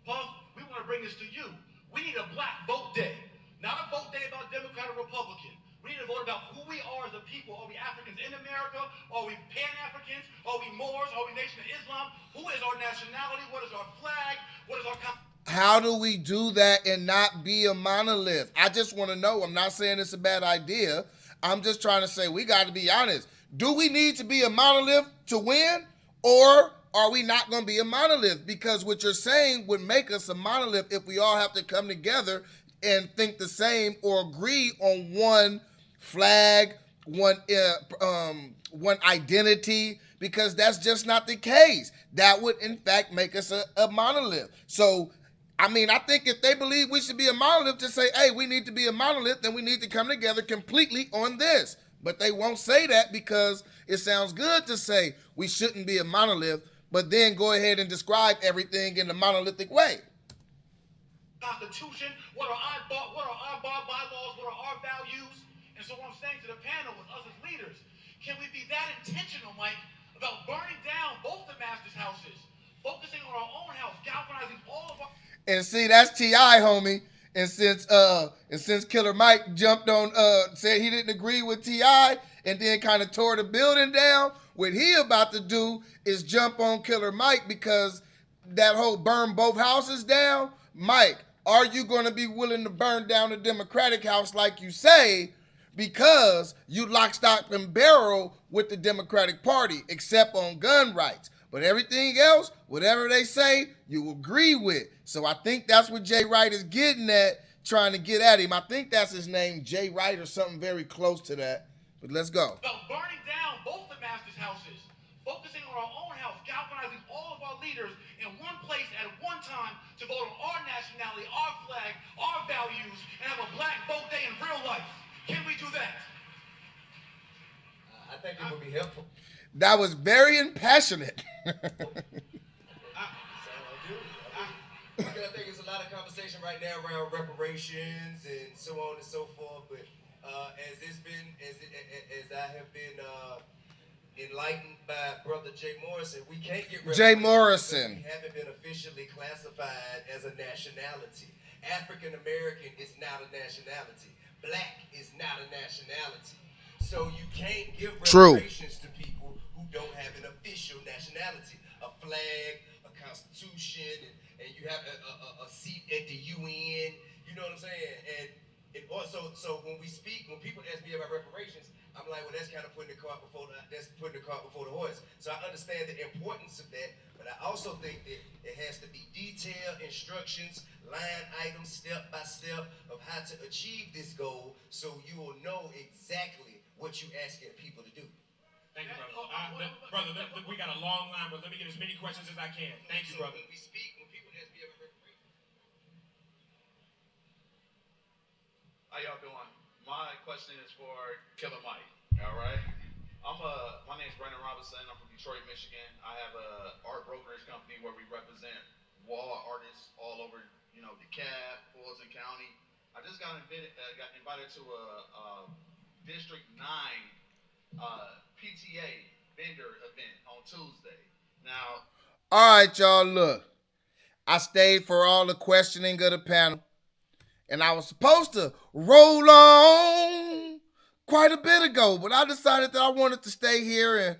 Puff, we want to bring this to you. We need a black vote day, not a vote day about Democrat or Republican. We need to vote about who we are as a people. Are we Africans in America? Are we Pan-Africans? Are we Moors? Are we Nation of Islam? Who is our nationality? What is our flag? What is our... How do we do that and not be a monolith? I just want to know. I'm not saying it's a bad idea. I'm just trying to say we got to be honest. Do we need to be a monolith to win? Or are we not going to be a monolith? Because what you're saying would make us a monolith if we all have to come together and think the same or agree on one flag, one identity, because that's just not the case. That would, in fact, make us a monolith. So, I mean, I think if they believe we should be a monolith to say, hey, we need to be a monolith, then we need to come together completely on this. But they won't say that because it sounds good to say we shouldn't be a monolith, but then go ahead and describe everything in a monolithic way. Constitution, what are our bylaws, what are our values? And so what I'm saying to the panel is us as leaders, can we be that intentional, Mike, about burning down both the masters' houses, focusing on our own house, galvanizing all of our... And see, that's T.I., homie. And since Killer Mike jumped on, said he didn't agree with T.I. and then kind of tore the building down, what he about to do is jump on Killer Mike because that whole burn both houses down. Mike, are you going to be willing to burn down the Democratic House like you say because you lock, stock, and barrel with the Democratic Party, except on gun rights? But everything else, whatever they say, you agree with. So I think that's what Jay Wright is getting at, trying to get at him. I think that's his name, Jay Wright, or something very close to that. But let's go. About burning down both the masters' houses, focusing on our own house, galvanizing all of our leaders in one place at one time to vote on our nationality, our flag, our values, and have a black vote day in real life. Can we do that? I think it would be helpful. That was very impassionate. I think there's a lot of conversation right now around reparations and so on and so forth. But as I have been enlightened by Brother Jay Morrison, we can't get Jay reparations Morrison. because we haven't been officially classified as a nationality. African American is not a nationality. Black is not a nationality. So you can't give reparations to people who don't have an official nationality, a flag, a constitution, and you have a seat at the UN. You know what I'm saying? And also, so when people ask me about reparations, I'm like, well, that's kind of putting the cart before the horse. So I understand the importance of that, but I also think that it has to be detailed instructions, line items, step by step of how to achieve this goal, so you will know exactly what you're asking people to do. Thank you, brother. Brother, we got a long line, but let me get as many questions as I can. Thank you, brother. When people ask me about reparations. How y'all doing? My question is for Killer Mike. All right. My name's Brandon Robinson. I'm from Detroit, Michigan. I have a art brokerage company where we represent wall artists all over, DeKalb, Fulton County. I just got invited to a District 9 PTA vendor event on Tuesday. Now. All right, y'all. Look, I stayed for all the questioning of the panel. And I was supposed to roll on quite a bit ago, but I decided that I wanted to stay here and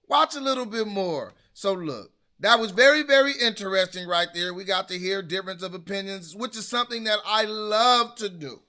watch a little bit more. So look, that was very, very interesting right there. We got to hear difference of opinions, which is something that I love to do,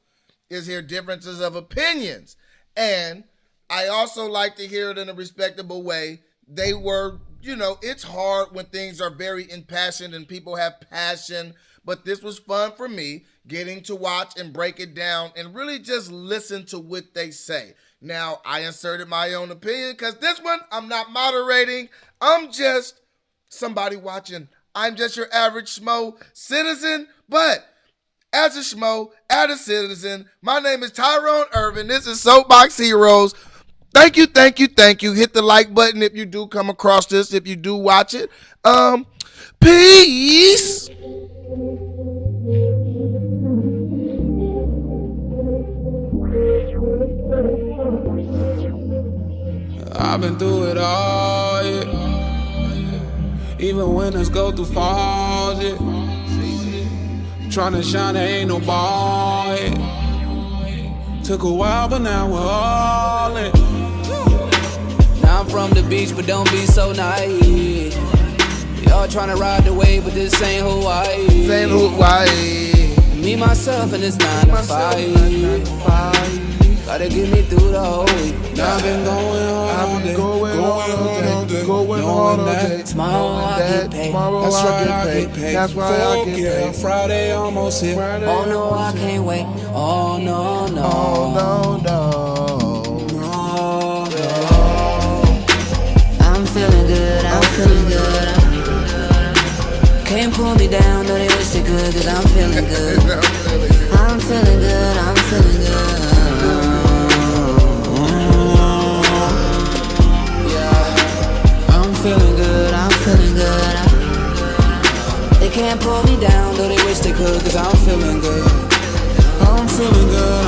is hear differences of opinions. And I also like to hear it in a respectable way. They were, it's hard when things are very impassioned and people have passion, but this was fun for me, getting to watch and break it down and really just listen to what they say. Now, I inserted my own opinion because this one, I'm not moderating. I'm just somebody watching. I'm just your average schmo citizen, but as a schmo, as a citizen, my name is Tyrone Irvin. This is Soapbox Heroes. Thank you. Hit the like button if you do come across this, if you do watch it. Peace. I've been through it all, yeah. Even winners go through falls, yeah. Tryna shine, there ain't no ball, yeah. Took a while, but now we're all in. Now I'm from the beach, but don't be so naive. Y'all tryna ride the wave, but this ain't Hawaii. Me, myself, and it's 9 to 5. Gotta get me through the whole week. Now I've been going hard all day. Tomorrow I get paid. That's right, I get paid. That's why I get paid. Friday almost here. Oh no, I can't wait. Oh no. I'm feeling good. Can't pull me down, no they wish they could, cause I'm feeling good. I'm feeling good. I'm feeling good. They can't pull me down, though they wish they could, cause I'm feeling good. I'm feeling good.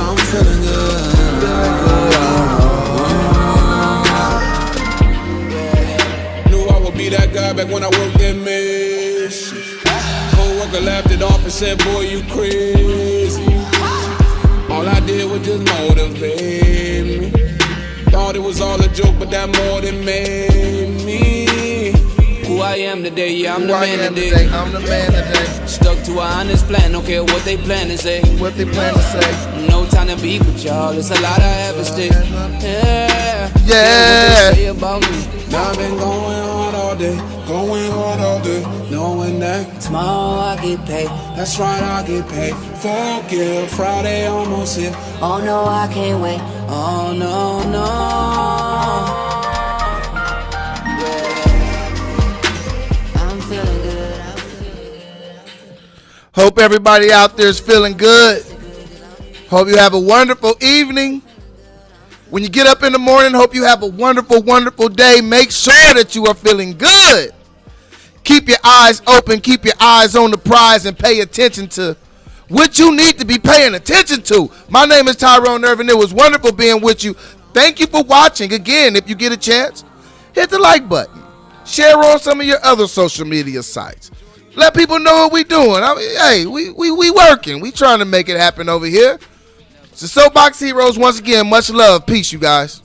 Knew I would be that guy back when I worked at Macy's. Co-worker laughed it off and said, boy, you crazy. All I did was just motivate me. Thought it was all a joke, but that more than made me who I am today, yeah, I'm the man today. Stuck to an honest plan, don't care what they plan to say. No time to beef with y'all, it's a lot I have to stay. Yeah, what they say about me. Now I've been going hard all day, knowing that tomorrow I get paid. That's right, I get paid. Fuck yeah, Friday almost here. Oh no, I can't wait. Oh no. Hope everybody out there is feeling good. Hope you have a wonderful evening. When you get up in the morning, hope you have a wonderful, wonderful day. Make sure that you are feeling good. Keep your eyes open. Keep your eyes on the prize and pay attention to what you need to be paying attention to. My name is Tyrone Irvin. It was wonderful being with you. Thank you for watching. Again, if you get a chance, hit the like button. Share on some of your other social media sites. Let people know what we doing. I mean, hey, we working. We trying to make it happen over here. It's the Soapbox Heroes once again. Much love. Peace, you guys.